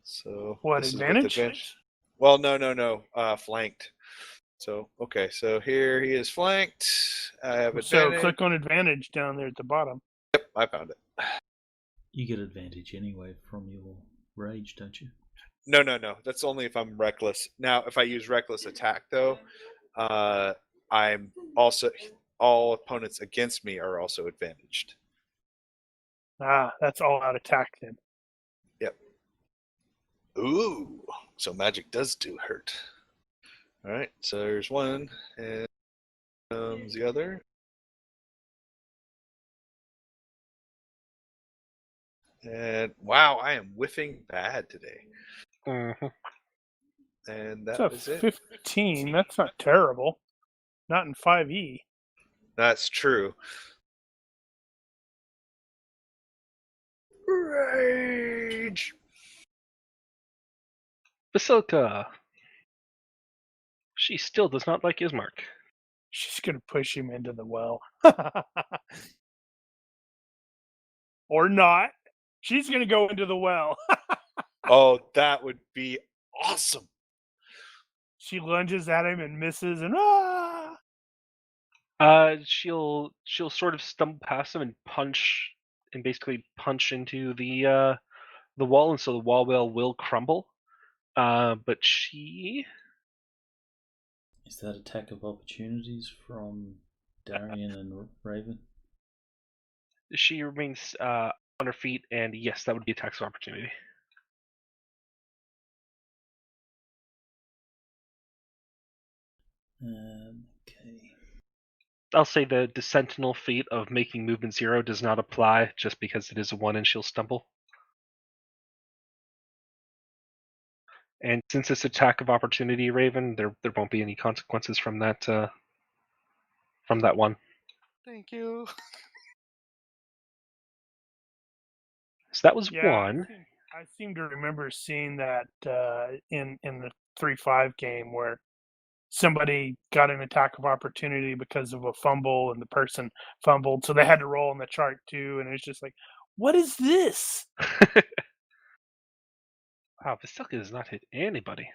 So
What
this
advantage?
Is with advantage. Well, no. Flanked. So okay, so here he is flanked. I have advantage.
So click on advantage down there at the bottom.
Yep, I found it.
You get advantage anyway from your rage, don't you?
No. That's only if I'm reckless. Now, if I use reckless attack, though, I'm also all opponents against me are also advantaged.
Ah, that's all out attack then.
Yep. Ooh, so magic does do hurt. All right, so there's one, and comes the other. And wow, I am whiffing bad today.
Mm-hmm.
And that
It's
was
a
it.
15. That's not terrible. Not in 5e.
That's true. Rage.
Basilica. She still does not like Ismark.
She's gonna push him into the well. Or not. She's gonna go into the well.
Oh, that would be awesome.
She lunges at him and misses, and
She'll sort of stumble past him and basically punch into the wall, and so the wall will crumble. But she
Is that attack of opportunities from Darian and Raven?
remains on her feet, and yes, that would be attacks of opportunity.
Okay.
I'll say the sentinel feat of making movement 0 does not apply, just because it is a 1 and she'll stumble. And since it's attack of opportunity, Raven, there won't be any consequences from that one.
Thank you.
So that was
yeah.
1.
I seem to remember seeing that in the 3-5 game where somebody got an attack of opportunity because of a fumble, and the person fumbled, so they had to roll on the chart too. And it's just like, what is this?
Wow, Vasilka does not hit anybody.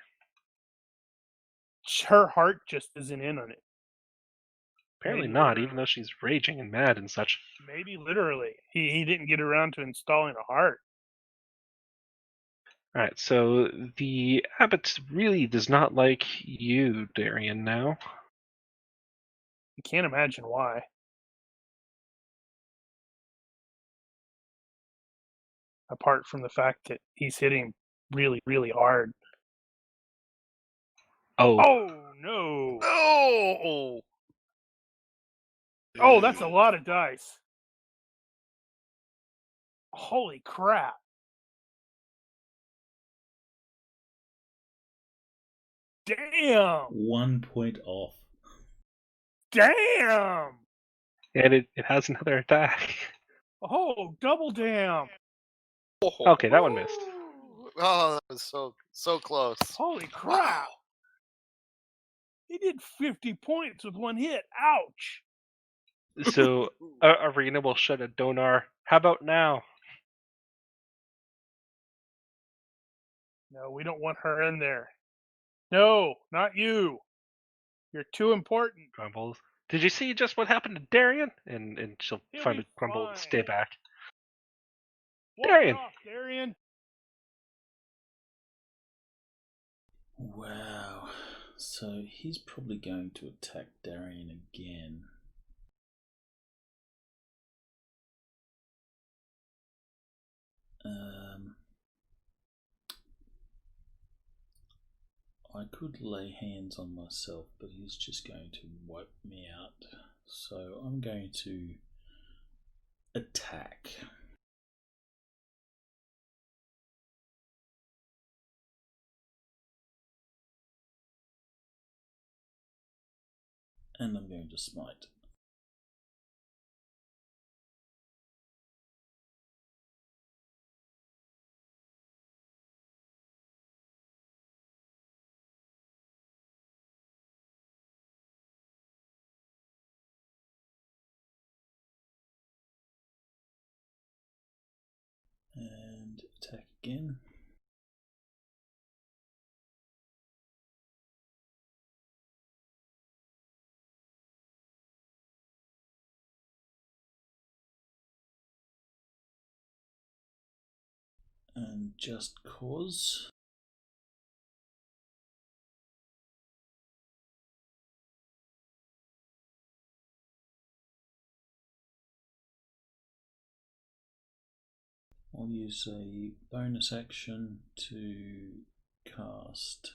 Her heart just isn't in on it.
Apparently
Maybe
not,
literally.
even though she's raging and mad and such.
Maybe literally. He didn't get around to installing a heart.
Alright, so the abbot really does not like you, Darian, now.
I can't imagine why. Apart from the fact that he's hitting really, really hard.
Oh,
Oh, no.
No.
Oh, that's a lot of dice. Holy crap. Damn.
1 point off.
Damn.
and it has another attack.
Oh, double damn.
Okay, that one missed.
Oh, that was so close.
Holy crap. He did 50 points with one hit. Ouch.
So Arena will shut at Donar. How about now?
No, we don't want her in there. No, not you. You're too important.
Grumbles. Did you see just what happened to Darian? And she'll
He'll
finally
be
grumble and
fine.
stay back.
Walk
Darian.
it off, Darian.
Wow. So he's probably going to attack Darian again. I could lay hands on myself, but he's just going to wipe me out. So I'm going to attack. And I'm going to smite. And attack again. And just cause. I'll use a bonus action to cast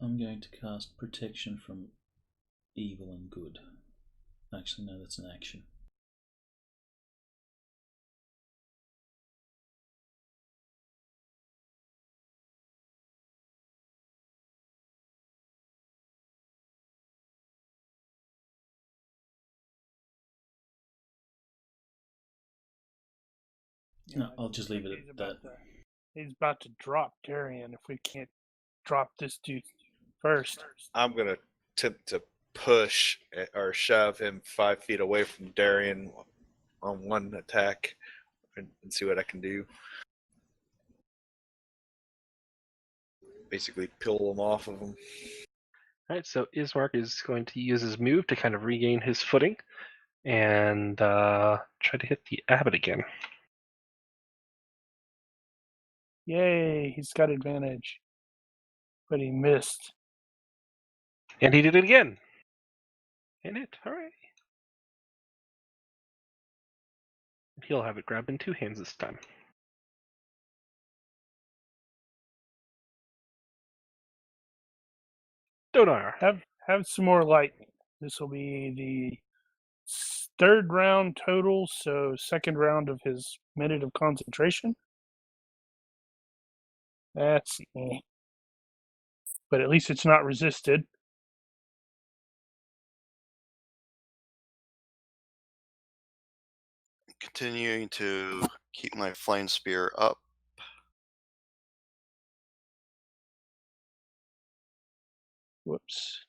I'm going to cast Protection from Evil and Good. Actually, no, that's an action. No, I'll just leave it
He's
at
about
that.
to, he's about to drop Darian if we can't drop this dude first.
I'm gonna attempt to push or shove him 5 feet away from Darian on one attack and see what I can do. Basically, peel him off of him.
Alright, so Ismark is going to use his move to kind of regain his footing and try to hit the abbot again.
Yay, he's got advantage. But he missed.
And he did it again. And hit. Hooray. He'll have it grabbed in 2 hands this time. Donar.
Have some more lightning. This will be the third round total, so second round of his minute of concentration. That's but at least it's not resisted.
Continuing to keep my flame spear up.
Whoops.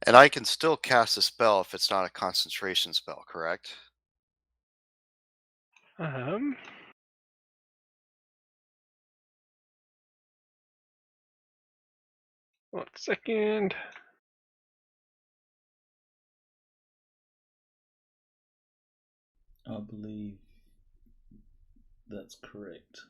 And I can still cast a spell if it's not a concentration spell, correct?
1 second.
I believe that's correct.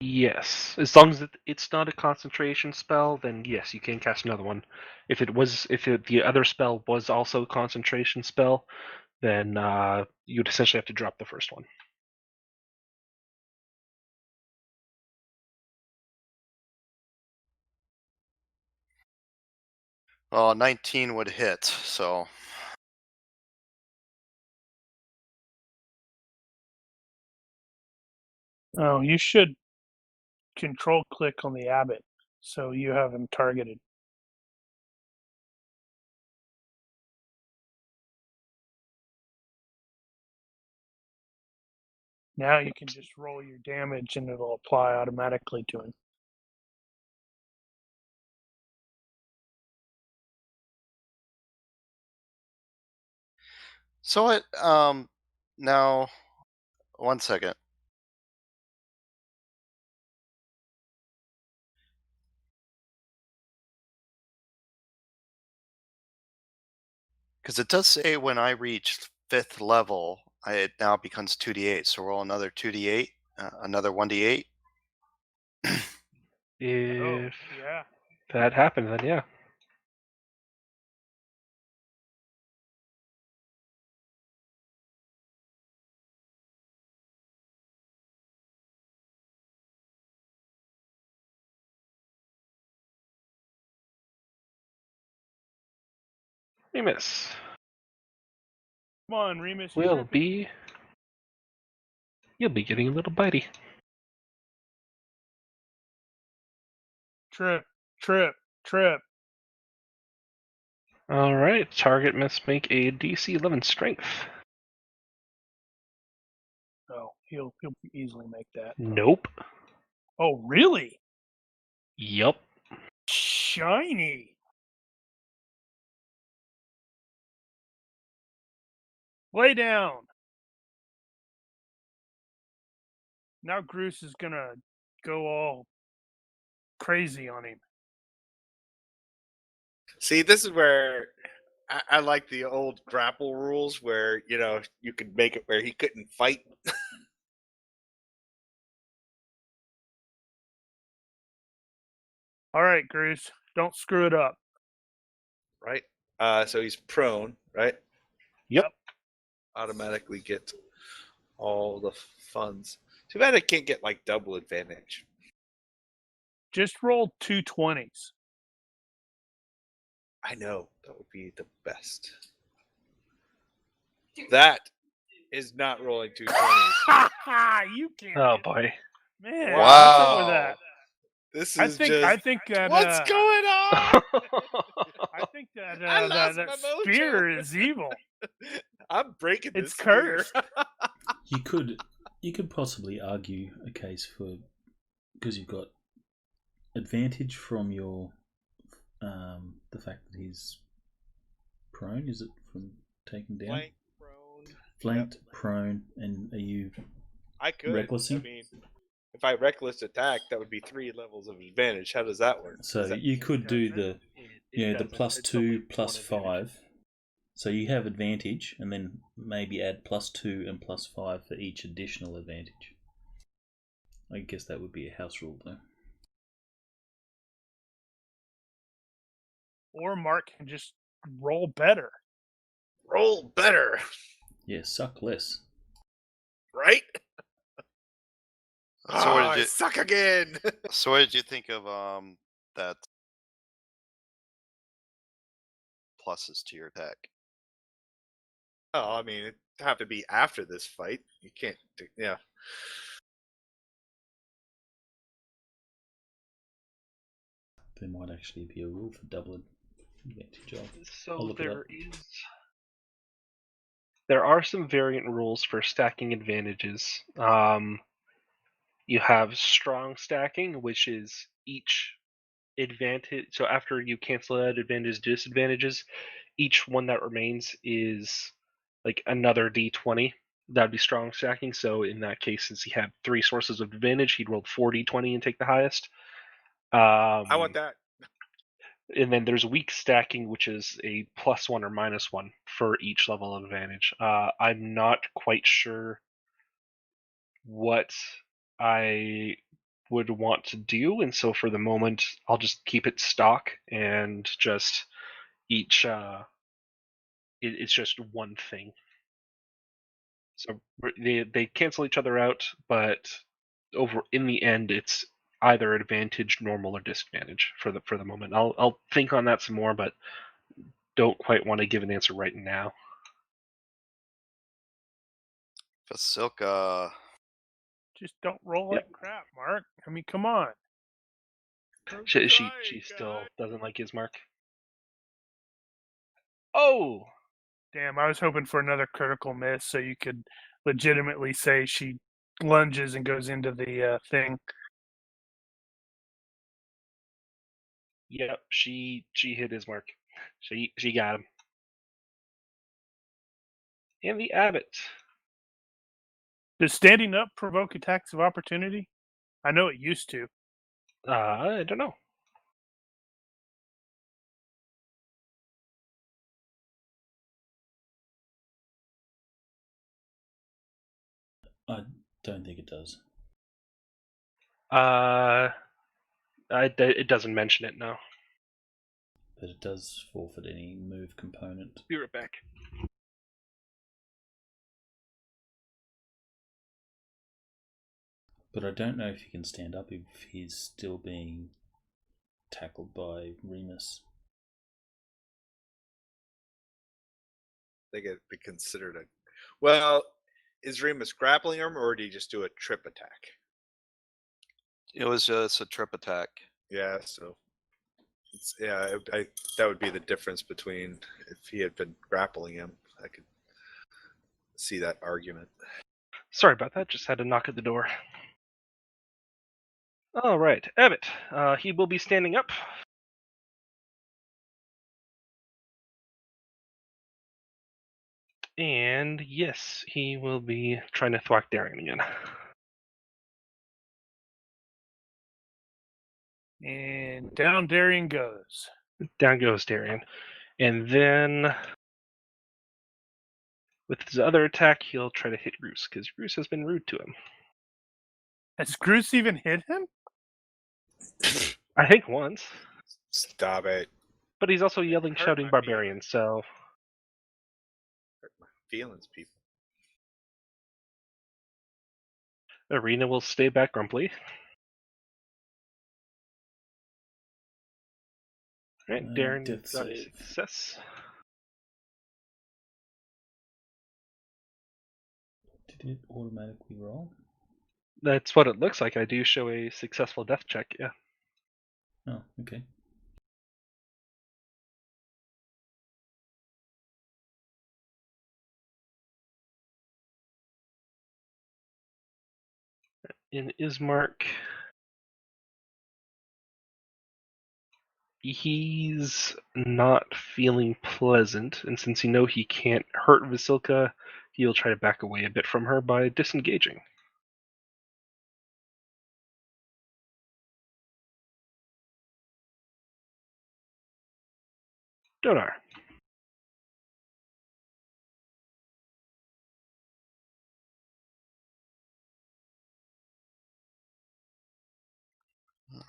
Yes, as long as it's not a concentration spell, then yes, you can cast another one. If the other spell was also a concentration spell, then you'd essentially have to drop the first one.
Well, 19 would hit, so
Oh, you should control click on the abbot so you have him targeted. Now you can just roll your damage and it'll apply automatically to him.
so it now 1 second. Because it does say when I reach 5th level, it now becomes 2d8. So roll another 2d8, another 1d8.
If
yeah.
that happens, then yeah. Remus
Come on, Remus.
you'll be getting a little bitey.
Trip.
All right, target must make a DC 11 strength.
Oh, he'll easily make that.
Nope.
Oh, really?
Yup.
Shiny. Lay down. Now Groose is gonna go all crazy on him.
See, this is where I like the old grapple rules where, you could make it where he couldn't fight.
All right, Groose, don't screw it up.
Right? So he's prone, right?
Yep.
Automatically get all the funds. Too bad I can't get like double advantage.
Just roll 2 20s.
I know that would be the best. That is not rolling 2 20s.
You can't.
Oh
hit-
boy.
Man,
Wow.
what's up with that?
This
I
is
think
just.
I think that
What's going on?
I think that
I lost
that
my mojo.
spear is evil.
I'm breaking this
It's
spear.
cursed.
You could possibly argue a case for, because you've got advantage from your the fact that he's prone. Is it from taken down?
Flank, prone.
Flanked, prone, and are you
I could.
recklessing?
I mean, if I reckless attack, that would be 3 levels of advantage. How does that work?
So
Is that-
you could do the the
doesn't.
plus
It's
2
only
plus
one advantage.
5. So you have advantage, and then maybe add plus 2 and plus 5 for each additional advantage. I guess that would be a house rule, though.
Or Mark can just roll better.
Roll better,
Yeah, suck less.
right?
So what did
I
you-
suck again.
So what did you think of that pluses to your attack?
Oh, I mean, it have to be after this fight. You can't. Yeah.
There might actually be a rule for double advantage of. I'll
So
look it up.
there are some variant rules for stacking advantages. You have strong stacking, which is each advantage. So after you cancel out advantages, disadvantages, each one that remains is like another d20. That'd be strong stacking. So in that case, since he had 3 sources of advantage, he'd roll 4d20 and take the highest.
I want that.
And then there's weak stacking, which is a +1 or -1 for each level of advantage. I'm not quite sure what I would want to do, and so for the moment, I'll just keep it stock and just each. It's just one thing. So they cancel each other out, but over in the end, it's either advantage, normal, or disadvantage for the moment. I'll think on that some more, but don't quite want to give an answer right now.
Vasilka.
Just don't roll
Yep.
like crap, Mark. I mean, come on.
She still doesn't like his mark. Oh,
Damn, I was hoping for another critical miss so you could legitimately say she lunges and goes into the thing.
yep, she hit his mark. She got him. And the abbot.
Does standing up provoke attacks of opportunity? I know it used to.
I don't know.
I don't think it does.
It doesn't mention it, no.
But it does forfeit any move component.
Be right back.
But I don't know if he can stand up if he's still being tackled by Remus.
They get be considered a. Well, is Remus grappling him, or did he just do a trip attack?
It was just a trip attack.
Yeah, so. That would be the difference between if he had been grappling him. I could see that argument.
Sorry about that. Just had to knock at the door. All right, Abbott. He will be standing up. And yes, he will be trying to thwack Darian again.
And down Darian goes.
Down goes Darian. And then with his other attack, he'll try to hit Roos, because Roos has been rude to him.
Has Groose even hit him?
I think once.
Stop it.
But he's also yelling,
Hurt
shouting
my
barbarian, so
feelings, people.
Arena will stay back grumpily. Alright, Darren
Death
got a
save.
success.
Did it automatically roll?
That's what it looks like. I do show a successful death check, yeah.
Oh, okay.
In Ismark, he's not feeling pleasant, and since you know he can't hurt Vasilka, he'll try to back away a bit from her by disengaging. Donar.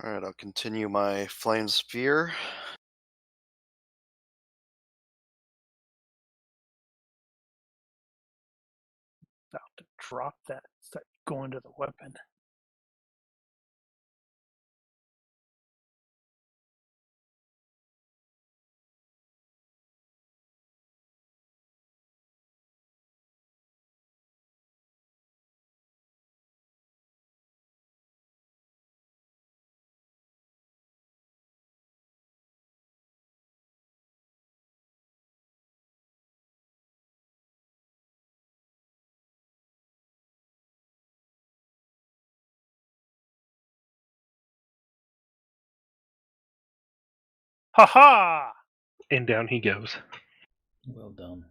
All right, I'll continue my flame sphere.
About to drop that. Start going to the weapon. Ha ha!
And down he goes.
Well done.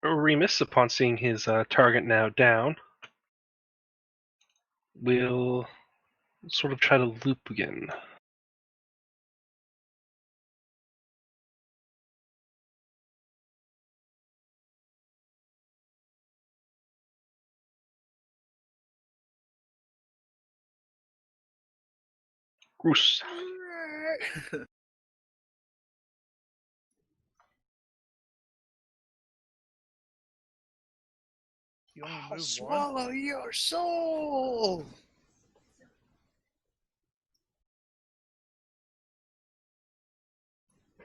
Remus, upon seeing his target now down, will sort of try to loop again. Groose.
You only
I'll
move one.
swallow your soul.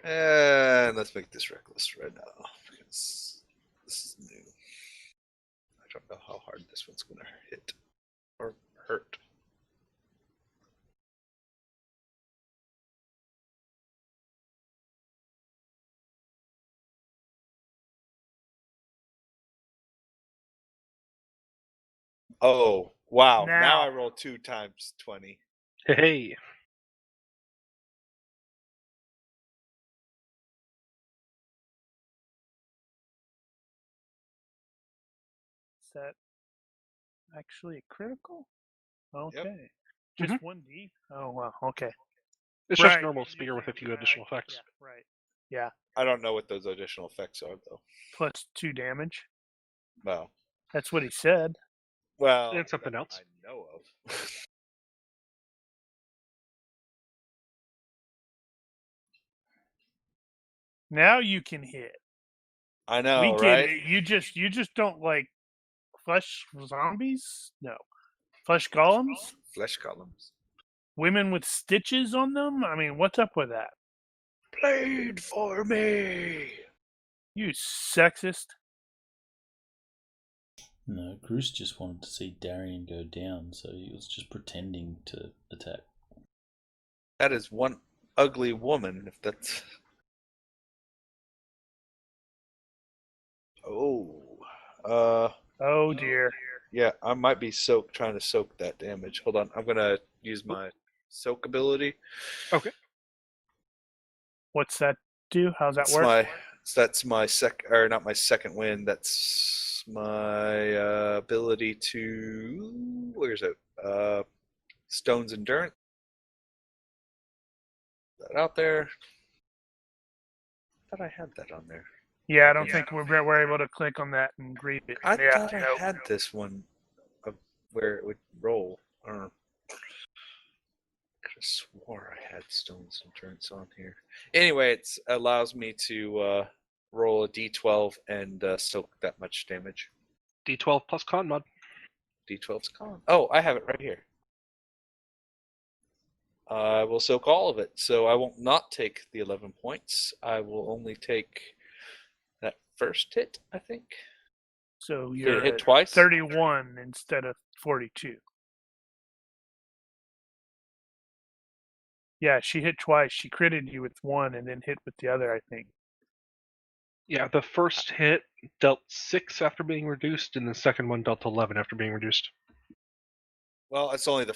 And let's make this reckless right now because this is new. I don't know how hard this one's going to hit or hurt. Oh, wow. Now
Now.
I roll 2 times 20.
Hey,
Is that actually a critical? Okay. Just
Mhm.
1D? Oh, wow. Okay.
it's just
Right,
normal
you're
spear with a
using-
few additional effects.
Yeah, right. Yeah.
I don't know what those additional effects are, though.
Plus 2 damage.
Well,
That's what he said.
well,
And something
that
else.
I know of.
Now you can hit.
I know,
We get
right?
it. You just don't like flesh zombies? No. Flesh golems?
Flesh columns.
Women with stitches on them? I mean, what's up with that?
Played for me.
You sexist.
No, Groose just wanted to see Darian go down, so he was just pretending to attack.
That is one ugly woman, if that's. Oh.
Oh dear.
Yeah, I might be trying to soak that damage. Hold on. I'm going to use my soak ability.
Okay.
What's that do? How's that
That's
work?
that's my not my second win. That's my ability to where's it? Stone's Endurance. Put that out there. I thought I had that on there.
Yeah, I don't think we're able to click on that and read it.
I
Yeah,
thought I
nope.
had this one where it would roll. I don't know. Could have swore I had Stone's Endurance on here. Anyway, it allows me to roll a d12 and soak that much damage.
D12 plus con mod.
D12's con. Oh, I have it right here. I will soak all of it, so I won't not take the 11 points. I will only take that first hit, I think.
So
Did
you're
it hit
at
twice?
31 instead of 42. Yeah, she hit twice. She critted you with one and then hit with the other, I think.
Yeah, the first hit dealt 6 after being reduced, and the second one dealt 11 after being reduced.
Well, it's only the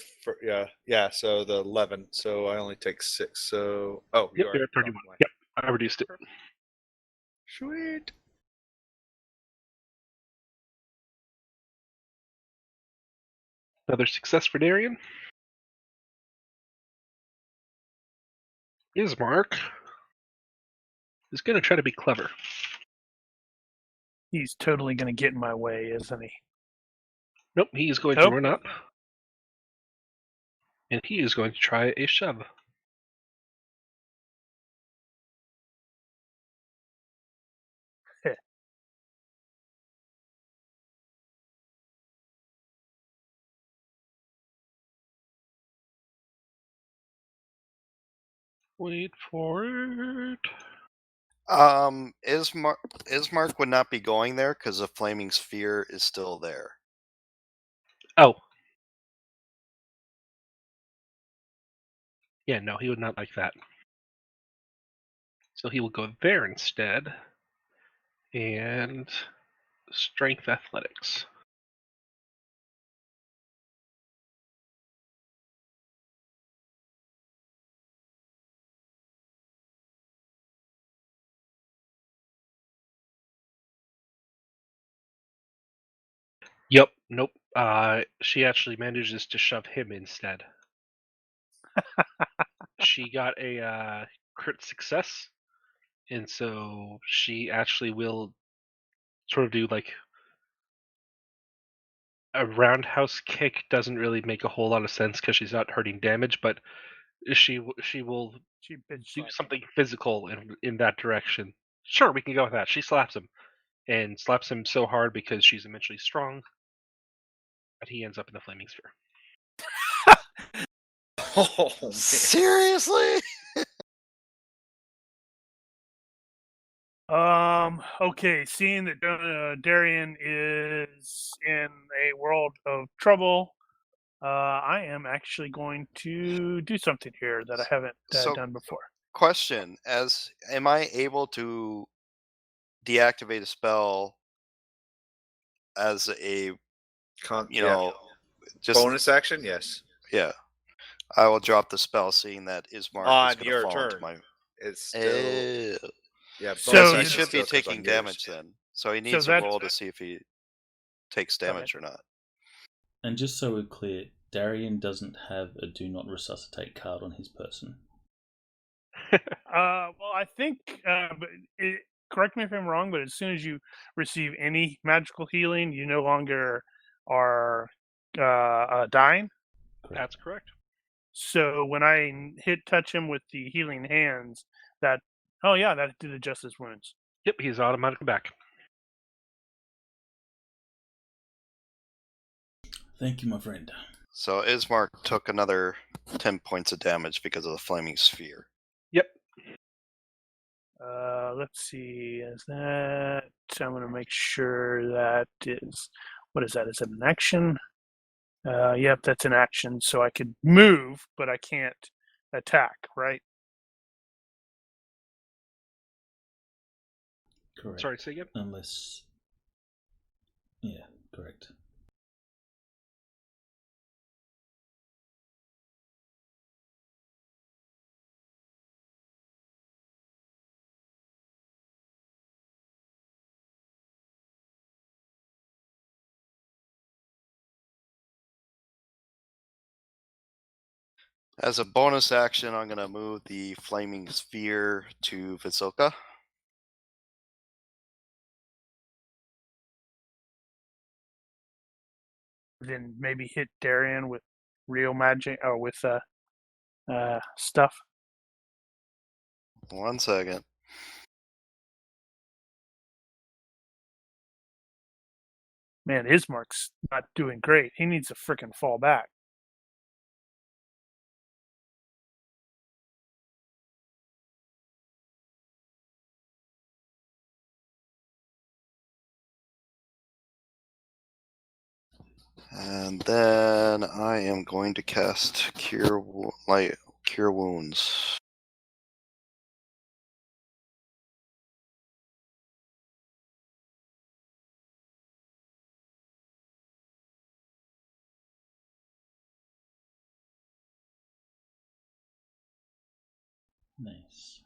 yeah. So the 11. So I only take 6. So
Yep,
you are
you're at 31. Yep, I reduced it.
Sweet.
Another success for Darian. Ismark is going to try to be clever.
He's totally going to get in my way, isn't he?
Nope, he is going to run up. And he is going to try a shove. Wait for it.
Ismark would not be going there because the flaming sphere is still there.
Oh. Yeah, no, he would not like that. So he will go there instead. And strength athletics. Yep, nope. She actually manages to shove him instead. She got a crit success, and so she actually will sort of do like a roundhouse kick. Doesn't really make a whole lot of sense because she's not hurting damage, but she will do something physical in that direction. Sure, we can go with that. She slaps him, and slaps him so hard because she's immensely strong that he ends up in the flaming sphere.
Oh, man.
Seriously?
Okay, seeing that Darian is in a world of trouble, I am actually going to do something here that I haven't done before.
Question: am I able to deactivate a spell as a just
bonus action? Yes.
Yeah, I will drop the spell, seeing that Ismark is
On
going to
your
fall
turn.
into my.
It's still
Yeah,
So
he should be taking damage then. So he needs to roll to see if he takes damage or not.
And just so we're clear, Darian doesn't have a do not resuscitate card on his person.
Well, I think, correct me if I'm wrong, but as soon as you receive any magical healing, you no longer are dying.
That's correct.
So when I touch him with the healing hands, that did adjust his wounds.
Yep, he's automatically back.
Thank you, my friend.
So Ismark took another 10 points of damage because of the flaming sphere.
Yep.
Let's see. Is that? I'm going to make sure that is. What is that? Is it an action? Yep, that's an action. So I could move, but I can't attack, right?
Correct.
Sorry, say again?
Unless. Yeah, correct.
As a bonus action, I'm going to move the flaming sphere to Visoka.
then maybe hit Darian with real magic or with stuff.
1 second.
Man, Ismark's not doing great. He needs to frickin' fall back.
And then I am going to cast Cure Wounds.
Nice.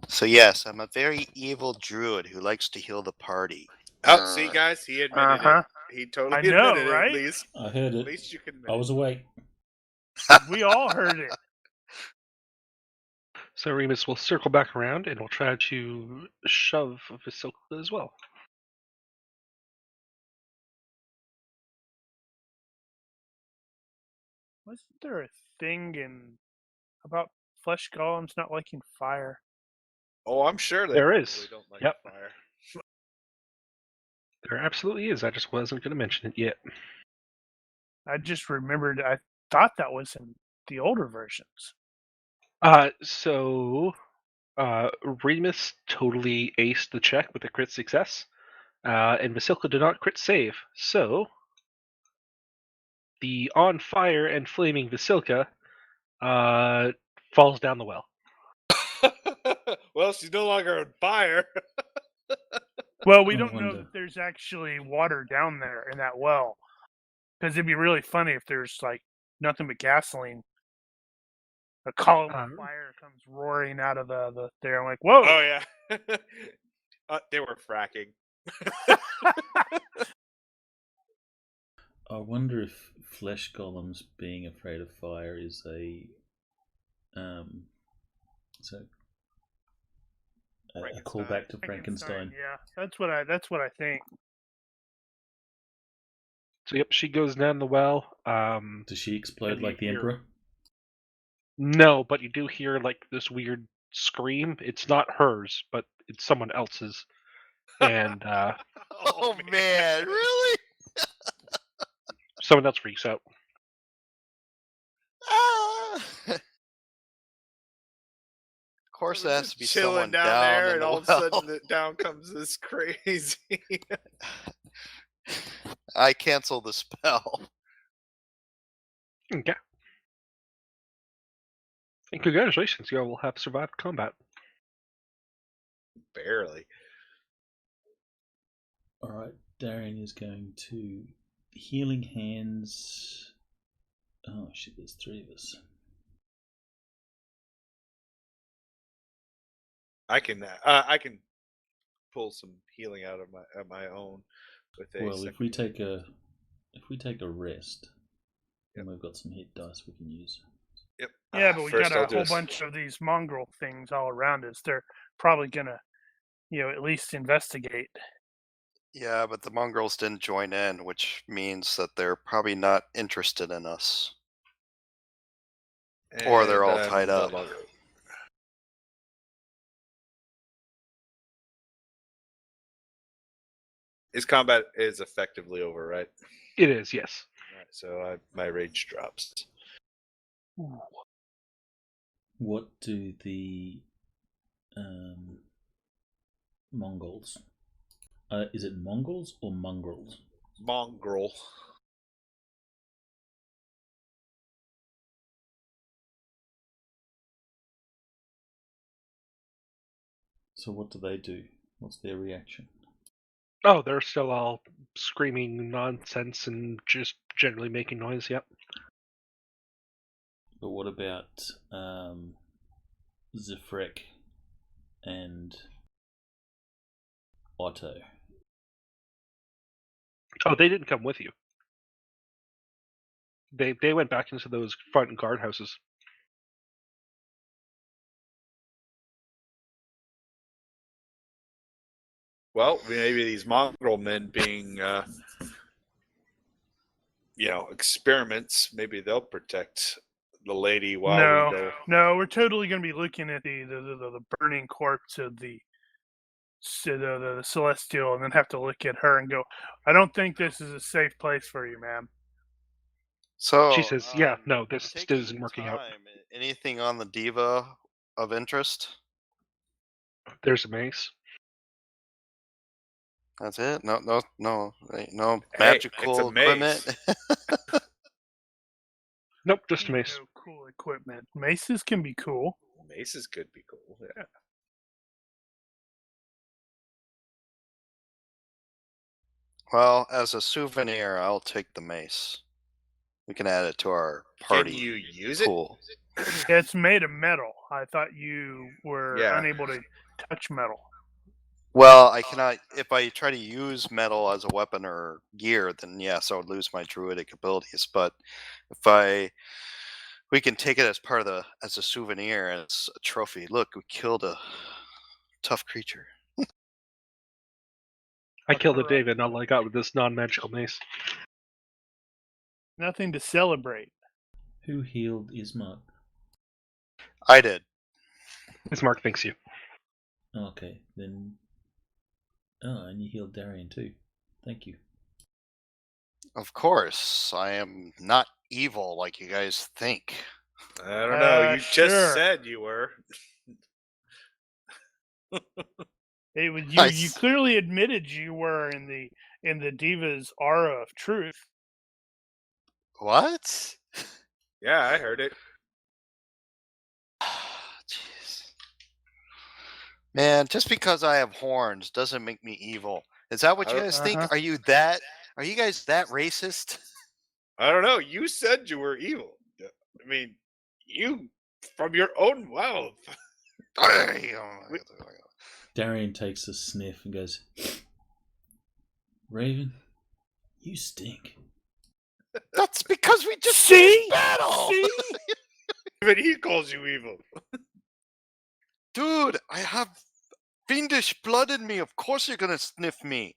So yes, I'm a very evil druid who likes to heal the party.
Oh, see, guys, he admitted
Uh-huh.
it. He totally
I know,
admitted it.
right?
At least,
I heard
at
it.
least you can admit
I was awake.
We all heard it.
So Remus will circle back around and will try to shove Vasilka as well.
Wasn't there a thing in about flesh golems not liking fire?
Oh, I'm sure they
There
probably
is.
don't like
Yep.
fire.
There absolutely is. I just wasn't going to mention it yet.
I just remembered. I thought that was in the older versions.
So Remus totally aced the check with a crit success, and Vasilka did not crit save. So the on fire and flaming Vasilka falls down the well.
Well, she's no longer on fire.
Well, we
I
don't know
wonder.
that there's actually water down there in that well, because it'd be really funny if there's like nothing but gasoline. A column of fire comes roaring out of the there. I'm like, whoa!
Oh yeah, they were fracking.
I wonder if flesh golems being afraid of fire is a callback to Frankenstein.
Yeah, that's what I think.
So yep, she goes down the well.
Does she explode
And you
like the
hear-
Emperor?
No, but you do hear like this weird scream. It's not hers, but it's someone else's. And
Oh man, really?
someone else freaks out.
Ah! Of course, there has to be
chilling
someone
down
down
there,
in
and
the
all of a
well.
sudden, down comes this crazy.
I cancel the spell.
Okay. And congratulations, you all will have survived combat.
Barely.
All right, Darian is going to healing hands. Oh shit! There's 3 of us.
I can pull some healing out of my own with a.
Well, if we take a rest, then we've got some hit dice we can use.
Yep.
Yeah, but we
first
got a
I'll do
whole
is-
bunch of these mongrel things all around us. They're probably gonna, at least investigate.
Yeah, but the mongrels didn't join in, which means that they're probably not interested in us. Or they're all
and,
tied
the
up.
mongrel. His combat is effectively over, right?
It is, yes.
Right, so my rage drops.
What do the Mongols? Is it Mongols or mongrels?
Mongrel.
So what do they do? What's their reaction?
Oh, they're still all screaming nonsense and just generally making noise, yep.
But what about Zifrek and Otto?
Oh, they didn't come with you. They went back into those front guardhouses.
Well, maybe these mongrel men being, experiments. Maybe they'll protect the lady while we go.
No, we're totally going to be looking at the burning corpse of the celestial, and then have to look at her and go, I don't think this is a safe place for you, ma'am.
So
She says, "Yeah, no, this
taking
isn't working out."
time, anything on the diva of interest?
There's a mace.
That's it. No
Hey,
magical
it's a mace.
equipment.
Nope, just a mace.
No cool equipment. Maces can be cool.
Maces could be cool. Yeah.
Well, as a souvenir, I'll take the mace. We can add it to our party
Can you use
pool.
Yeah, it's made of metal. I thought you were
Yeah.
unable to touch metal.
Well, I cannot. If I try to use metal as a weapon or gear, then yes, I would lose my druidic abilities. But if we can take it as part of as a souvenir and it's a trophy. Look, we killed a tough creature.
I killed a David, and all I got with this non-magical mace.
Nothing to celebrate.
Who healed Ismark?
I did.
Ismark thanks you.
Okay, then. Oh, and you healed Darian too. Thank you.
Of course, I am not evil like you guys think.
I don't know. You
Sure.
just said you were.
It was you.
Nice.
You clearly admitted you were in the diva's aura of truth.
What?
Yeah, I heard it.
Jeez. Man, just because I have horns doesn't make me evil. Is that what you guys think? Are you guys that racist?
I don't know. You said you were evil. I mean, you from your own mouth.
Darian takes a sniff and goes, Raven, you stink.
That's because we just
See?
battle.
See?
Even he calls you evil.
Dude, I have fiendish blood in me. Of course you're gonna sniff me.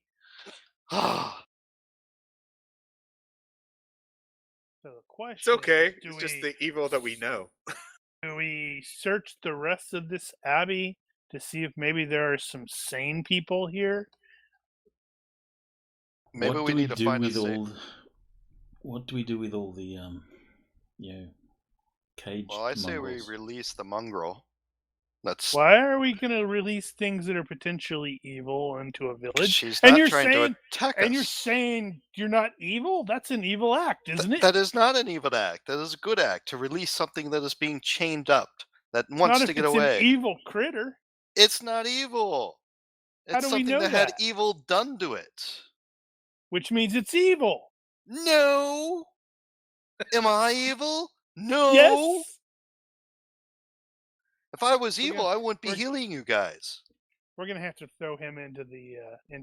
So the question
It's okay.
is,
It's just the evil that we know.
do we search the rest of this abbey to see if maybe there are some sane people here?
Maybe we need to find a safe.
What do we do with all the caged
Well, I say we
mongrels?
release the mongrel. That's
Why are we going to release things that are potentially evil into a village?
she's
And
not
you're
trying
saying,
to attack us.
and you're saying you're not evil? That's an evil act, isn't it?
That is not an evil act. That is a good act to release something that is being chained up that wants
not
to
if
get
it's
away.
an evil critter.
It's not evil.
How
It's
do we
something
know
that had
that?
evil done to it.
Which means it's evil.
No. Am I evil? No.
Yes.
If I was
We're
evil,
gonna-
I wouldn't be
we're-
healing you guys.
We're gonna have to throw him into the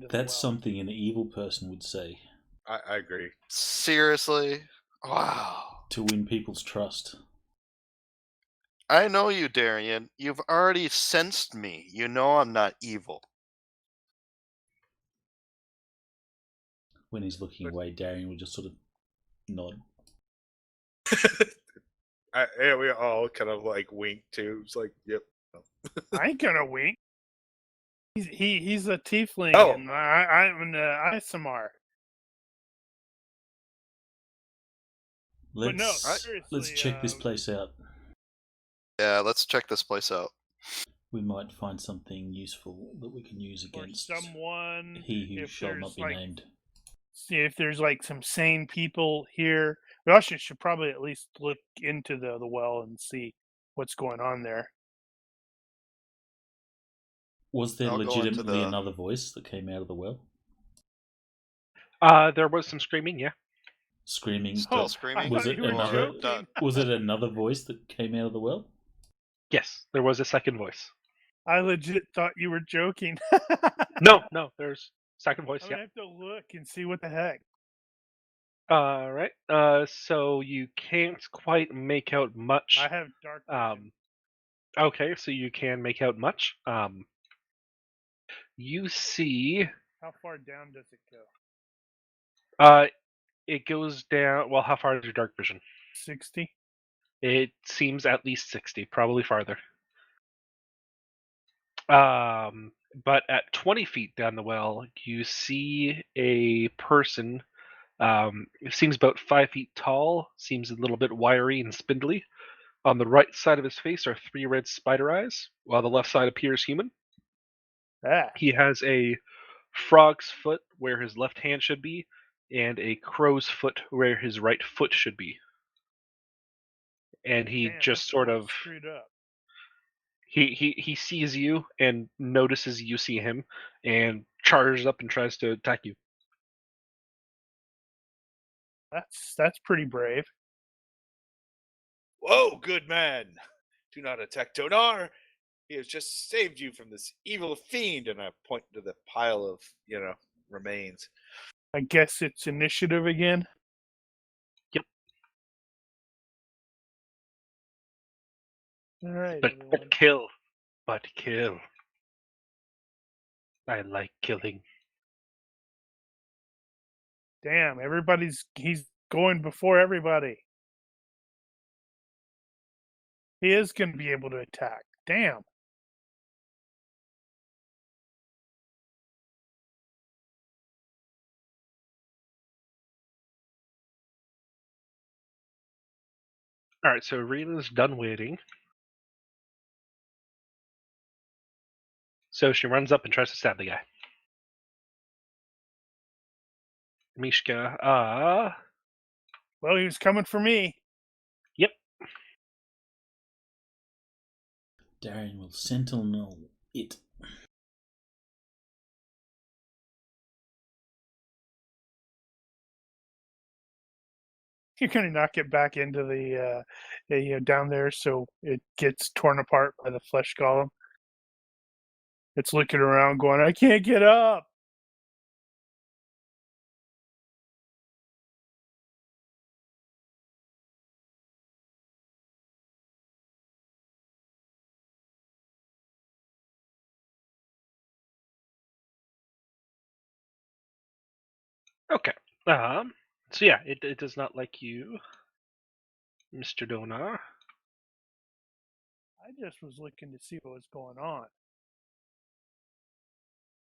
That's
well.
something an evil person would say
I agree.
Seriously? Wow.
to win people's trust.
I know you, Darian. You've already sensed me. You know I'm not evil.
When he's looking away, Darian will just sort of nod.
Yeah, we all kind of like wink too. It's like, yep.
I ain't gonna wink. He's a tiefling,
Oh.
and I'm an Isamar. But no,
Let's
seriously,
check this place out.
Yeah, let's check this place out.
We might find something useful that we can use
or
against
someone.
he who
if
shall
there's,
not be
like,
named.
See if there's like some sane people here. We also should probably at least look into the well and see what's going on there.
Was there
I'll go into
legitimately
the-
another voice that came out of the well?
There was some screaming, yeah.
Screaming.
Still
Oh,
screaming?
Was
thought
it
you were
another?
joking.
Done.
Was it another voice that came out of the well?
Yes, there was a second voice.
I legit thought you were joking.
No, there's second voice,
I'm
yeah.
gonna have to look and see what the heck.
All right. So you can't quite make out much.
I have dark vision.
Okay, so you can make out much. You see,
How far down does it go?
it goes down. Well, how far is your dark vision?
60.
It seems at least 60, probably farther. But at 20 feet down the well, you see a person. It seems about 5 feet tall. Seems a little bit wiry and spindly. On the right side of his face are 3 red spider eyes, while the left side appears human.
Ah,
He has a frog's foot where his left hand should be, and a crow's foot where his right foot should be. And he
damn,
just
that's
sort
all
of
screwed up.
he sees you and notices you see him and charges up and tries to attack you.
That's pretty brave.
Whoa, good man! Do not attack Donar. He has just saved you from this evil fiend, and I point to the pile of remains.
I guess it's initiative again.
Yep.
All right,
But
everyone.
kill. I like killing.
Damn, he's going before everybody. He is going to be able to attack. Damn.
All right, so Rena's done waiting. So she runs up and tries to stab the guy. Mishka,
Well, he was coming for me.
yep.
Darian will sentinel it.
You're going to knock it back into the down there so it gets torn apart by the flesh golem. It's looking around going, I can't get up.
Okay. So yeah, it does not like you, Mr. Donar.
I just was looking to see what was going on.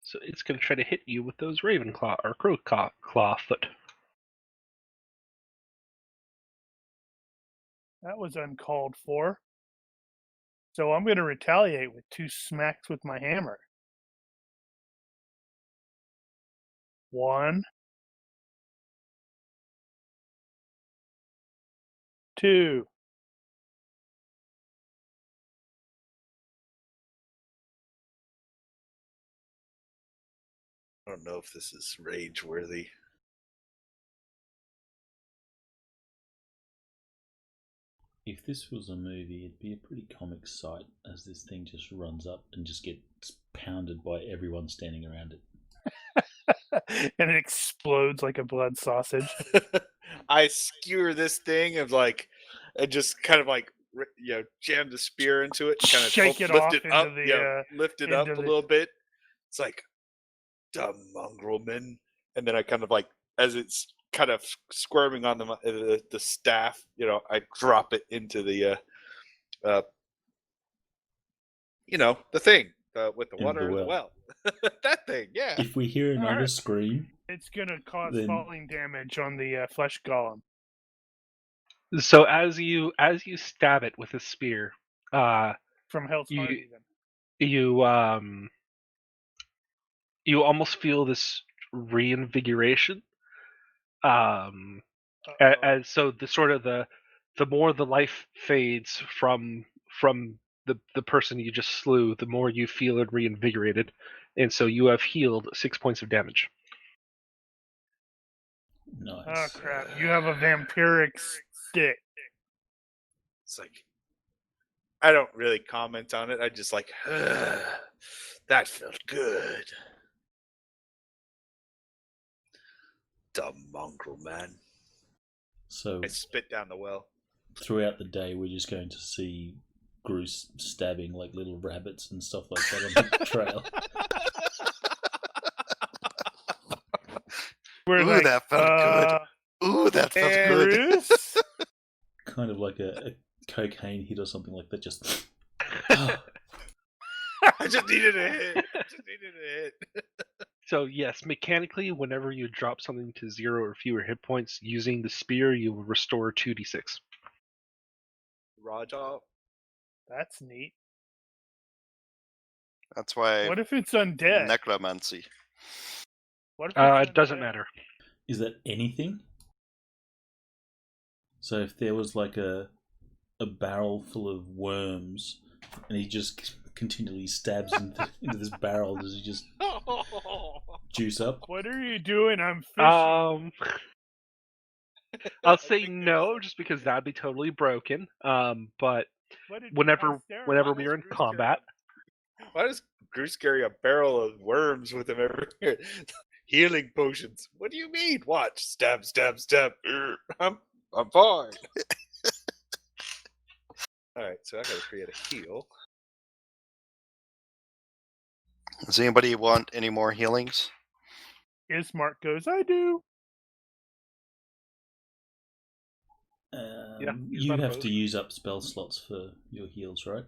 So it's going to try to hit you with those raven claw or crow claw foot.
That was uncalled for. So I'm going to retaliate with 2 smacks with my hammer. 1, 2.
I don't know if this is rage worthy.
If this was a movie, it'd be a pretty comic sight as this thing just runs up and just gets pounded by everyone standing around it.
And it explodes like a blood sausage.
I skewer this thing and just kind of jam the spear into it, and kind of
Shake it
lift
off
it up,
into the,
lift it up
into
a
the-
little bit. It's like, dumb mongrel man. And then I kind of as it's kind of squirming on the staff, I drop it into the the thing with the
Into
water
the
in the
well.
well. That thing, yeah.
If we hear another
Alright.
scream,
It's going to cause
Then-
falling damage on the flesh golem.
So as you stab it with a spear,
From Hell's
You-
Heart even.
you almost feel this reinvigoration.
Uh-oh.
As so the sort of the more the life fades from the person you just slew, the more you feel it reinvigorated, and so you have healed 6 points of damage.
Oh
nice.
crap! You have a vampiric stick.
It's like, I don't really comment on it. I just that felt good. Dumb mongrel man.
So
I spit down the well.
throughout the day, we're just going to see Groose stabbing like little rabbits and stuff like that on the trail.
We're
Ooh,
like,
that felt good. Ooh, that felt good.
Bruce?
Kind of like a cocaine hit or something like that. Just
I just needed a hit.
So yes, mechanically, whenever you drop something to 0 or fewer hit points, using the spear, you will restore 2d6.
Raja.
That's neat.
That's why
What if it's undead?
necromancy.
What if it's
It doesn't
undead?
matter.
is that anything? So if there was like a barrel full of worms, and he just continually stabs into this barrel, does he just juice up?
What are you doing? I'm fishing.
I'll say no, just because that'd be totally broken. But
What did
whenever
Why
we are in
Bruce
combat,
Why does Bruce carry a barrel of worms with him everywhere? Healing potions. What do you mean? Watch. Stab, stab, stab. I'm fine. Alright, so I gotta create a heal.
Does anybody want any more healings?
Ismark goes, I do.
he's
You
not
have
opposed.
to use up spell slots for your heals, right?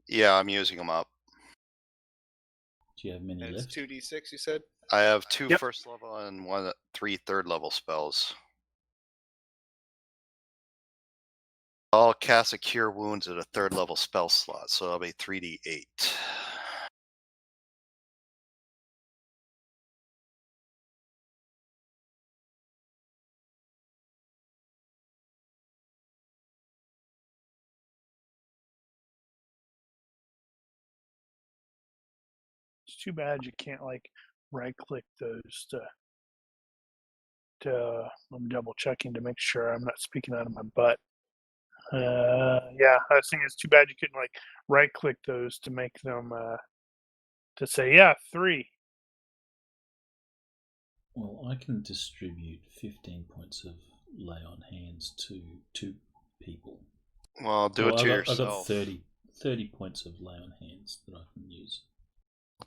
Yeah, I'm using them up.
Do you have many
And it's
left?
2d6, you said?
I have 2
Yep.
first level and 3 third level spells. I'll cast a Cure Wounds at a 3rd level spell slot, so that'll be 3d8.
It's too bad you can't like right click those to I'm double checking to make sure I'm not speaking out of my butt. Yeah, I was thinking it's too bad you couldn't like right click those to make them to say 3.
Well, I can distribute 15 points of lay on hands to 2 people.
Well, do it to
I got
yourself.
30 points of lay on hands that I can use.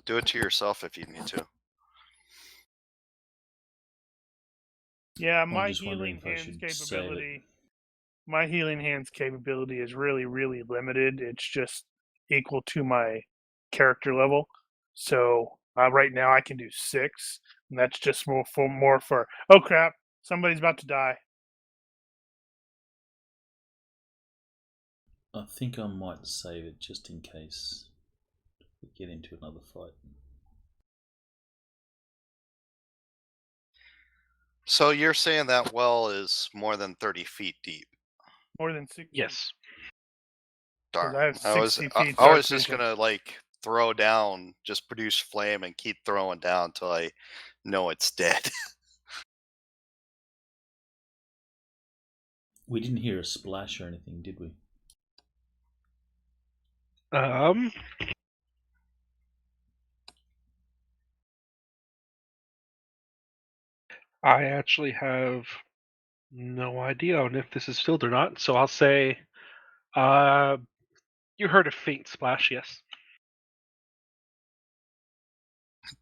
Do it to yourself if you need to.
Yeah,
I'm
my
just wondering
healing
if I
hands
should save it.
capability. My healing hands capability is really, really limited. It's just equal to my character level. So right now I can do 6, and that's just more for. Oh crap! Somebody's about to die.
I think I might save it just in case we get into another fight.
So you're saying that well is more than 30 feet deep?
More than 60.
Yes.
Darn.
I have 60 feet.
I
dark
was just
vision.
gonna like throw down, just produce flame and keep throwing down till I know it's dead.
We didn't hear a splash or anything, did we?
I actually have no idea on if this is filled or not, so I'll say, you heard a faint splash, yes.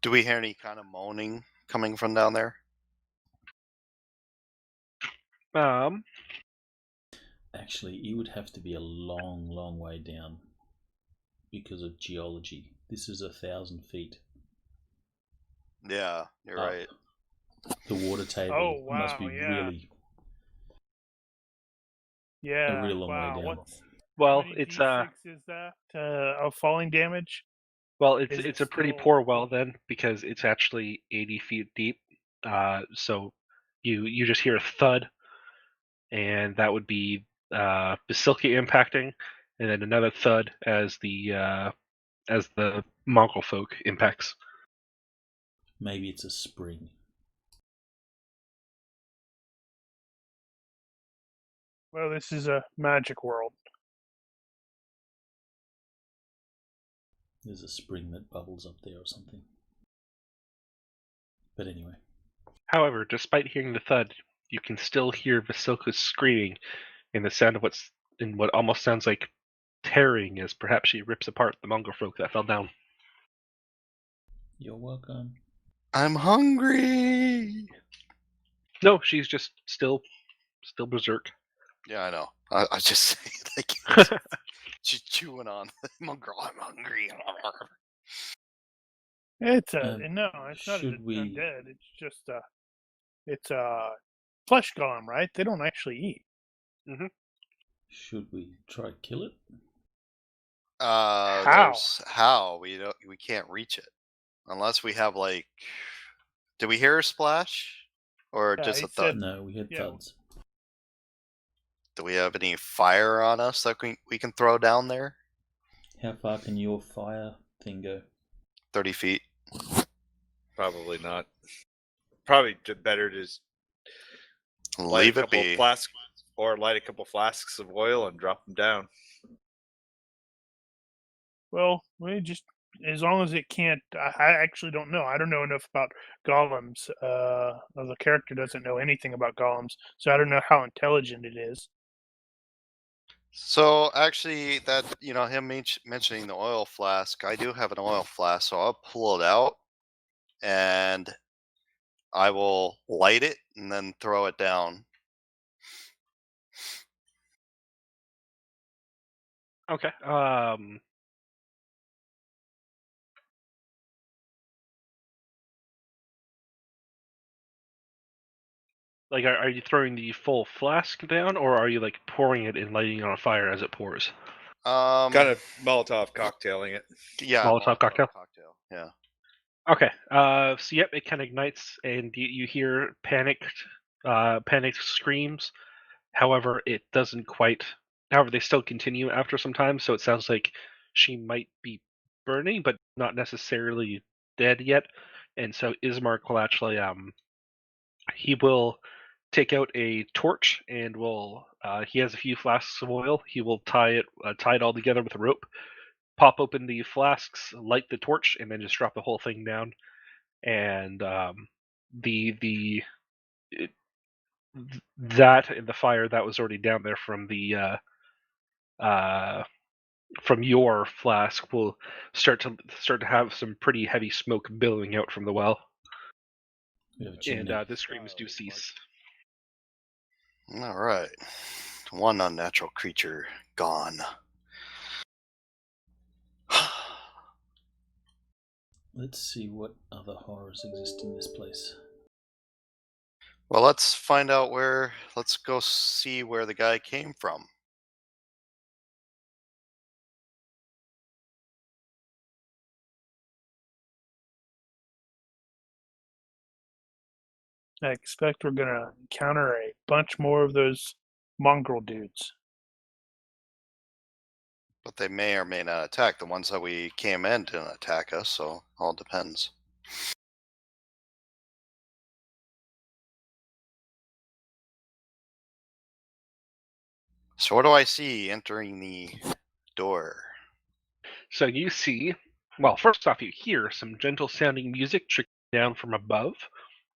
Do we hear any kind of moaning coming from down there?
Actually, it would have to be a long, long way down because of geology. This is 1,000 feet.
Yeah, you're
up.
right.
The water table
Oh, wow,
must be
yeah.
really
Yeah.
a real long
wow.
way down.
Well,
How many
it's
D6 is that of falling damage?
it's
Is it
a pretty
still-
poor well then, because it's actually 80 feet deep. So you just hear a thud, and that would be Basilka impacting, and then another thud as the Mongol folk impacts.
Maybe it's a spring.
Well, this is a magic world.
There's a spring that bubbles up there or something. But anyway.
However, despite hearing the thud, you can still hear Vasilka's screaming in the sound of what almost sounds like tearing, as perhaps she rips apart the Mongol folk that fell down.
You're welcome.
I'm hungry.
No, she's just still berserk.
Yeah, I know. I just say like she's chewing on. I'm hungry.
It's
Um,
no, it's not
should we
undead. It's just it's a flesh golem, right? They don't actually eat.
Hmm.
should we try kill it?
How?
There's how we can't reach it unless we have like. Did we hear a splash or
Yeah,
just
he
a thud?
said.
No, we had
Yeah.
thuds.
Do we have any fire on us that we can throw down there?
How far can your fire thing go?
30 feet.
Probably not. Probably better to just light a
Leave it
couple of
be.
flasks or light a couple flasks of oil and drop them down.
Well, we just as long as it can't. I actually don't know. I don't know enough about golems. The character doesn't know anything about golems, so I don't know how intelligent it is.
So actually, that him mentioning the oil flask, I do have an oil flask, so I'll pull it out and I will light it and then throw it down.
Okay. Like, are you throwing the full flask down, or are you like pouring it and lighting it on fire as it pours?
Kind of Molotov cocktailing it.
Yeah,
Molotov cocktail?
Yeah.
Okay. So yep, it kind of ignites, and you hear panicked screams. However, it doesn't quite. However, they still continue after some time, so it sounds like she might be burning, but not necessarily dead yet. And so Ismark will actually he will take out a torch and will he has a few flasks of oil. He will tie it all together with a rope, pop open the flasks, light the torch, and then just drop the whole thing down. And the that and the fire that was already down there from your flask will start to have some pretty heavy smoke billowing out from the well.
We have a
And
chimney.
the screams do cease.
All right. One unnatural creature gone.
Let's see what other horrors exist in this place.
Well, let's find out where. Let's go see where the guy came from.
I expect we're gonna encounter a bunch more of those mongrel dudes.
But they may or may not attack. The ones that we came in didn't attack us, so all depends. So what do I see entering the door?
So you see, well, first off, you hear some gentle sounding music trickling down from above.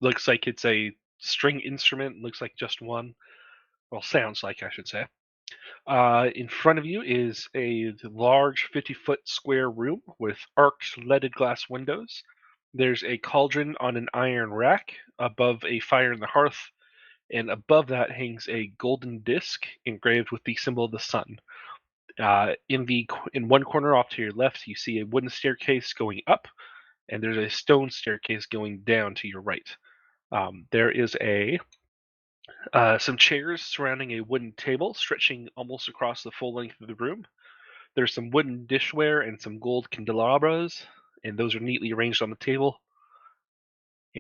Looks like it's a string instrument, looks like just one. Well, sounds like, I should say. In front of you is a large 50-foot square room with arched leaded glass windows. There's a cauldron on an iron rack above a fire in the hearth, and above that hangs a golden disc engraved with the symbol of the sun. In one corner off to your left, you see a wooden staircase going up, and there's a stone staircase going down to your right. There is some chairs surrounding a wooden table stretching almost across the full length of the room. There's some wooden dishware and some gold candelabras, and those are neatly arranged on the table.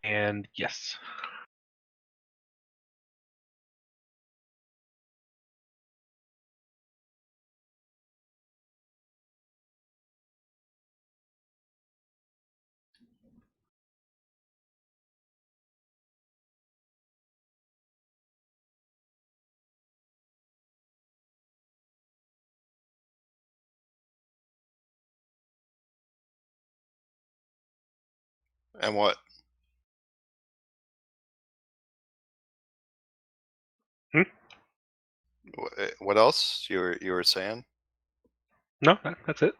And yes.
And what?
Hmm?
What else you were saying?
No, that's it.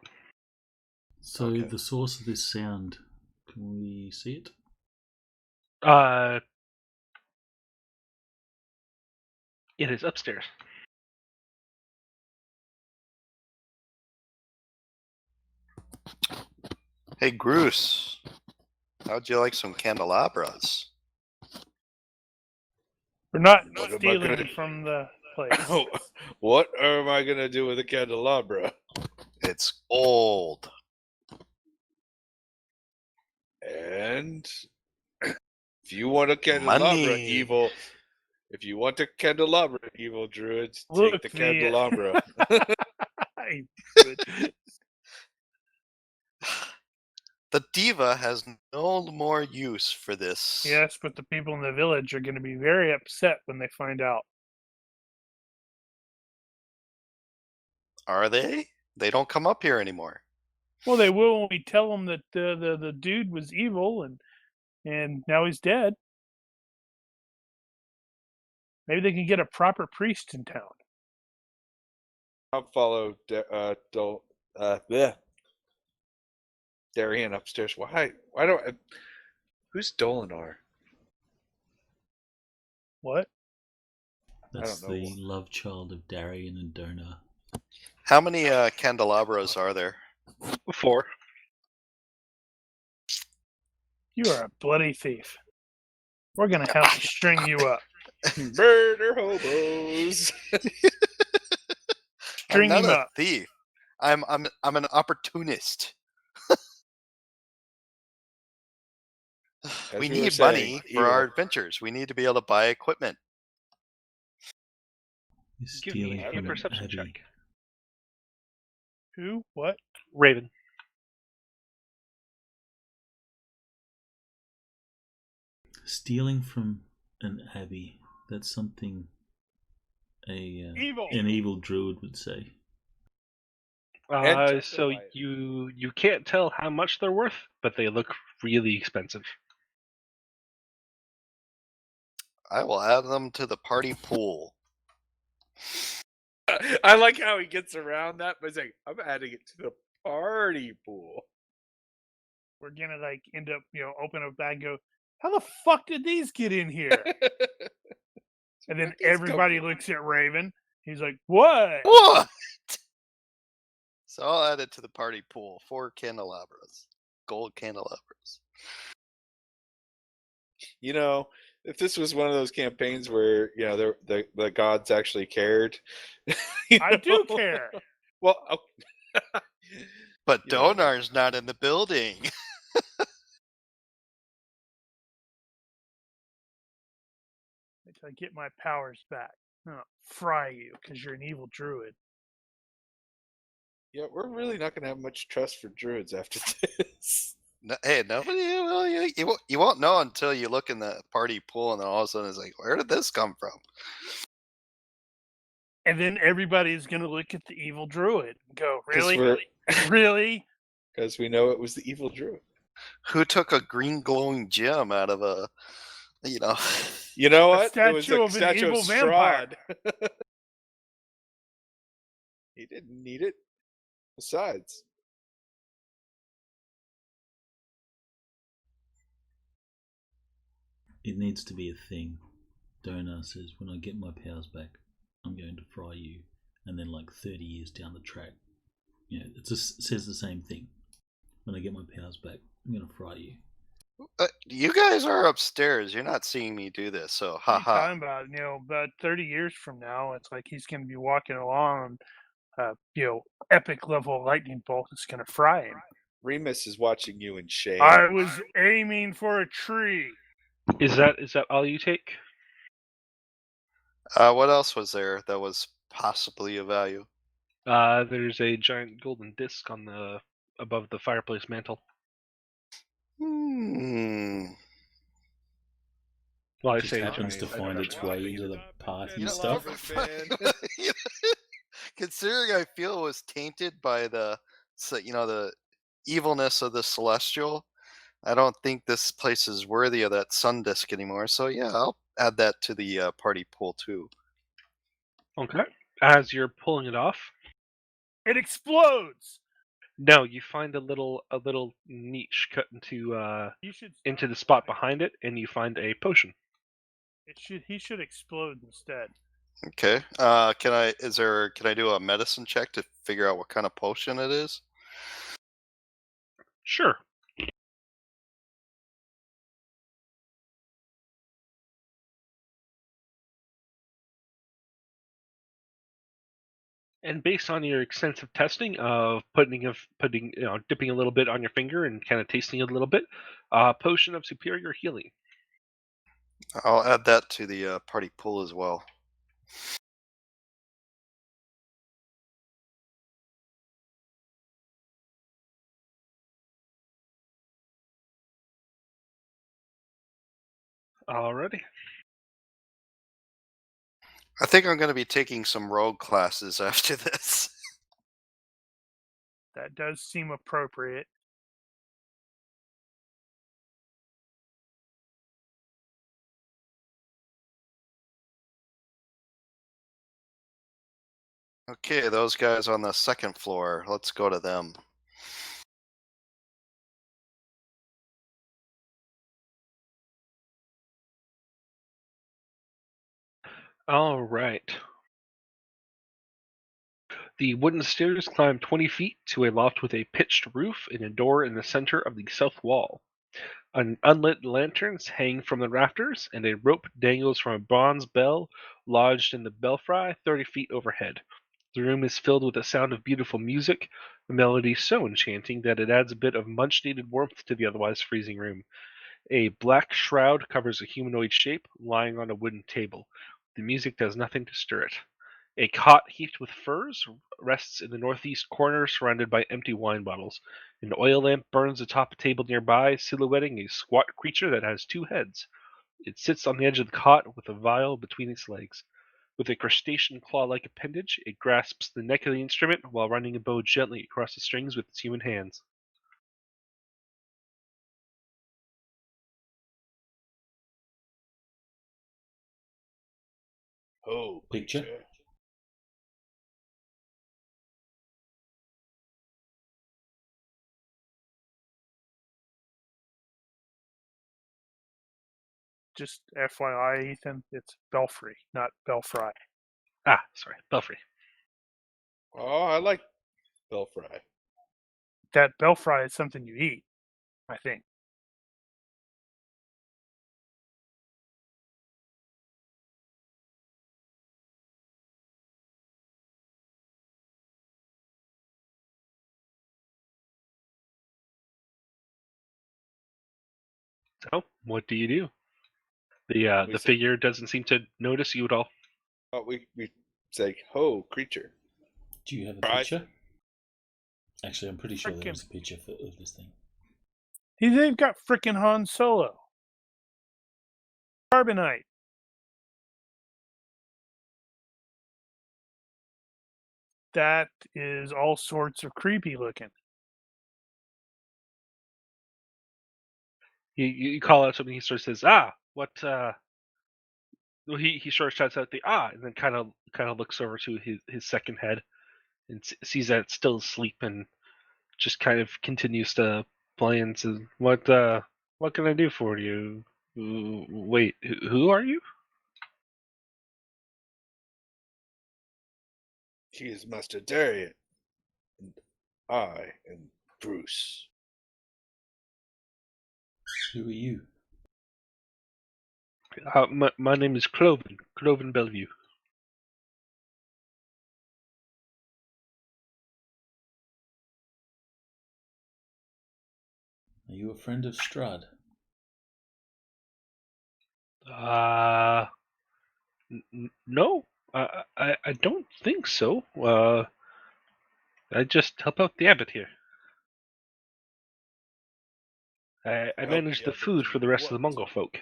So
Okay.
the source of this sound, can we see it?
It is upstairs.
Hey, Bruce. How'd you like some candelabras?
We're not
What am I
stealing
gonna-
from the place.
What am I gonna do with a candelabra?
It's old.
And if you want a candelabra,
Money.
evil. If you want a candelabra, evil druids,
Look,
take the candelabra.
The diva has no more use for this.
Yes, but the people in the village are going to be very upset when they find out.
Are they? They don't come up here anymore.
Well, they will when we tell them that the dude was evil and now he's dead. Maybe they can get a proper priest in town.
I'll follow Darian upstairs. Why don't I... Who's Dolinar?
What?
That's
don't know.
the love child of Darian and Dona.
How many candelabras are there?
4.
You are a bloody thief. We're going to have to string you up.
Murder hobos.
String
I'm
him
not
up.
a thief. I'm an opportunist.
As
We
we were
need
saying,
money for
evil.
our adventures. We need to be able to buy equipment.
He's
Give me
stealing
a
from an
perception
abbey.
check.
Who? What?
Raven.
Stealing from an abbey. That's something
Evil.
an evil druid would say.
And
So
justify it.
you can't tell how much they're worth, but they look really expensive.
I will add them to the party pool.
I like how he gets around that by saying, I'm adding it to the party pool.
We're going to end up, open a bag and go, how the fuck did these get in here? And then everybody looks at Raven. He's like, what?
What? So I'll add it to the party pool. 4 candelabras. Gold candelabras.
You know, if this was one of those campaigns where, the gods actually cared.
I do care.
Well,
But
Yeah.
Donar's not in the building.
Until I get my powers back. I'll fry you because you're an evil druid.
yeah, we're really not going to have much trust for druids after this.
No, hey, nobody. Well, you won't know until you look in the party pool, and then all of a sudden it's like, where did this come from?
And then everybody's going to look at the evil druid and go, really?
we're-
Really?
Because we know it was the evil druid.
Who took a green glowing gem out of a,
You know
A
what? It was
statue
a
of an
statue
evil
of
vampire.
Strahd. He didn't need it. Besides,
It needs to be a thing. Dona says, when I get my powers back, I'm going to fry you. And then 30 years down the track, it just says the same thing. When I get my powers back, I'm going to fry you.
You guys are upstairs. You're not seeing me do this, so
What are you
haha.
talking about? About 30 years from now, it's like he's going to be walking along, epic level lightning bolt is going to fry him.
Remus is watching you in shame.
I was aiming for a tree.
Is that all you take?
What else was there that was possibly of value?
There's a giant golden disc above the fireplace mantle.
Hmm.
Well, I
Just
say
happens to
giant, I
find
don't
its
know.
way into the party
You know,
stuff.
Considering I feel it was tainted by the evilness of the celestial, I don't think this place is worthy of that sun disk anymore. So yeah, I'll add that to the party pool too.
Okay. As you're pulling it off,
It explodes.
No, you find a little niche cut into
You should
into the spot behind it, and you find a potion.
He should explode instead.
Okay. Can I do a medicine check to figure out what kind of potion it is?
Sure. And based on your extensive testing of dipping a little bit on your finger and kind of tasting it a little bit, potion of superior healing.
I'll add that to the party pool as well.
Alrighty.
I think I'm going to be taking some rogue classes after this.
That does seem appropriate.
Okay, those guys on the second floor. Let's go to them.
All right. The wooden stairs climb 20 feet to a loft with a pitched roof and a door in the center of the south wall. Unlit lanterns hang from the rafters, and a rope dangles from a bronze bell lodged in the belfry 30 feet overhead. The room is filled with the sound of beautiful music, a melody so enchanting that it adds a bit of much-needed warmth to the otherwise freezing room. A black shroud covers a humanoid shape lying on a wooden table. The music does nothing to stir it. A cot heaped with furs rests in the northeast corner, surrounded by empty wine bottles. An oil lamp burns atop a table nearby, silhouetting a squat creature that has two heads. It sits on the edge of the cot with a vial between its legs. With a crustacean claw-like appendage, it grasps the neck of the instrument while running a bow gently across the strings with its human hands.
Oh,
Picture?
Just FYI, Ethan, it's Belfry, not Belfry.
Ah, sorry, Belfry.
Oh, I like Belfry.
That Belfry is something you eat, I think.
So, what do you do? The
We
the
say-
figure doesn't seem to notice you at all.
Oh, we say, "Ho, creature!"
Do you have a
Right.
picture? Actually, I'm pretty sure there
Frickin'.
is a picture of this thing.
They've got frickin' Han Solo. Carbonite. That is all sorts of creepy looking.
You call out something. He sort of says, "Ah, what?" Well, he sort of shouts out the and then kind of looks over to his second head and sees that it's still asleep and just kind of continues to play and says, what can I do for you? Wait, who are you?"
He is Master Darian, and I am Bruce.
Who are you?
My name is Cloven Bellevue.
Are you a friend of Strahd?
No, I don't think so. I just help out the abbot here. I
Help
manage
the
the
abbot
food for the
do
rest of the
what?
Mongol folk.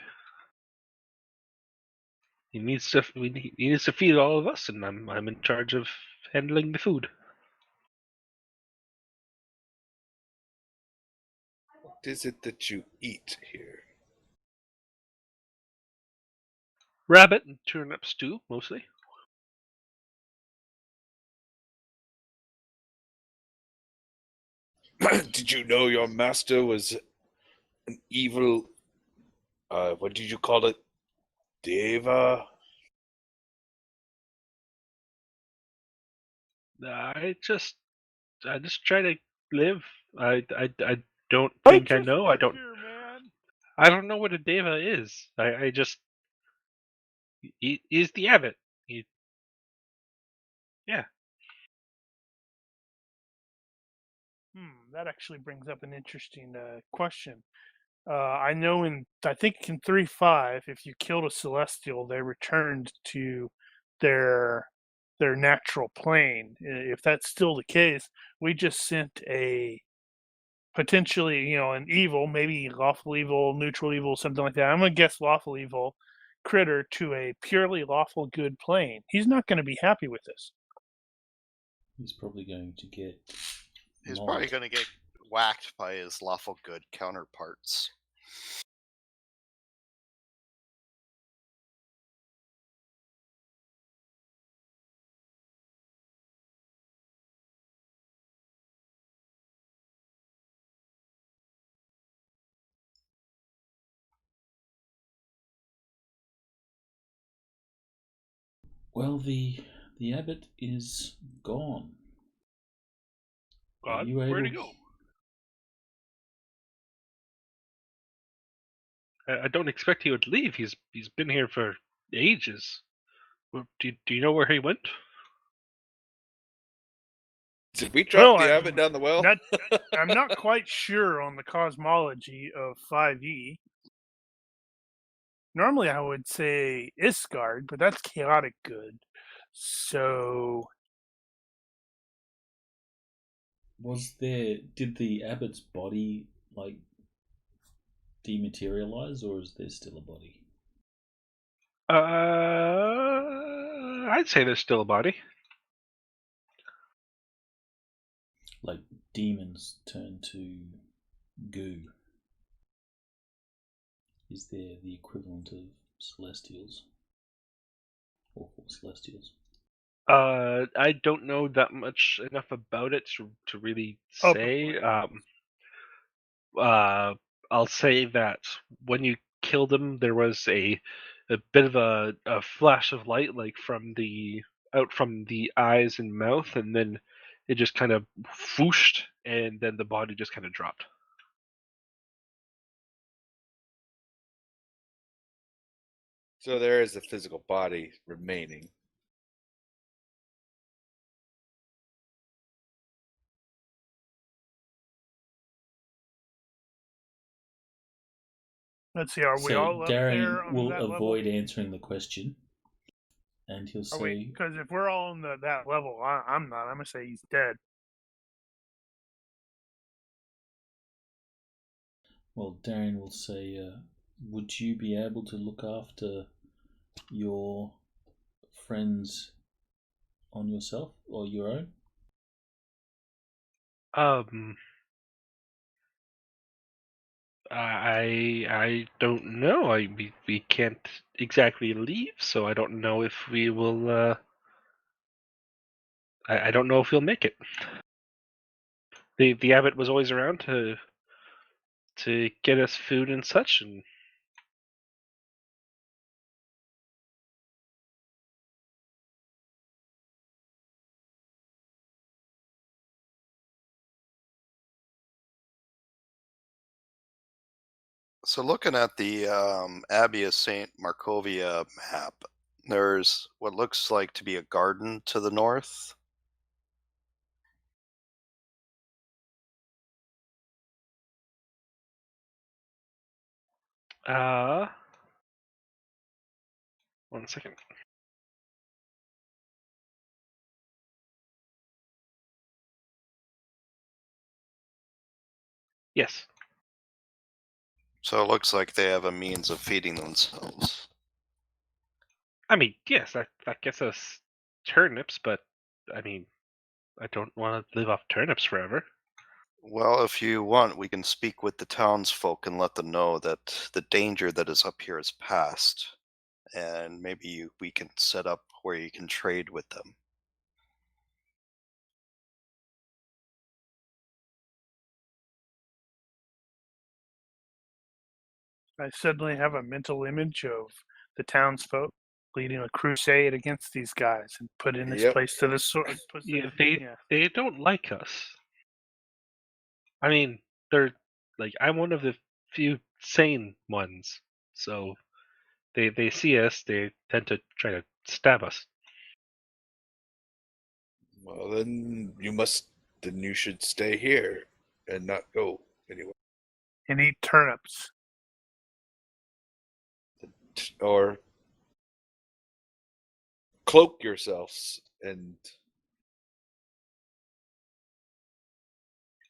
He needs to feed all of us, and I'm in charge of handling the food.
What is it that you eat here?
Rabbit and turnip stew, mostly.
Did you know your master was an evil? What did you call it? Deva?
I just try to live. I don't think I know. I don't.
Here, man.
I don't know what a deva is. I just he's the abbot. Yeah.
That actually brings up an interesting question. I know I think in 3.5, if you killed a celestial, they returned to their natural plane. If that's still the case, we just sent a potentially, an evil, maybe lawful evil, neutral evil, something like that. I'm gonna guess lawful evil critter to a purely lawful good plane. He's not going to be happy with this.
He's probably going to get.
He's
mauled.
probably going to get whacked by his lawful good counterparts.
Well, the abbot is gone. Are
God,
you
where'd he
able-
go? I don't expect he would leave. He's been here for ages. Do you know where he went?
Did we drop
Well,
the abbot down the well?
I'm not quite sure on the cosmology of 5e. Normally, I would say Isgard, but that's chaotic good. So,
Did the abbot's body like dematerialize, or is there still a body?
I'd say there's still a body.
Like demons turn to goo. Is there the equivalent of celestials? Awful celestials.
I don't know that much enough about it to really say. I'll say that when you killed him, there was a bit of a flash of light, like from the eyes and mouth, and then it just kind of whooshed, and then the body just kind of dropped.
So there is a physical body remaining.
let's see. Are we
So
all up there
Darian
on
will
that
avoid
level?
answering the question, and he'll
Oh,
say,
wait, because if we're all on that level, I'm not. I'm gonna say he's dead.
"Well, Darian will say, would you be able to look after your friends on yourself or your own?"
I don't know. We can't exactly leave, so I don't know if we will. I don't know if we'll make it. The abbot was always around to get us food and such, and
So looking at the Abbey of St. Markovia map, there's what looks like to be a garden to the north.
one second. Yes.
So it looks like they have a means of feeding themselves.
I mean, yes, that gets us turnips, but I mean, I don't want to live off turnips forever.
Well, if you want, we can speak with the townsfolk and let them know that the danger that is up here is past, and maybe we can set up where you can trade with them.
I suddenly have a mental image of the townsfolk leading a crusade against these guys and put in this
Yep.
place to the sword.
Yeah,
Yeah.
they don't like us. I mean, they're like I'm one of the few sane ones, so they see us, they tend to try to stab us.
Well, then you should stay here and not go anywhere.
And eat turnips.
Or cloak yourselves and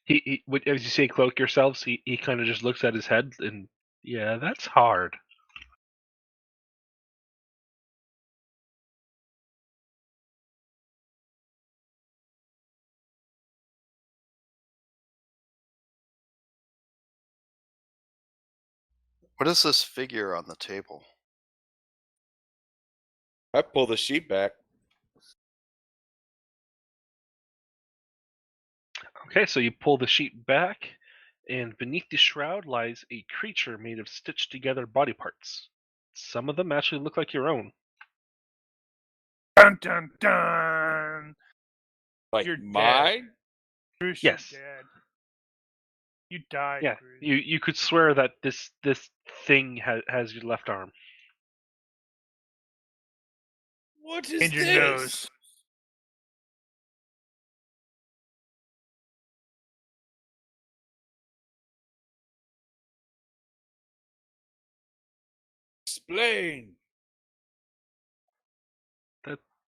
As you say, cloak yourselves. He kind of just looks at his head and yeah, that's hard.
What is this figure on the table?
I pull the sheet back.
Okay, so you pull the sheet back, and beneath the shroud lies a creature made of stitched together body parts. Some of them actually look like your own.
Dun dun dun!
Like
You're dead.
mine?
Bruce,
Yes.
you're dead. You died,
Yeah,
Bruce.
you could swear that this thing has your left arm.
What is
And your
this?
nose.
Explain.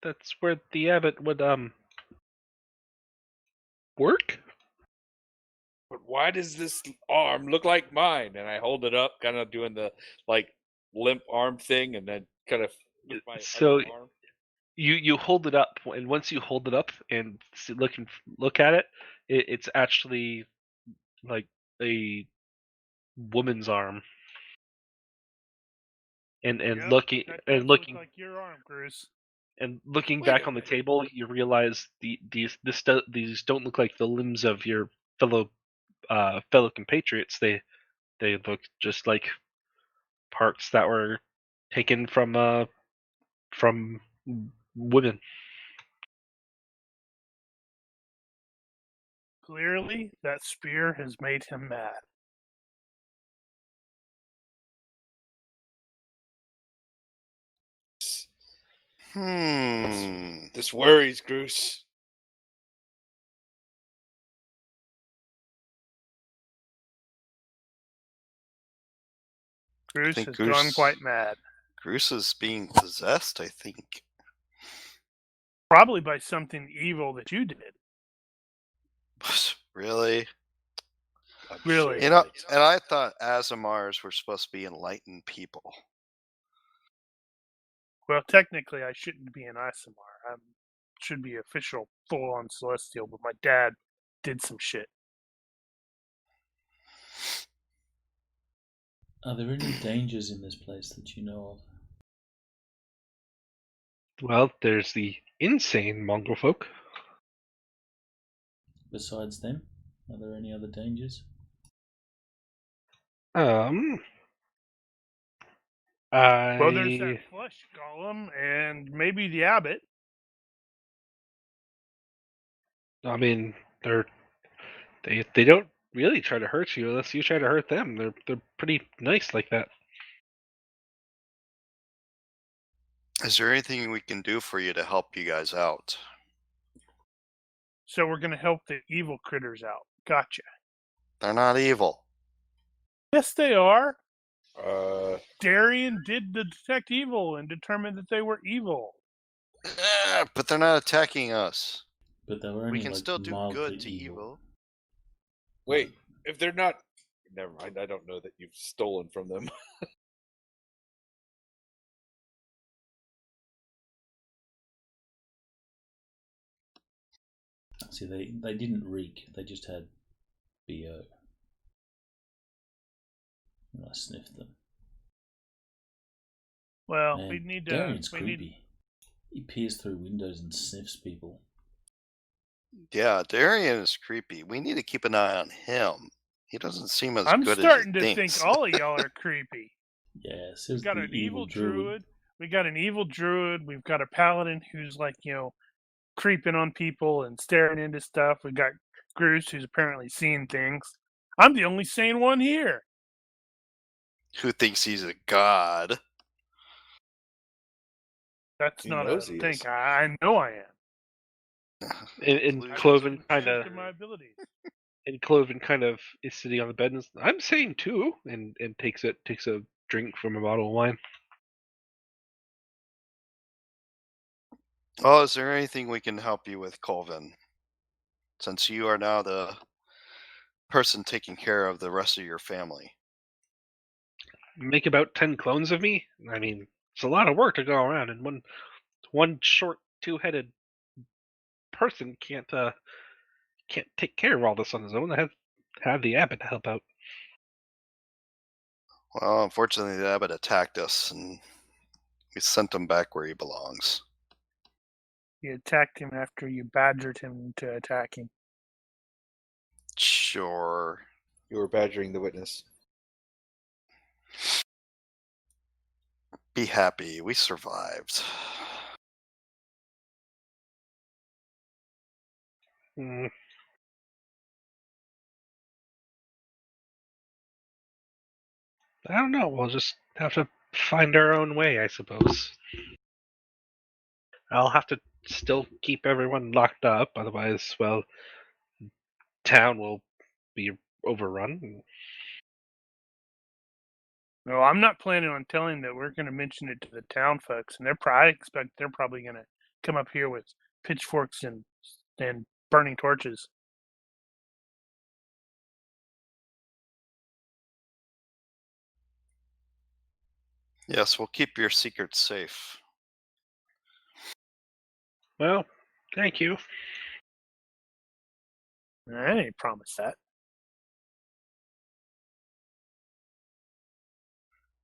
That's where the abbot would work.
But why does this arm look like mine? And I hold it up, kind of doing the like limp arm thing, and then kind of with my
So
other arm.
you hold it up, and once you hold it up and look at it, it's actually like a woman's arm. And
Yep,
looking
that
and
does
looking
look like your arm, Bruce.
and looking
Wait
back
a
on the
minute.
table, you realize these don't look like the limbs of your fellow compatriots. They look just like parts that were taken from women.
Clearly, that spear has made him mad.
This worries Bruce.
Bruce
think
has
Goose-
gone quite mad.
Bruce is being possessed, I think.
Probably by something evil that you did.
Really?
I'm
Really?
You know, and I thought Azamars were supposed to be enlightened people.
Well, technically, I shouldn't be an Isamar. I should be official full-on Celestial, but my dad did some shit.
Are there any dangers in this place that you know of?
Well, there's the insane Mongol folk.
Besides them, are there any other dangers?
I
Well, there's that flesh golem and maybe the abbot.
I mean, they don't really try to hurt you unless you try to hurt them. They're pretty nice like that.
Is there anything we can do for you to help you guys out?
So we're going to help the evil critters out. Gotcha.
They're not evil.
Yes, they are.
Darian
did detect evil and determined that they were evil.
But they're not attacking us.
But they were only
We can
like
still do
mildly
good to evil.
Wait, if they're not, never mind. I don't know that you've stolen from them.
See, they didn't reek. They just had BO. And I sniffed them.
Well,
Man,
we need to.
Darian's creepy. He peers through windows and sniffs people.
Yeah, Darian is creepy. We need to keep an eye on him. He doesn't seem as
I'm
good
starting
as he
to think
thinks.
all of y'all are creepy.
Yeah,
We
says
got
the
an evil
druid.
druid. We got an evil druid. We've got a paladin who's like, creeping on people and staring into stuff. We got Groose who's apparently seeing things. I'm the only sane one here.
Who thinks he's a god?
That's
He
not a
knows he
think.
is.
I know I am.
And
Illusion.
Cloven
Shift
kind
in
of
my abilities.
is sitting on the bed and I'm saying too, and takes a drink from a bottle of wine.
Oh, is there anything we can help you with, Colvin? Since you are now the person taking care of the rest of your family.
Make about 10 clones of me. I mean, it's a lot of work to go around, and one short two-headed person can't take care of all this on his own. I have the abbot to help out.
Well, unfortunately, the abbot attacked us, and we sent him back where he belongs.
You attacked him after you badgered him to attack him.
Sure.
You were badgering the witness.
Be happy. We survived.
Mm. I don't know. We'll just have to find our own way, I suppose. I'll have to still keep everyone locked up, otherwise, well, town will be overrun.
No, I'm not planning on telling that we're going to mention it to the town folks, and I expect they're probably going to come up here with pitchforks and burning torches.
Yes, we'll keep your secrets safe.
Well, thank you.
I didn't promise that.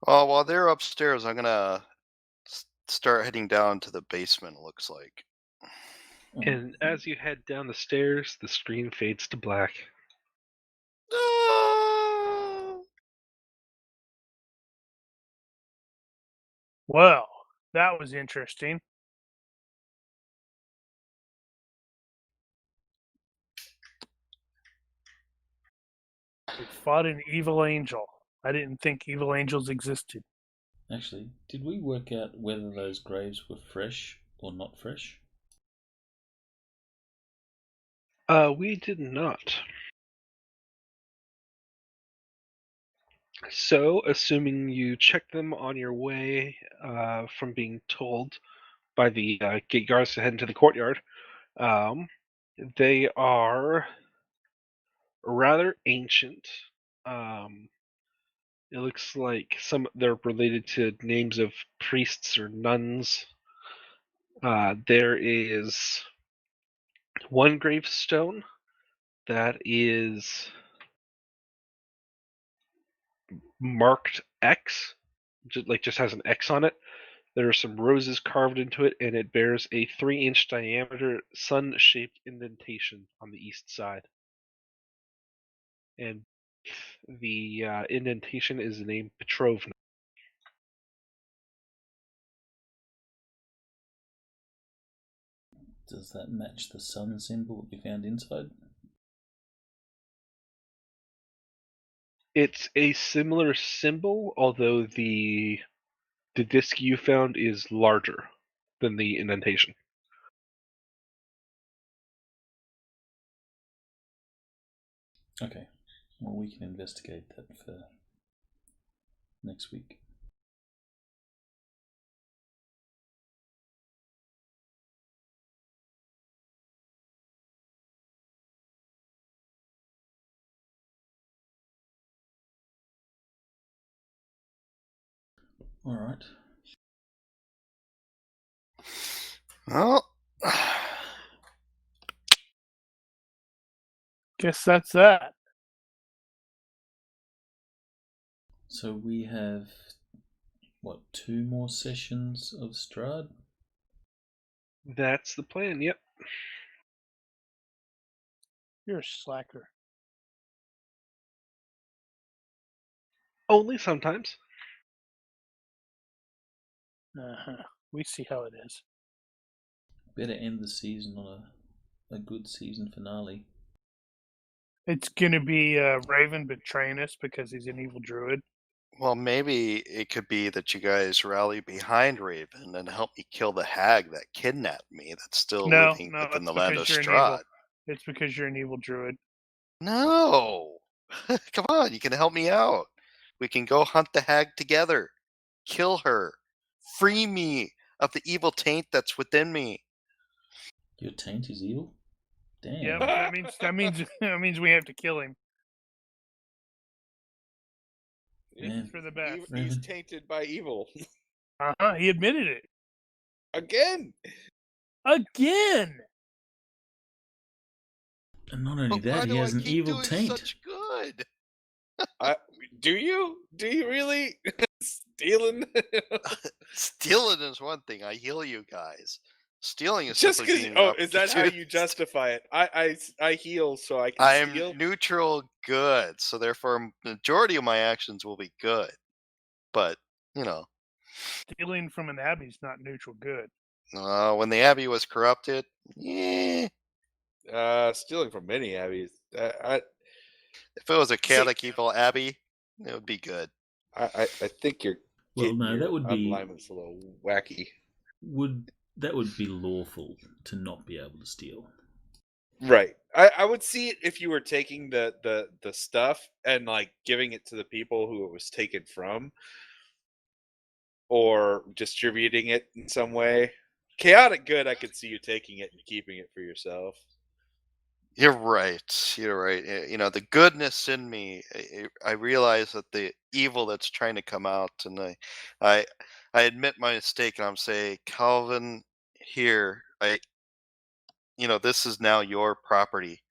Well, while they're upstairs, I'm gonna start heading down to the basement, it looks like.
And as you head down the stairs, the screen fades to black.
Well, that was interesting. We fought an evil angel. I didn't think evil angels existed.
Actually, did we work out whether those graves were fresh or not fresh?
We did not. So, assuming you checked them on your way from being told by the gate guards to head into the courtyard, they are rather ancient. It looks like they're related to names of priests or nuns. There is one gravestone that is marked X, just has an X on it. There are some roses carved into it, and it bears a 3-inch diameter sun-shaped indentation on the east side. And the indentation is the name Petrovna.
Does that match the sun symbol that we found inside?
It's a similar symbol, although the disc you found is larger than the indentation.
Okay. Well, we can investigate that for next week. All right.
Well,
Guess that's that.
So we have, what, 2 more sessions of Strahd?
That's the plan, yep.
You're a slacker.
Only sometimes.
We see how it is.
Better end the season on a good season finale.
It's gonna be Raven betraying us because he's an evil druid.
Well, maybe it could be that you guys rally behind Raven and help me kill the hag that kidnapped me that's still
No,
living
no,
within
it's
the land of
because you're an evil.
Strahd.
It's because you're an evil druid.
No! Come on, you can help me out. We can go hunt the hag together. Kill her. Free me of the evil taint that's within me.
Your taint is evil? Damn.
Yep, that means we have to kill him.
Man.
It's for the best.
Raven.
He's tainted by evil.
He admitted it.
Again!
Again!
And not only
But why
that, he
do
has
I
an
keep
evil
doing
taint.
such good?
Do you? Do you really? Stealing?
Stealing is one thing. I heal you guys. Stealing is
Just
simply
because.
being
Oh, is that how you
opportunist.
justify it? I heal so I can
I'm
steal.
neutral good, so therefore majority of my actions will be good. But, you know,
Stealing from an abbey's not neutral good.
when the abbey was corrupted, yeah.
Stealing from many abbeys.
If it was a chaotic evil abbey, it would be good.
I think you're.
Well, no,
your
that would be
alignment's a little wacky.
that would be lawful to not be able to steal.
Right. I would see it if you were taking the stuff and like giving it to the people who it was taken from, or distributing it in some way. Chaotic good, I could see you taking it and keeping it for yourself.
You're right. You're right. You know, the goodness in me, I realize that the evil that's trying to come out, and I admit my mistake, and I'm saying, Calvin, here, this is now your property.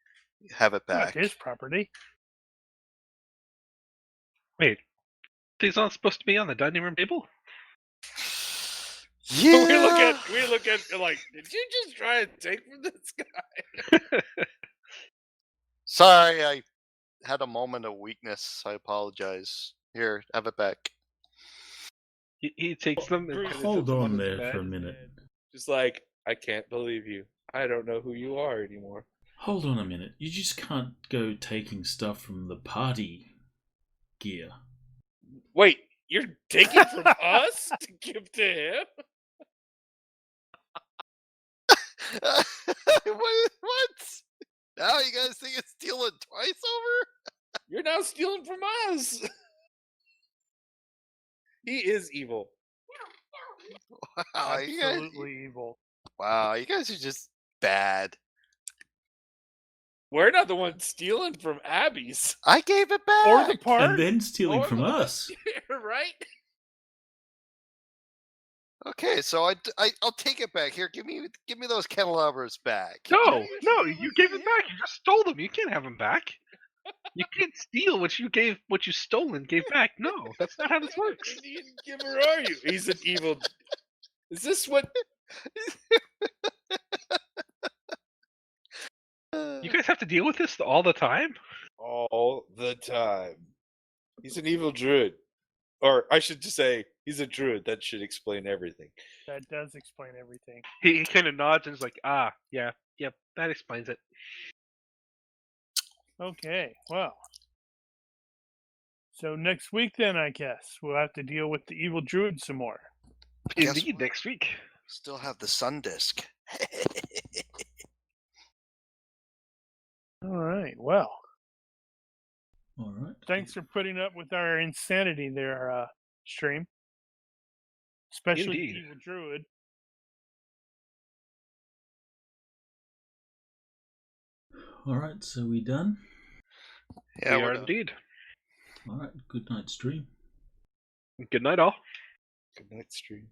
Have it
Not
back.
his property.
Wait, he's not supposed to be on the dining room table?
Yeah.
we look at like, did you just try and take from this guy?
Sorry, I had a moment of weakness. I apologize. Here, have it back.
He takes them and kind of
Hold
sets them
on
his
there
bed.
for a minute.
Just like, I can't believe you. I don't know who you are anymore.
Hold on a minute. You just can't go taking stuff from the party gear.
Wait, you're taking from us to give to him?
What? Now you guys think it's stealing twice over?
You're now stealing from us. He is evil.
Wow,
Absolutely evil.
Wow, you guys are just bad.
We're not the ones stealing from Abby's.
I gave it back.
Or the part.
And then stealing
Or
from
the-
us.
Right?
Okay, so I'll take it back. Here, give me those candelabras back.
No, you gave it back. You just stole them. You can't have them back. You can't steal what you stole and gave back. No, that's not how this works.
What Indian giver are you? He's an evil. Is this what?
You guys have to deal with this all the time?
All the time. He's an evil druid. Or I should just say, he's a druid. That should explain everything.
That does explain everything.
He kind of nods and is like, yeah, yep, that explains it.
Okay, well. So next week then, I guess, we'll have to deal with the evil druid some more.
Guess
Indeed,
what?
next week.
Still have the sun disk.
All right, well.
All right.
Thanks for putting up with our insanity there, Stream. Especially
Indeed.
the evil druid.
All right, so we done?
Yeah,
we
we're
are
done.
indeed.
All right, good night, stream.
Good night, all.
Good night, stream.